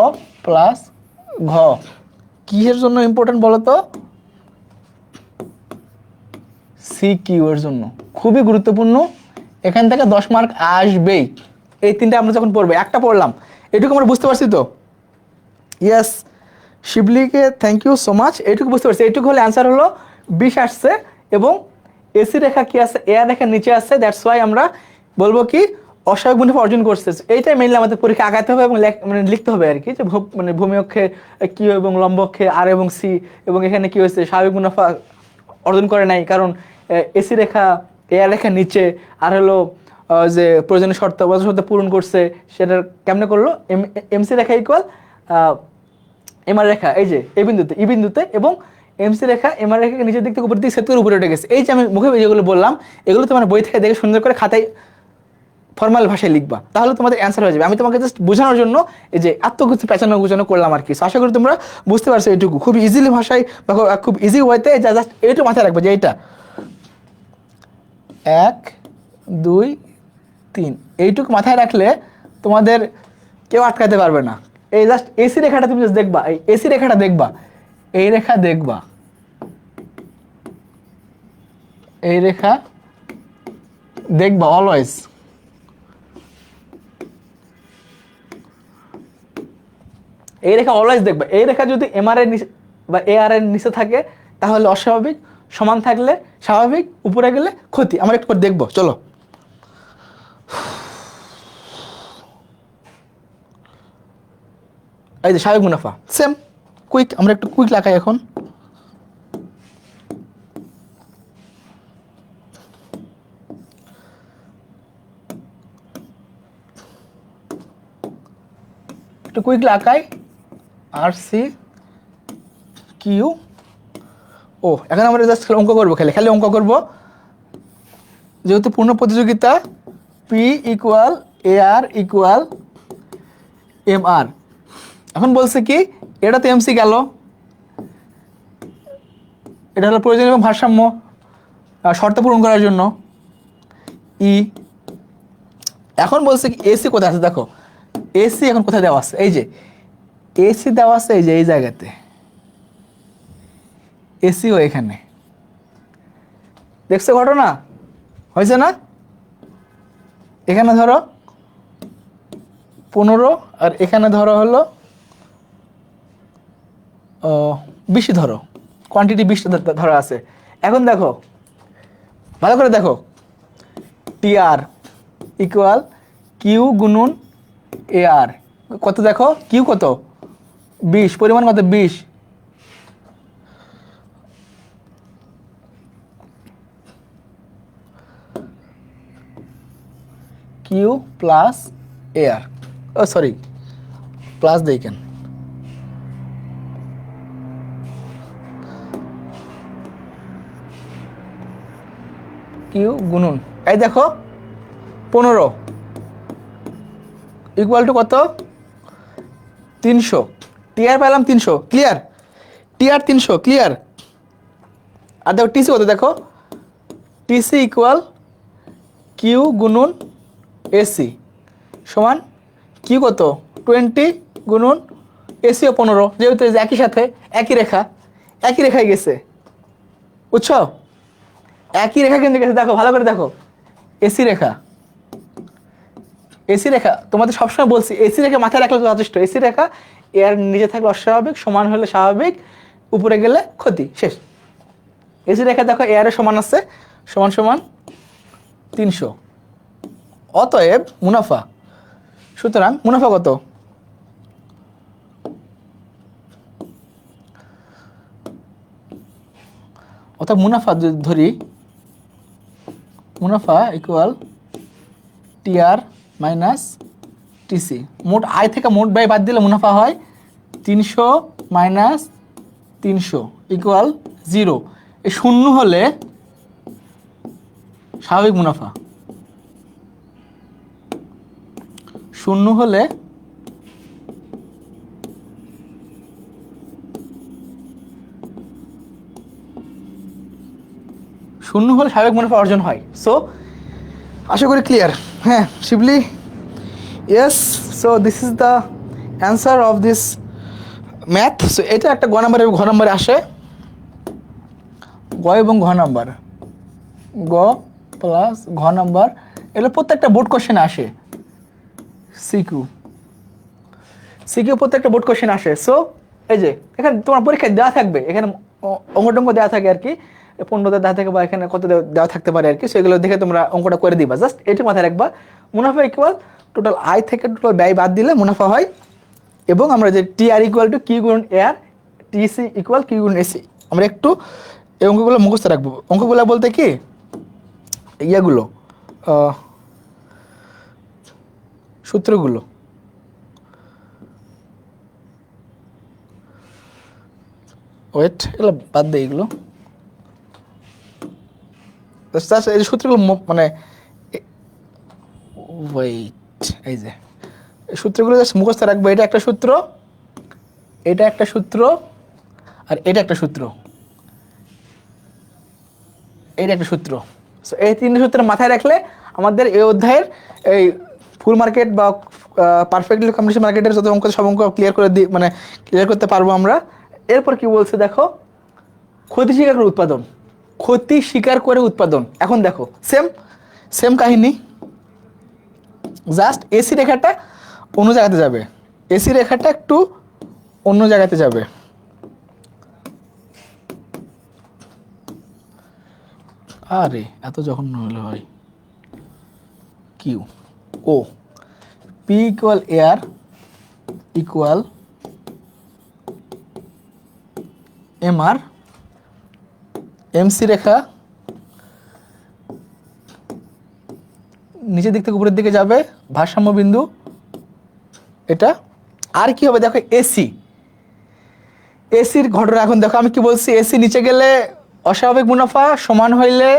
প্লাস ঘ। কিসের জন্য ইম্পর্টেন্ট বলো তো? সিকিউ এর জন্য, খুবই গুরুত্বপূর্ণ। এখান থেকে 10 মার্ক আসবেই। এই তিনটা আমরা যখন পড়বো, একটা পড়লাম, এটুকু আমরা বুঝতে পারছি তো? ইয়েস, শিবলিকে থ্যাংক ইউ সো মাচ। এইটুকু বুঝতে পারছি, এইটুকু হলে অ্যান্সার হলো 20 আসছে, এবং এসি রেখা কি আছে, এ আর রেখার নিচে আছে, দ্যাটস ওয়াই আমরা বলবো কি অস্বাভাবিক মুনাফা অর্জন করছে। এইটাই মেইনলি আমাদের পরীক্ষা আগাতে হবে এবং মানে লিখতে হবে আর কি, যে মানে ভূমি অক্ষে কিউ এবং লম্ব অক্ষে আর এবং সি, এবং এখানে কি হয়েছে স্বাভাবিক মুনাফা অর্জন করে নাই, কারণ এসি রেখা এ আর রেখার নিচে, আর হলো যে প্রয়োজনীয় শর্ত পূরণ করছে, সেটা কেমনে করলো, এমসি রেখা ইকুয়াল এমআর রেখা, এই যে এই বিন্দুতে, ই বিন্দুতে, এবং এমসি রেখা এমআর রেখাকে নিচের দিক থেকে উপরের দিকে সেতু করে উপরে উঠে গেছে। এই যে আমি মুখে যেগুলো বললাম, এগুলো তোমার বই থেকে দেখে সুন্দর করে খাতায় ফর্মাল ভাষায় লিখবা, তাহলে তোমাদের অ্যান্সার হয়ে যাবে। আমি তোমাকে জাস্ট বোঝানোর জন্য এই যে এত কিছু পেঁচানো গুছানো করলাম আর কি। আশা করি তোমরা বুঝতে পারছো এইটুকু, খুব ইজিলি ভাষায় বা খুব ইজি ওয়েতে, জাস্ট এইটুকু মাথায় রাখবে যে এইটা 1 2 3, এইটুকু মাথায় রাখলে তোমাদের কেউ আটকাতে পারবে না। এই জাস্ট এসি রেখাটা তুমি জাস্ট দেখবা, এই এসি রেখাটা দেখবা, এই রেখা দেখবা, এই রেখা দেখবা অলওয়েজ। এই রেখা অলওয়েজ দেখবা। এই রেখা যদি এমআর এর নিচে বা এ আর এর নিচে থাকে তাহলে অস্বাভাবিক, সমান থাকলে স্বাভাবিক, উপরে গেলে ক্ষতি। আমরা একটু দেখবো, চলো। এই যে স্বাভাবিক মুনাফা সেম, কুইক, আমরা একটু কুইক লাগাই এখন। একটু কুইক লাগাই, আর সি কিউ ও। এখন আমরা জাস্ট অঙ্ক করবো, খালি অঙ্ক করবো, যেহেতু পূর্ণ প্রতিযোগিতা। পি ইকুয়াল এ আর ইকুয়াল এম আর। এখন বলছে কি, এটা তো এমসি গেল, এটা হলো প্রয়োজন এবং ভারসাম্য শর্ত পূরণ করার জন্য ই। এখন বলছে কি এসি কোথায় আছে, দেখো এসি এখন কোথায় দেওয়া আছে, এই যে এসি দেওয়া আছে, এই যে এই জায়গাতে এসিও এখানে। দেখছো ঘটনা হয়েছে না? এখানে ধরো 15, আর এখানে ধরো হলো 20 ধরো, কোয়ান্টিটি 20 ধরা আছে। এখন দেখো ভালো করে দেখো, টিআর ইকুয়াল কিউ গুণন এ আর, কত দেখো, কিউ কত 20, পরিমাণ কত 20, কিউ প্লাস এ আর, ও সরি প্লাস দেখেন, কিউ গুণন এই দেখো 15 ইকুয়াল টু কত 300, টিআর পেলাম 300, ক্লিয়ার, টিআর 300 ক্লিয়ার। আর দেখো টিসি কত, দেখো টিসি ইকুয়াল কিউ গুণন এসি সমান কিউ কত 20 গুণন এসিও 15, যেহেতু একই সাথে একই রেখায় গেছে, বুঝছো? একই রেখা কিন্তু গেছে, দেখো ভালো করে দেখো, এসি রেখা, এসি রেখা তোমাদের সবসময় বলছি এসি রেখা মাথায় রাখলে যথেষ্ট। এসি রেখা এর নিচে থাকলে অস্বাভাবিক, সমান হলে স্বাভাবিক, উপরে গেলে ক্ষতি, শেষ। এসি রেখা দেখো এর সমান আছে, সমান সমান 300, অতএব মুনাফা, সুতরাং মুনাফা কত? অর্থাৎ মুনাফা যদি ধরি, মুনাফা ইকুয়াল টিআর মাইনাস টিসি, মোট আয় থেকে মোট ব্যয় বাদ দিলে মুনাফা হয় 300 মাইনাস 300 ইকুয়াল 0। এই শূন্য হলে স্বাভাবিক মুনাফা, শূন্য হলে স্বাভাবিক মুনাফা অর্জন হয়। সো আশা করি ক্লিয়ার। হ্যাঁ Shibli, yes. So this is the answer of this math. So এটা একটা গ নাম্বার এবং ঘ নাম্বারে আসে, গ এবং ঘ নাম্বার, গ প্লাস ঘ নাম্বার, এগুলো প্রত্যেকটা বোর্ড কোশ্চেন আসে, সিকিউ প্রত্যেকটা বোর্ড কোশ্চেন আসে। সো এই যে এখানে তোমার পরীক্ষায় দেওয়া থাকবে, এখানে অঙ্ক দেওয়া থাকে আর কি, 15 দেওয়া থাকে বা এখানে কত দেওয়া থাকতে পারে আর কি। সেগুলো দেখে তোমরা অঙ্কটা করে দিবা, জাস্ট এটা মাথায় রাখবা। মুনাফা ইকুয়াল টোটাল আয় থেকে টোটাল ব্যয় বাদ দিলে মুনাফা হয়, এবং আমরা যে টি আর ইকুয়াল টু কিউ গুণ এয়ার, টিসি ইকুয়াল কিউ গুণ এসি, আমরা একটু এই অঙ্কগুলো মুখস্থ রাখবো। অঙ্কগুলো বলতে কি ইয়াগুলো, সূত্রগুলো, ওয়েট এগুলো বাদ দেয়, এগুলো এই যে সূত্রগুলো মানে ওয়েট, এই যে এই সূত্রগুলো জাস্ট মুখস্থ রাখবো। এটা একটা সূত্র, এটা একটা সূত্র, আর এটা একটা সূত্র, এটা একটা সূত্র। সো এই তিনটে সূত্র মাথায় রাখলে আমাদের এই অধ্যায়ের এই ফুল মার্কেট বা পারফেক্টলি কম্পিটিশন মার্কেটের যত অঙ্ক সব অঙ্ক ক্লিয়ার করে মানে ক্লিয়ার করতে পারবো আমরা। এরপর কি বলছে দেখো, ক্ষতি স্বীকার করে উৎপাদন, ক্ষতি স্বীকার করে উৎপাদন। এখন দেখো সেম কাহিনী, জাস্ট এসি রেখাটা অন্য জায়গাতে যাবে, এসি রেখাটা একটু অন্য জায়গাতে যাবে। আরে এত জঘন্য হলে হয়, Q O P equal AR equal M R, MC রেখা নিচের দিক থেকে উপরের দিকে যাবে, ভারসাম্য বিন্দু এটা। আর কি হবে দেখো, এসির ঘটনা। এখন দেখো আমি কি বলছি, এসি নিচে গেলে অস্বাভাবিক মুনাফা, সমান হইলে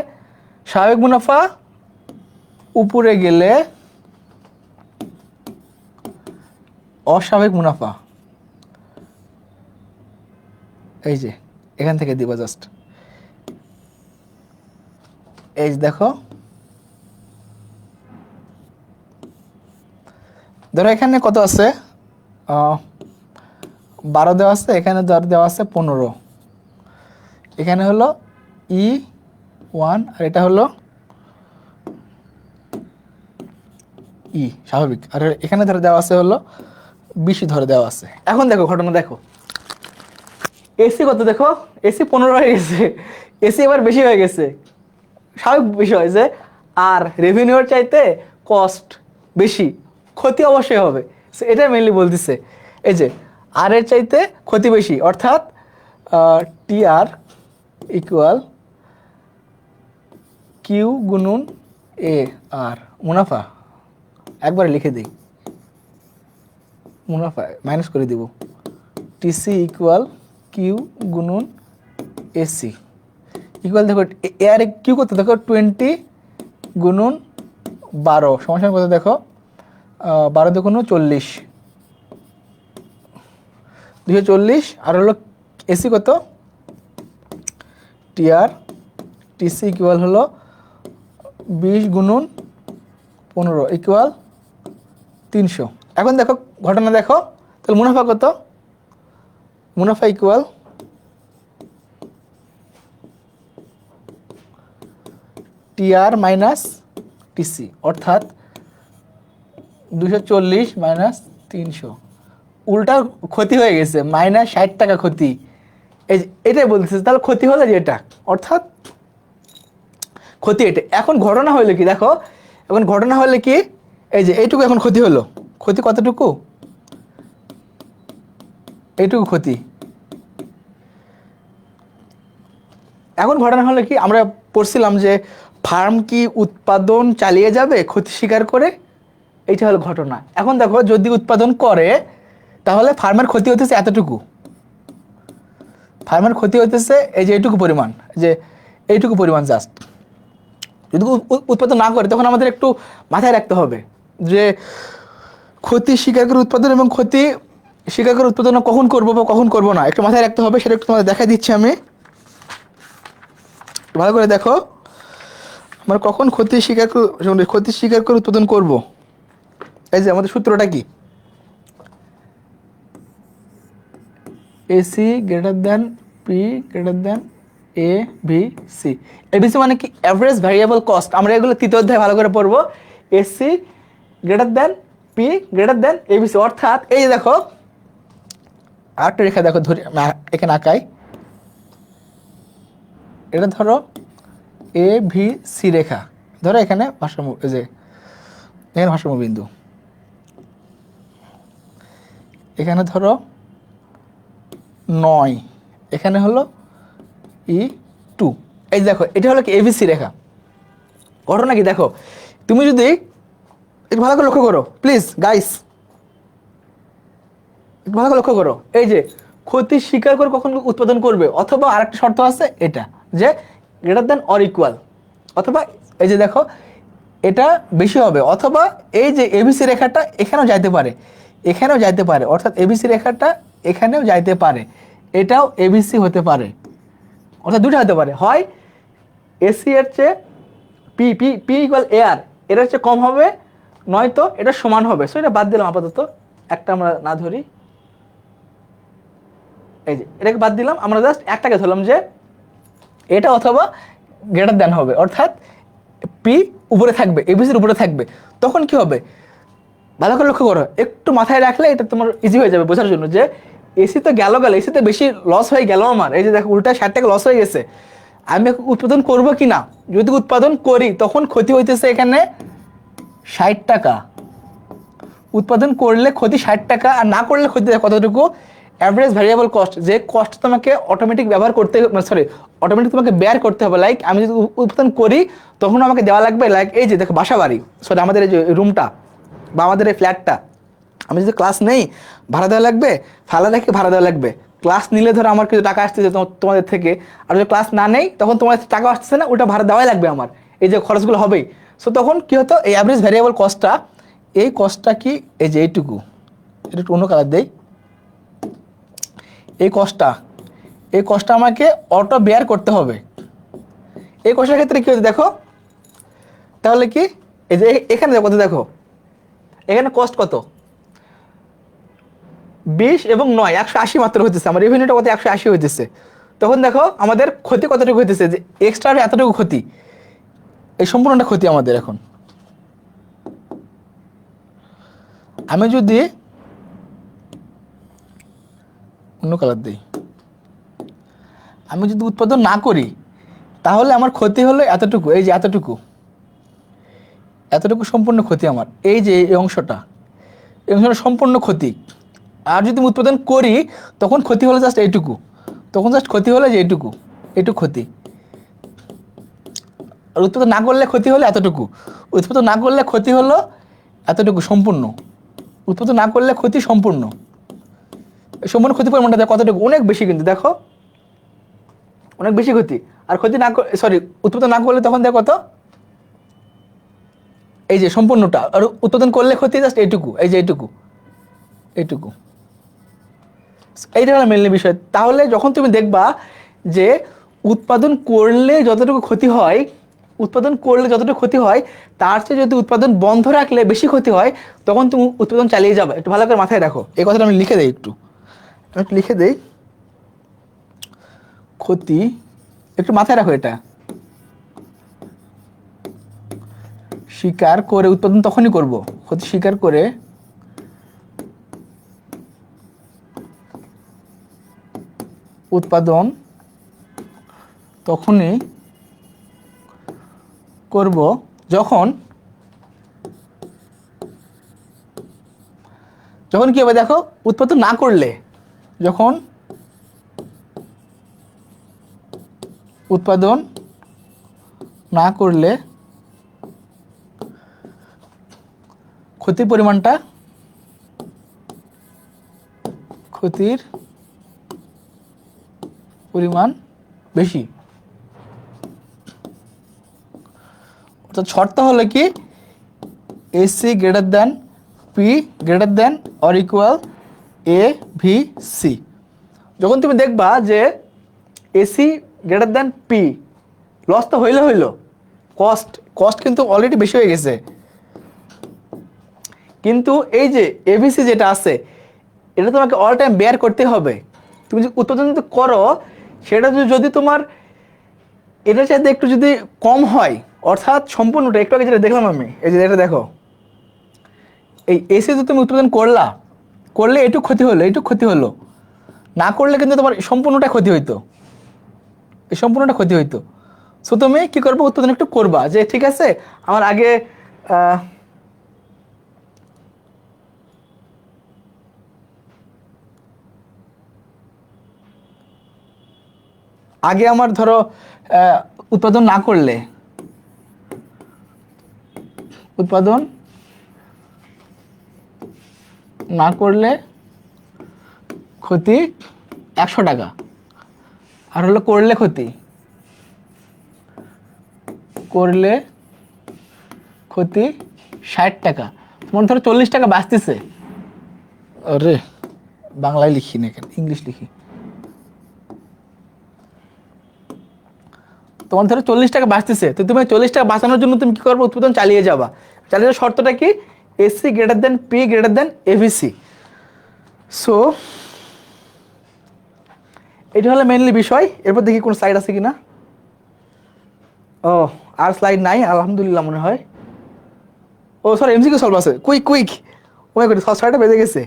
স্বাভাবিক মুনাফা, উপরে গেলে অস্বাভাবিক মুনাফা। এই যে এখান থেকে দিবা জাস্ট, এই দেখো, ধরো এখানে কত আছে, 12 দেওয়া আছে, এখানে দেওয়া আছে 15, এখানে হলো E1 আর এটা হলো ই স্বাভাবিক, আর এখানে ধরে দেওয়া আছে হলো 20 ধরে দেওয়া আছে। এখন দেখো ঘটনা দেখো, এসি কত দেখো, এসি 15 হয়ে গেছে, এসি এবার বেশি হয়ে গেছে, স্বাভাবিক বেশি হয়েছে, আর রেভিনিউর চাইতে কস্ট বেশি, ক্ষতি অবশ্যই হবে। এটা মেনলি বলতেছে, এই যে আর এর চাইতে ক্ষতি বেশি, অর্থাৎ টি আর ইকুয়াল কিউ গুণন এ আর, মুনাফা একবার লিখে দিই, মুনাফা মাইনাস করে দিব, টিসি ইকুয়াল কিউ গুণন এসি ইকুয়াল, দেখো এর কিউ কত দেখো 20 গুণন 12 সমান কত দেখো, 12 দুগুণ 40, 240, আর হলো এসি কত, টিআর টিসি ইকুয়াল হলো 20 গুণন 15 ইকুয়াল 300। এখন দেখো ঘটনা দেখো, তাহলে মুনাফা কত, মুনাফা ইকুয়াল টিআর মাইনাস টিসি, অর্থাৎ 240 মাইনাস 300, উল্টা ক্ষতি হয়ে গেছে, মাইনাস 60 টাকা ক্ষতি। এই যে এটাই বলতেছে, তাহলে ক্ষতি হলো যেটা, অর্থাৎ ক্ষতি এটা। এখন ঘটনা হলো কি দেখো, এখন ঘটনা হলে কি, এই যে এইটুকু এখন ক্ষতি হলো, ক্ষতি কতটুকু, এইটুকু ক্ষতি। এখন ঘটনা হলো কি, আমরা পড়ছিলাম যে ফার্ম কি উৎপাদন চালিয়ে যাবে ক্ষতি স্বীকার করে, এইটা হলো ঘটনা। এখন দেখো যদি উৎপাদন করে তাহলে ফার্মের ক্ষতি হতেছে এতটুকু, ফার্মের ক্ষতি হতেছে এই যে এইটুকু পরিমাণ, যে এইটুকু পরিমাণ জাস্ট। যদি উৎপাদন না করে তখন আমাদের একটু মাথায় রাখতে হবে যে ক্ষতি স্বীকার করে উৎপাদন এবং ক্ষতি স্বীকার করে উৎপাদন কখন করবো বা কখন করবো না, একটু মাথায় রাখতে হবে। সেটা একটু তোমাদের দেখা দিচ্ছি আমি, ভালো করে দেখো। আমরা কখন ক্ষতি স্বীকার করে উৎপাদন করব, এই যে আমাদের সূত্রটা কি, AC greater than P greater than A B C. ABC মানে কি, অ্যাভারেজ ভ্যারিয়েবল কস্ট। আমরা এগুলো তৃতীয় অধ্যায়ে ভালো করে পড়বো। AC greater than P greater দেন এবিসি, অর্থাৎ এই যে দেখো আরেকটা রেখা দেখো, ধরি এখানে আঁকাই, এটা ধরো এ ভি সি রেখা, ধরো এখানে ভারসাম্য, এই যে এখানে ভারসাম্য বিন্দু, এখানে ধরো 9, এখানে হলো E2। এই দেখো এটা হলো কি এবিসি রেখা। ঘটনা কি দেখো, তুমি যদি একটু ভালো করে লক্ষ্য করো প্লিজ গাইস, একটু ভালো করে লক্ষ্য করো, এই যে ক্ষতি স্বীকার করে কখন উৎপাদন করবে, অথবা আরেকটা শর্ত আছে এটা, যে গ্রেটার দেন অর ইকুয়াল, অথবা এই যে দেখো এটা বেশি হবে, অথবা এই যে এবিসি রেখাটা এখানেও যাইতে পারে, এখানেও যাইতে পারে, অর্থাৎ এবিসি রেখাটা এখানেও যাইতে পারে, এটাও এবিসি হতে পারে, অর্থাৎ দুটো হতে পারে, হয় এসি এর চেয়ে পি পি পি ইকুয়াল এ আর এটার চেয়ে কম হবে, নয়তো এটা সমান হবে। সো এটা বাদ দিলাম আপাতত, একটা আমরা না ধরি, এই যে এটাকে বাদ দিলাম, আমরা জাস্ট একটাকে ধরলাম যে এটা অথবা গ্রেটার দেন হবে, অর্থাৎ পি উপরে থাকবে, এবিসির উপরে থাকবে। তখন কি হবে ভালো করে লক্ষ্য করো, একটু মাথায় রাখলে এটা তোমার ইজি হয়ে যাবে বোঝার জন্য, যে এসি তো গেল, এসিতে বেশি লস হয়ে গেল আমার, এই যে দেখো উল্টা 60 টাকা লস হয়ে গেছে, আমি উৎপাদন করব কি না, যদি উৎপাদন করি তখন ক্ষতি হইতেছে এখানে 60 টাকা, উৎপাদন করলে ক্ষতি 60 টাকা, আর না করলে ক্ষতি কতটুকু, অ্যাভারেজ ভ্যারিয়েবল কস্ট, যে কস্ট তোমাকে অটোমেটিক ব্যবহার করতে, সরি অটোমেটিক তোমাকে বেয়ার করতে হবে। লাইক আমি যদি উৎপাদন করি তখন আমাকে দেওয়া লাগবে, লাইক এই যে দেখো বাসা বাড়ি, সরি আমাদের এই যে রুমটা বা আমাদের এই ফ্ল্যাটটা, আমি যদি ক্লাস নেই ভাড়া দেওয়া লাগবে, ফালা রেখে ভাড়া দেওয়া লাগবে। ক্লাস নিলে ধরো আমার কিছু টাকা আসতেছে তোমাদের থেকে, আর যদি ক্লাস না নেই তখন তোমাদের টাকা আসতেছে না, ওটা ভাড়া দেওয়াই লাগবে আমার, এই যে খরচগুলো হবেই। সো তখন কি হতো, এই অ্যাভারেজ ভ্যারিয়েবল কস্টটা, এই কস্টটা কি, এই যে এইটুকু, এটা একটু অন্য কালার দেই, এই কস্টটা আমাকে অটো বেয়ার করতে হবে। এই কষ্টের ক্ষেত্রে কি হচ্ছে দেখো, তাহলে কি এই যে এখানে কত দেখো, এখানে কস্ট কত 20 এবং 9 180 মাত্র হইতেছে, আমার রেভিনিউটা কত 180 হইতেছে। তখন দেখো আমাদের ক্ষতি কতটুকু হইতেছে, যে এক্সট্রা এতটুকু ক্ষতি, এই সম্পূর্ণটা ক্ষতি আমাদের। এখন আমি যদি অন্য কালার দিই, আমি যদি উৎপাদন না করি তাহলে আমার ক্ষতি হলো এতটুকু, এই যে এতটুকু সম্পূর্ণ ক্ষতি আমার, এই যে এই অংশটা সম্পূর্ণ ক্ষতি। আর যদি আমি উৎপাদন করি তখন ক্ষতি হলো জাস্ট এইটুকু, তখন জাস্ট ক্ষতি হলো যে এইটুকু ক্ষতি। আর উৎপাদন না করলে ক্ষতি হলো এতটুকু, উৎপাদন না করলে ক্ষতি হলো এতটুকু সম্পূর্ণ, উৎপাদন না করলে ক্ষতি সম্পূর্ণ। সম্পূর্ণ ক্ষতি পরিমাণটা কতটুকু, অনেক বেশি কিন্তু দেখো, অনেক বেশি ক্ষতি। আর ক্ষতি না, সরি উৎপাদন না করলে তখন দেখো কত, এই যে সম্পূর্ণটা, আর উৎপাদন করলে ক্ষতি জাস্ট এইটুকু, এই যে এইটুকু এইটা হলো মেনলি বিষয়। তাহলে যখন তুমি দেখবা যে উৎপাদন করলে যতটুকু ক্ষতি হয়, তার চেয়ে যদি উৎপাদন বন্ধ রাখলে বেশি ক্ষতি হয়, তখন তুমি উৎপাদন চালিয়ে যাবে। একটু ভালো করে মাথায় রাখো, এই কথাটা আমি লিখে দেই, একটু লিখে দেই, ক্ষতি একটু মাথায় রাখো এটা। স্বীকার করে উৎপাদন তখনই করব, ক্ষতি স্বীকার করে উৎপাদন তখনই করব যখন যখন কি হবে দেখো, উৎপাদন না করলে, যখন উৎপাদন না করলে ক্ষতির পরিমাণটা ক্ষতির পরিমাণ বেশি। অর্থাৎ শর্ত হলো কি AC greater than P greater than or equal A V C. যখন তুমি দেখবা যে AC greater than P, loss তো হইলো, কস্ট কিন্তু অলরেডি বেশি হয়ে গেছে, কিন্তু এই যে এবিসি যেটা আছে এটা তোমাকে অল টাইম বেয়ার করতে হবে। তুমি যে উৎপাদন যদি করো সেটা যদি তোমার এটার চাইতে একটু যদি কম হয়, অর্থাৎ সম্পূর্ণটা, একটু আগে যেটা দেখলাম আমি, এই যে এটা দেখো, এই এসি যদি তুমি উৎপাদন করলে একটু ক্ষতি হলো, না করলে কিন্তু তোমার সম্পূর্ণটা ক্ষতি হইতো, এই সম্পূর্ণটা ক্ষতি হইতো। সো তুমি কি করবে, উৎপাদন একটু করবা, যে ঠিক আছে আমার আগে আমার ধরো উৎপাদন না করলে, উৎপাদন না করলে ক্ষতি 100 টাকা, আর হলো করলে ক্ষতি 60 টাকা। তোমার ধরো 40 টাকা বাঁচতেছে, আরে বাংলায় লিখি না কেন, ইংলিশ লিখি। তোমার ধরো 40 টাকা বাঁচতেছে, তো তুমি 40 টাকা বাঁচানোর জন্য তুমি কি করবে, উৎপাদন চালিয়ে যাবা। চালিয়ে যাওয়ার শর্তটা কি, AC greater than P greater দেন এভিসি। সো এটা হলো মেইনলি বিষয়। এরপর দেখি কোন স্লাইড আছে কিনা। ও আর স্লাইড নাই আলহামদুলিল্লাহ মনে হয়। ও সরি, এমসিকিউ সলভ আছে, কুইক ও মাই গড, স্লাইডটা বেজে গেছে।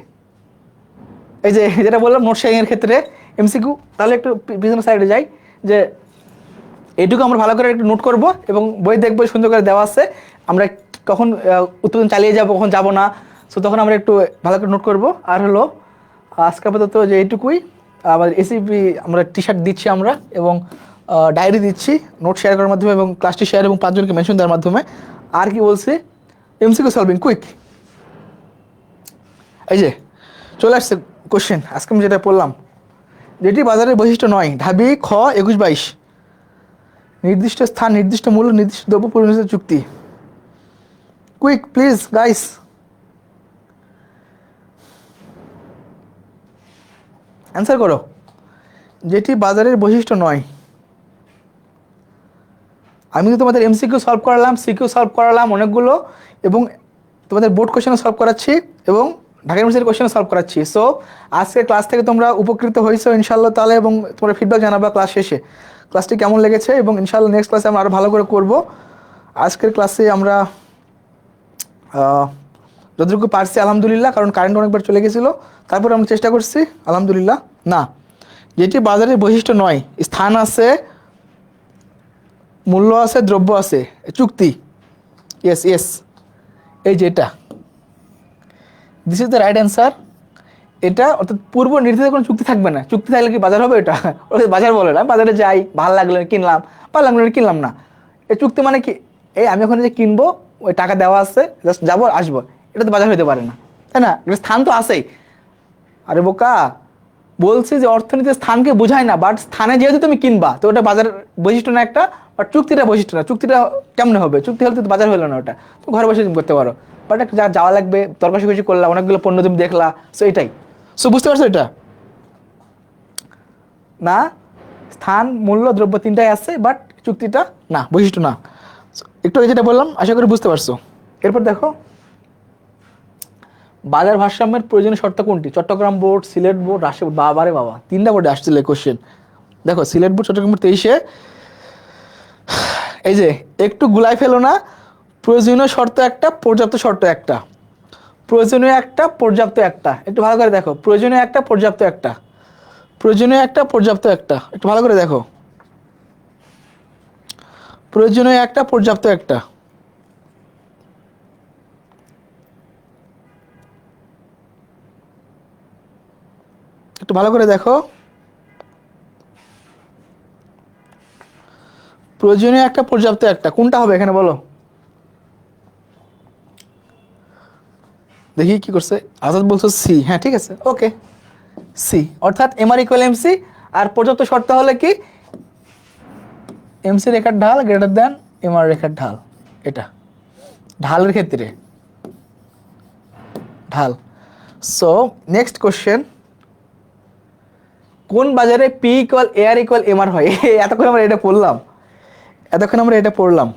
এই যে যেটা বললাম নোট শেয়ারিং এর ক্ষেত্রে এমসিকিউ, তাহলে একটু পিছনের সাইডে যাই, যে এইটুকু আমরা ভালো করে একটু নোট করব এবং বই দেখবো সুন্দর করে দেওয়া আছে, আমরা কখন উৎপাদন চালিয়ে যাব কখন যাব না, সো তখন আমরা একটু ভালো করে নোট করব। আর হলো আজকে আপাতত যে এইটুকুই, আমাদের এসিপি আমরা টি শার্ট দিচ্ছি আমরা, এবং ডায়েরি দিচ্ছি নোট শেয়ার করার মাধ্যমে এবং ক্লাসটি শেয়ার এবং 5 জনকে মেনশন দেওয়ার মাধ্যমে। আর কি বলছি, এমসিকিউ সলভিং কুইক। এই যে চলে আসছে কোশ্চেন, আজকে আমি যেটা পড়লাম, যেটি বাজারের বৈশিষ্ট্য নয়, ঢাবি খ 21-22, নির্দিষ্ট স্থান, নির্দিষ্ট মূল্য, নির্দিষ্ট দ্রব্য পরিবেশের চুক্তি। Quick please guys. অ্যান্সার করো, যেটি বাজারের বৈশিষ্ট্য নয়। আমি তো তোমাদের এমসিকিউ সলভ করালাম, সিকিউ সলভ করালাম অনেকগুলো, এবং তোমাদের বোর্ড কোশ্চেনও সলভ করাচ্ছি এবং ঢাকা ইউনিভার্সিটির কোশ্চেনও সলভ করাচ্ছি। সো আজকের ক্লাস থেকে তোমরা উপকৃত হয়েছো ইনশাআল্লাহ তাহলে, এবং তোমরা ফিডব্যাক জানাবা ক্লাস শেষে ক্লাসটি কেমন লেগেছে, এবং ইনশাআল্লাহ নেক্সট ক্লাসে আমরা আরও ভালো করে করব। আজকের ক্লাসে আমরা যতটুকু পারছি আলহামদুলিল্লাহ, কারণ কারেন্ট অনেকবার চলে গেছিলো, তারপরে আমরা চেষ্টা করছি আলহামদুলিল্লাহ। না, যেটি বাজারের বৈশিষ্ট্য নয়, স্থান আছে, মূল্য আছে, দ্রব্য আছে, চুক্তি। ইয়েস, এই যে এটা, this is the right answer. এটা অর্থাৎ পূর্ব নির্ধারিত কোনো চুক্তি থাকবে না, চুক্তি থাকলে কি বাজার হবে? এটা ওটা বাজার বলে না, বাজারে যাই, ভালো লাগলো কিনলাম, ভালো লাগলো কিনলাম না। এই চুক্তি মানে কি, এই আমি ওখানে যে কিনবো, ওই টাকা দেওয়া আছে, জাস্ট যাবো আসবো, এটা তো বাজার হতে পারে না, তাই না? এটা স্থান তো আছেই। আরে বোকা, বলছি যে অর্থনীতির স্থানকে বোঝায় না, বাট স্থানে যেহেতু তুমি কিনবা, তো ওটা বাজার বৈশিষ্ট্য না একটা, বাট চুক্তিটা বৈশিষ্ট্য না। চুক্তিটা কেমনে হবে? চুক্তি হলে তো বাজার হলো না, ওটা তুমি ঘরে বসে তুমি করতে পারো, বাট একটা যাওয়া লাগবে, তর্কাশি করলা, অনেকগুলো পণ্য তুমি দেখলা, সো এটাই। সো বুঝতে পারছো এটা না, স্থান, মূল্য, দ্রব্য তিনটাই আছে, বাট চুক্তিটা না, বৈশিষ্ট্য না। একটু আগে যেটা বললাম আশা করি বুঝতে পারছো। এরপর দেখো, বাজার ভারসাম্যের প্রয়োজনীয় শর্ত কোনটি? Chittagong board, Sylhet board, Rajshahi board. বাবারে বাবা, 3টা বোর্ডে আসছিল কোশ্চেন। দেখো সিলেট বোর্ড, চট্টগ্রাম বোর্ড 23-এ, এই যে একটু গুলাই ফেলো না, প্রয়োজনীয় শর্ত একটা, পর্যাপ্ত শর্ত একটা। প্রয়োজনীয় একটা, পর্যাপ্ত একটা, একটু ভালো করে দেখো। প্রয়োজনীয় একটা, পর্যাপ্ত একটা, প্রয়োজনীয় একটা, পর্যাপ্ত একটা, একটু ভালো করে দেখো। প্রয়োজনীয় একটা, পর্যাপ্ত একটা। একটু ভালো করে দেখো। প্রয়োজনীয় একটা, পর্যাপ্ত একটা, কোনটা হবে এখানে বলো দেখি কি করছে। আজাদ বলছো সি, হ্যাঁ ঠিক আছে, ওকে সি, অর্থাৎ এম আর ইকুয়াল এমসি। আর পর্যাপ্ত শর্ত হলে কি, এমসি রেখার ঢাল গ্রেটার দেন এম আর রেখার ঢাল। এটা ঢালের ক্ষেত্রে ঢাল। সো নেক্সট কোশ্চেন, কোন বাজারে পি ইকুয়াল এ আর ইকুয়াল এম আর হয়? এতক্ষণ আমরা এটা পড়লাম, এতক্ষণ আমরা এটা পড়লাম।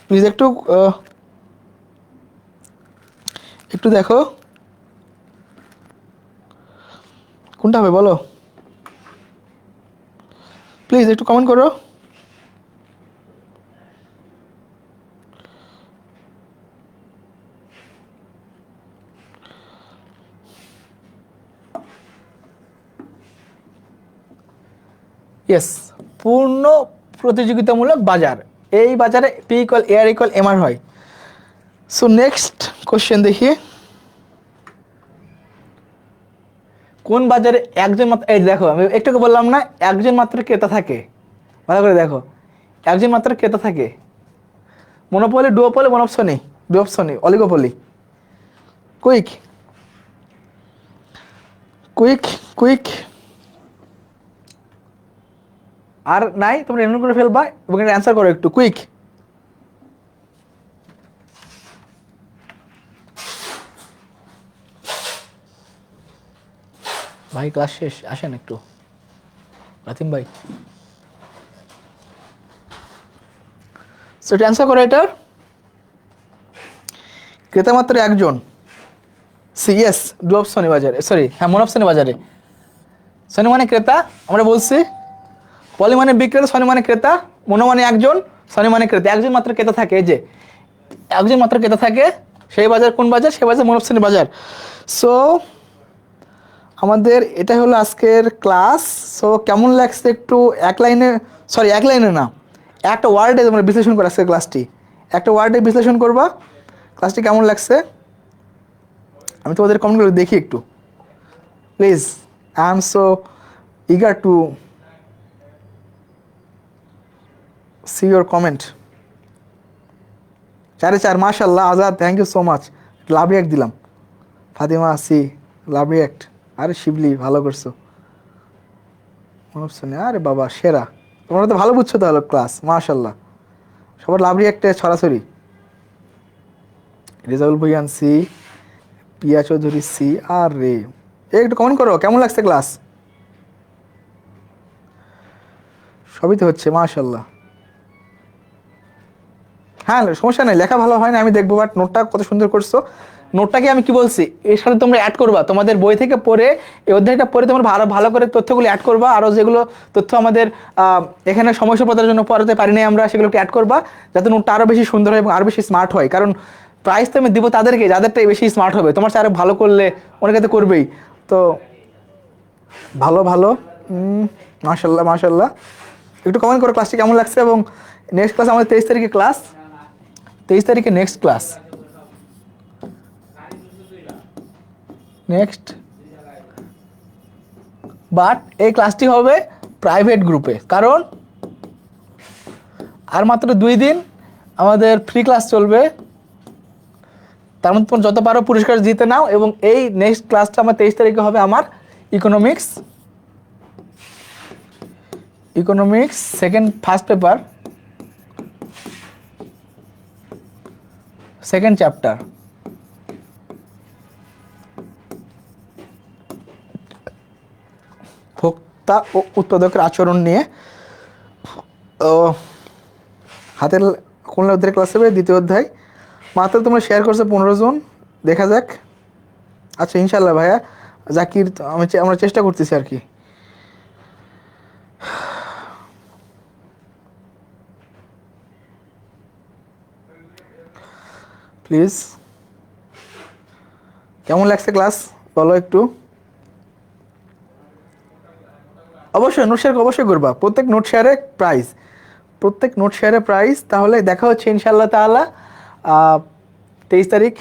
প্লিজ একটু একটু দেখো কোনটা হবে বলো, প্লিজ একটু কমেন্ট করো। ইয়েস, পূর্ণ প্রতিযোগিতামূলক বাজার। এই বাজারে পি ইকুয়াল এ আর ইকুয়াল এম আর হয়। সো নেক্সট কোশ্চেন দেখি, কোন বাজারে একজন মাত্র, এই দেখো আমি একটু বললাম না একজন মাত্র ক্রেতা থাকে, ভালো করে দেখো, একজন মাত্র ক্রেতা থাকে। Monopoly, duopoly, monopsony, duopsony, oligopoly. Quick quick quick, আর নাই, তোমরা এমন করে ফেলবা এবং এটা অ্যান্সার করো একটু কুইক। ভাই ক্লাস শেষ, আসেন একটু, রাতিম ভাই। সো এটা অ্যান্সার করো এটার। ক্রেতা মাত্র একজন, সি ইয়েস, ডুওপসনি বাজারে, সরি হ্যাঁ মনোপসনি বাজারে। সনি মানে ক্রেতা, আমরা বলছি। পলি মানে বিক্রেতা, সনি মানে ক্রেতা, মনো মানে একজন, সনি মানে ক্রেতা। একজন মাত্র ক্রেতা থাকে, এই যে একজন মাত্র ক্রেতা থাকে, সেই বাজার কোন বাজার? সেই বাজার মনোপসনি বাজার। সো আমাদের এটা হলো আজকের ক্লাস। সো কেমন লাগছে একটু এক লাইনে, সরি এক লাইনে না, একটা ওয়ার্ডে তোমরা বিশ্লেষণ করো আজকের ক্লাসটি, একটা ওয়ার্ডে বিশ্লেষণ করবা ক্লাসটি কেমন লাগছে। আমি তোমাদের কমেন্টগুলো দেখি একটু please. I am so eager to see your comment. 4/4 মাশাআল্লাহ Azad, thank you so much. Love react দিলাম। Fatima C, love react. আরে শিবলি ভালো করছো। মনোপসনি, আরে বাবা সেরা, তোমরা তো ভালো বুঝছো তাহলে ক্লাস, মাশাআল্লাহ। সবার লাভ রিয়াক্টে ছড়াছড়ি। রেজাউল ভুইয়ান সি, পিয়া চৌধুরী সি। আর রে একটু কমেন্ট করো কেমন লাগছে ক্লাস। সবই তো হচ্ছে মাশাআল্লাহ। হ্যাঁ সমস্যা নেই, লেখা ভালো হয় না আমি দেখবো, বাট নোটটা কত সুন্দর করছো। নোটটাকে আমি কি বলছি, এর সাথে তোমরা অ্যাড করবা, তোমাদের বই থেকে পড়ে এই অধ্যায়টা পড়ে তোমরা ভালো ভালো করে তথ্যগুলো অ্যাড করবা। আরও যেগুলো তথ্য আমাদের এখানে সময় স্বল্পতার জন্য পড়াতে পারি নাই আমরা, সেগুলোকে অ্যাড করবা যাতে নোটটা আরও বেশি সুন্দর হয় এবং আরও বেশি স্মার্ট হয়। কারণ প্রাইস তো আমি দিব তাদেরকে যাদেরটাই বেশি স্মার্ট হবে, তোমার চেয়ে আরও ভালো করলে অনেকে তো করবেই। তো ভালো ভালো, মাশাল্লাহ মাশাল্লাহ। একটু কমেন্ট করো ক্লাসটি কেমন লাগছে। এবং নেক্সট ক্লাস আমাদের 23 তারিখে ক্লাস, 23 তারিখে নেক্সট ক্লাস, নেক্সট। বাট এই ক্লাসটি হবে প্রাইভেট গ্রুপে, কারণ আর মাত্র 2 দিন আমাদের ফ্রি ক্লাস চলবে। তার মধ্যে তোমরা যত পারো পুরস্কার জিতে নাও। এবং এই নেক্সট ক্লাসটা আমার 23 তারিখে হবে আমার economics, economics first paper, second chapter. ভোক্তা ও উৎপাদকের আচরণ নিয়ে হাতের কোন অধ্যায়ের ক্লাস হবে? দ্বিতীয় অধ্যায়। মাত্র তোমরা শেয়ার করছো 15 জন, দেখা যাক। আচ্ছা ইনশাল্লাহ ভাইয়া জাকির, আমরা চেষ্টা করতেছি আর কি। প্লিজ। কেমন লাগছে ক্লাস বলো একটু। অবশ্যই নোট শেয়ার অবশ্যই করবা, প্রত্যেক নোট শেয়ারে প্রাইজ, প্রত্যেক নোট শেয়ারে প্রাইজ। তাহলে দেখা হচ্ছে ইনশাআল্লাহ তাআলা 23 তারিখ,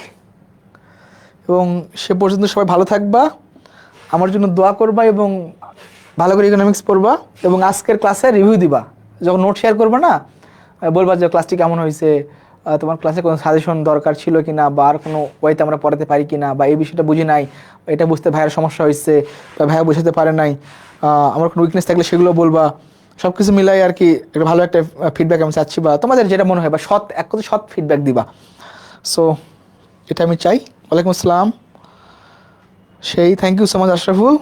এবং সে পর্যন্ত সবাই ভালো থাকবা, আমার জন্য দোয়া করবা এবং ভালো করে ইকোনমিক্স পড়বা, এবং আজকের ক্লাসে রিভিউ দিবা যখন নোট শেয়ার করবা না, বলবা যে ক্লাসটি কেমন হয়েছে, তোমার ক্লাসে কোনো সাজেশন দরকার ছিল কিনা, বা আর কোনো ওয়েতে আমরা পড়াতে পারি কিনা, বা এই বিষয়টা বুঝি নাই, এটা বুঝতে ভাইয়ের সমস্যা হয়েছে, বা ভাইয়া বোঝাতে পারে নাই, আমার কোনো উইকনেস থাকলে সেগুলো বলবা। সব কিছু মিলাই আর কি একটা ভালো একটা ফিডব্যাক আমি চাচ্ছি, বা তোমাদের যেটা মনে হয়, বা সৎ এক কথা সৎ ফিডব্যাক দিবা। সো এটা আমি চাই। ওয়ালাইকুম আসসালাম। সেই thank you so much Ashraful.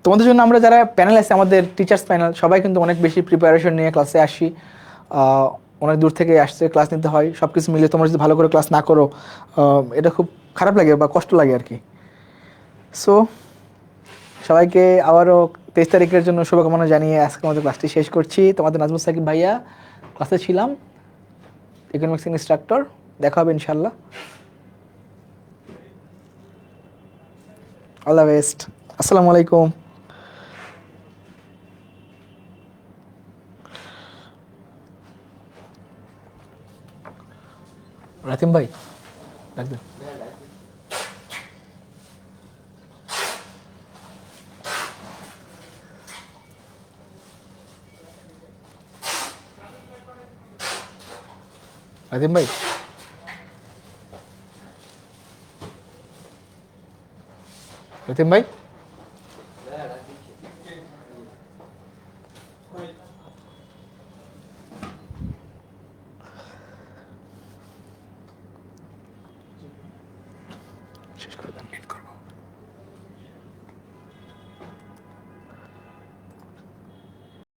তোমাদের জন্য আমরা যারা প্যানেল আছে, আমাদের টিচার্স প্যানেল, সবাই কিন্তু অনেক বেশি প্রিপারেশন নিয়ে ক্লাসে আসি, অনেক দূর থেকে আসছে, ক্লাস নিতে হয়, সব কিছু মিলিয়ে তোমরা যদি ভালো করে ক্লাস না করো, এটা খুব খারাপ লাগে বা কষ্ট লাগে আর কি। সো সবাইকে আবারও 23 তারিখের জন্য শুভকামনা জানিয়ে আজকে আমাদের ক্লাসটি শেষ করছি। তোমাদের নাজমুল সাকিব ভাইয়া ক্লাসে ছিলাম, ইকোনমিক্স ইনস্ট্রাক্টর। দেখা হবে ইনশাল্লাহ। All the best. আসসালামু আলাইকুম। রাতিম ভাই ডাকবেন। রাতিম ভাই, রাতিম ভাই।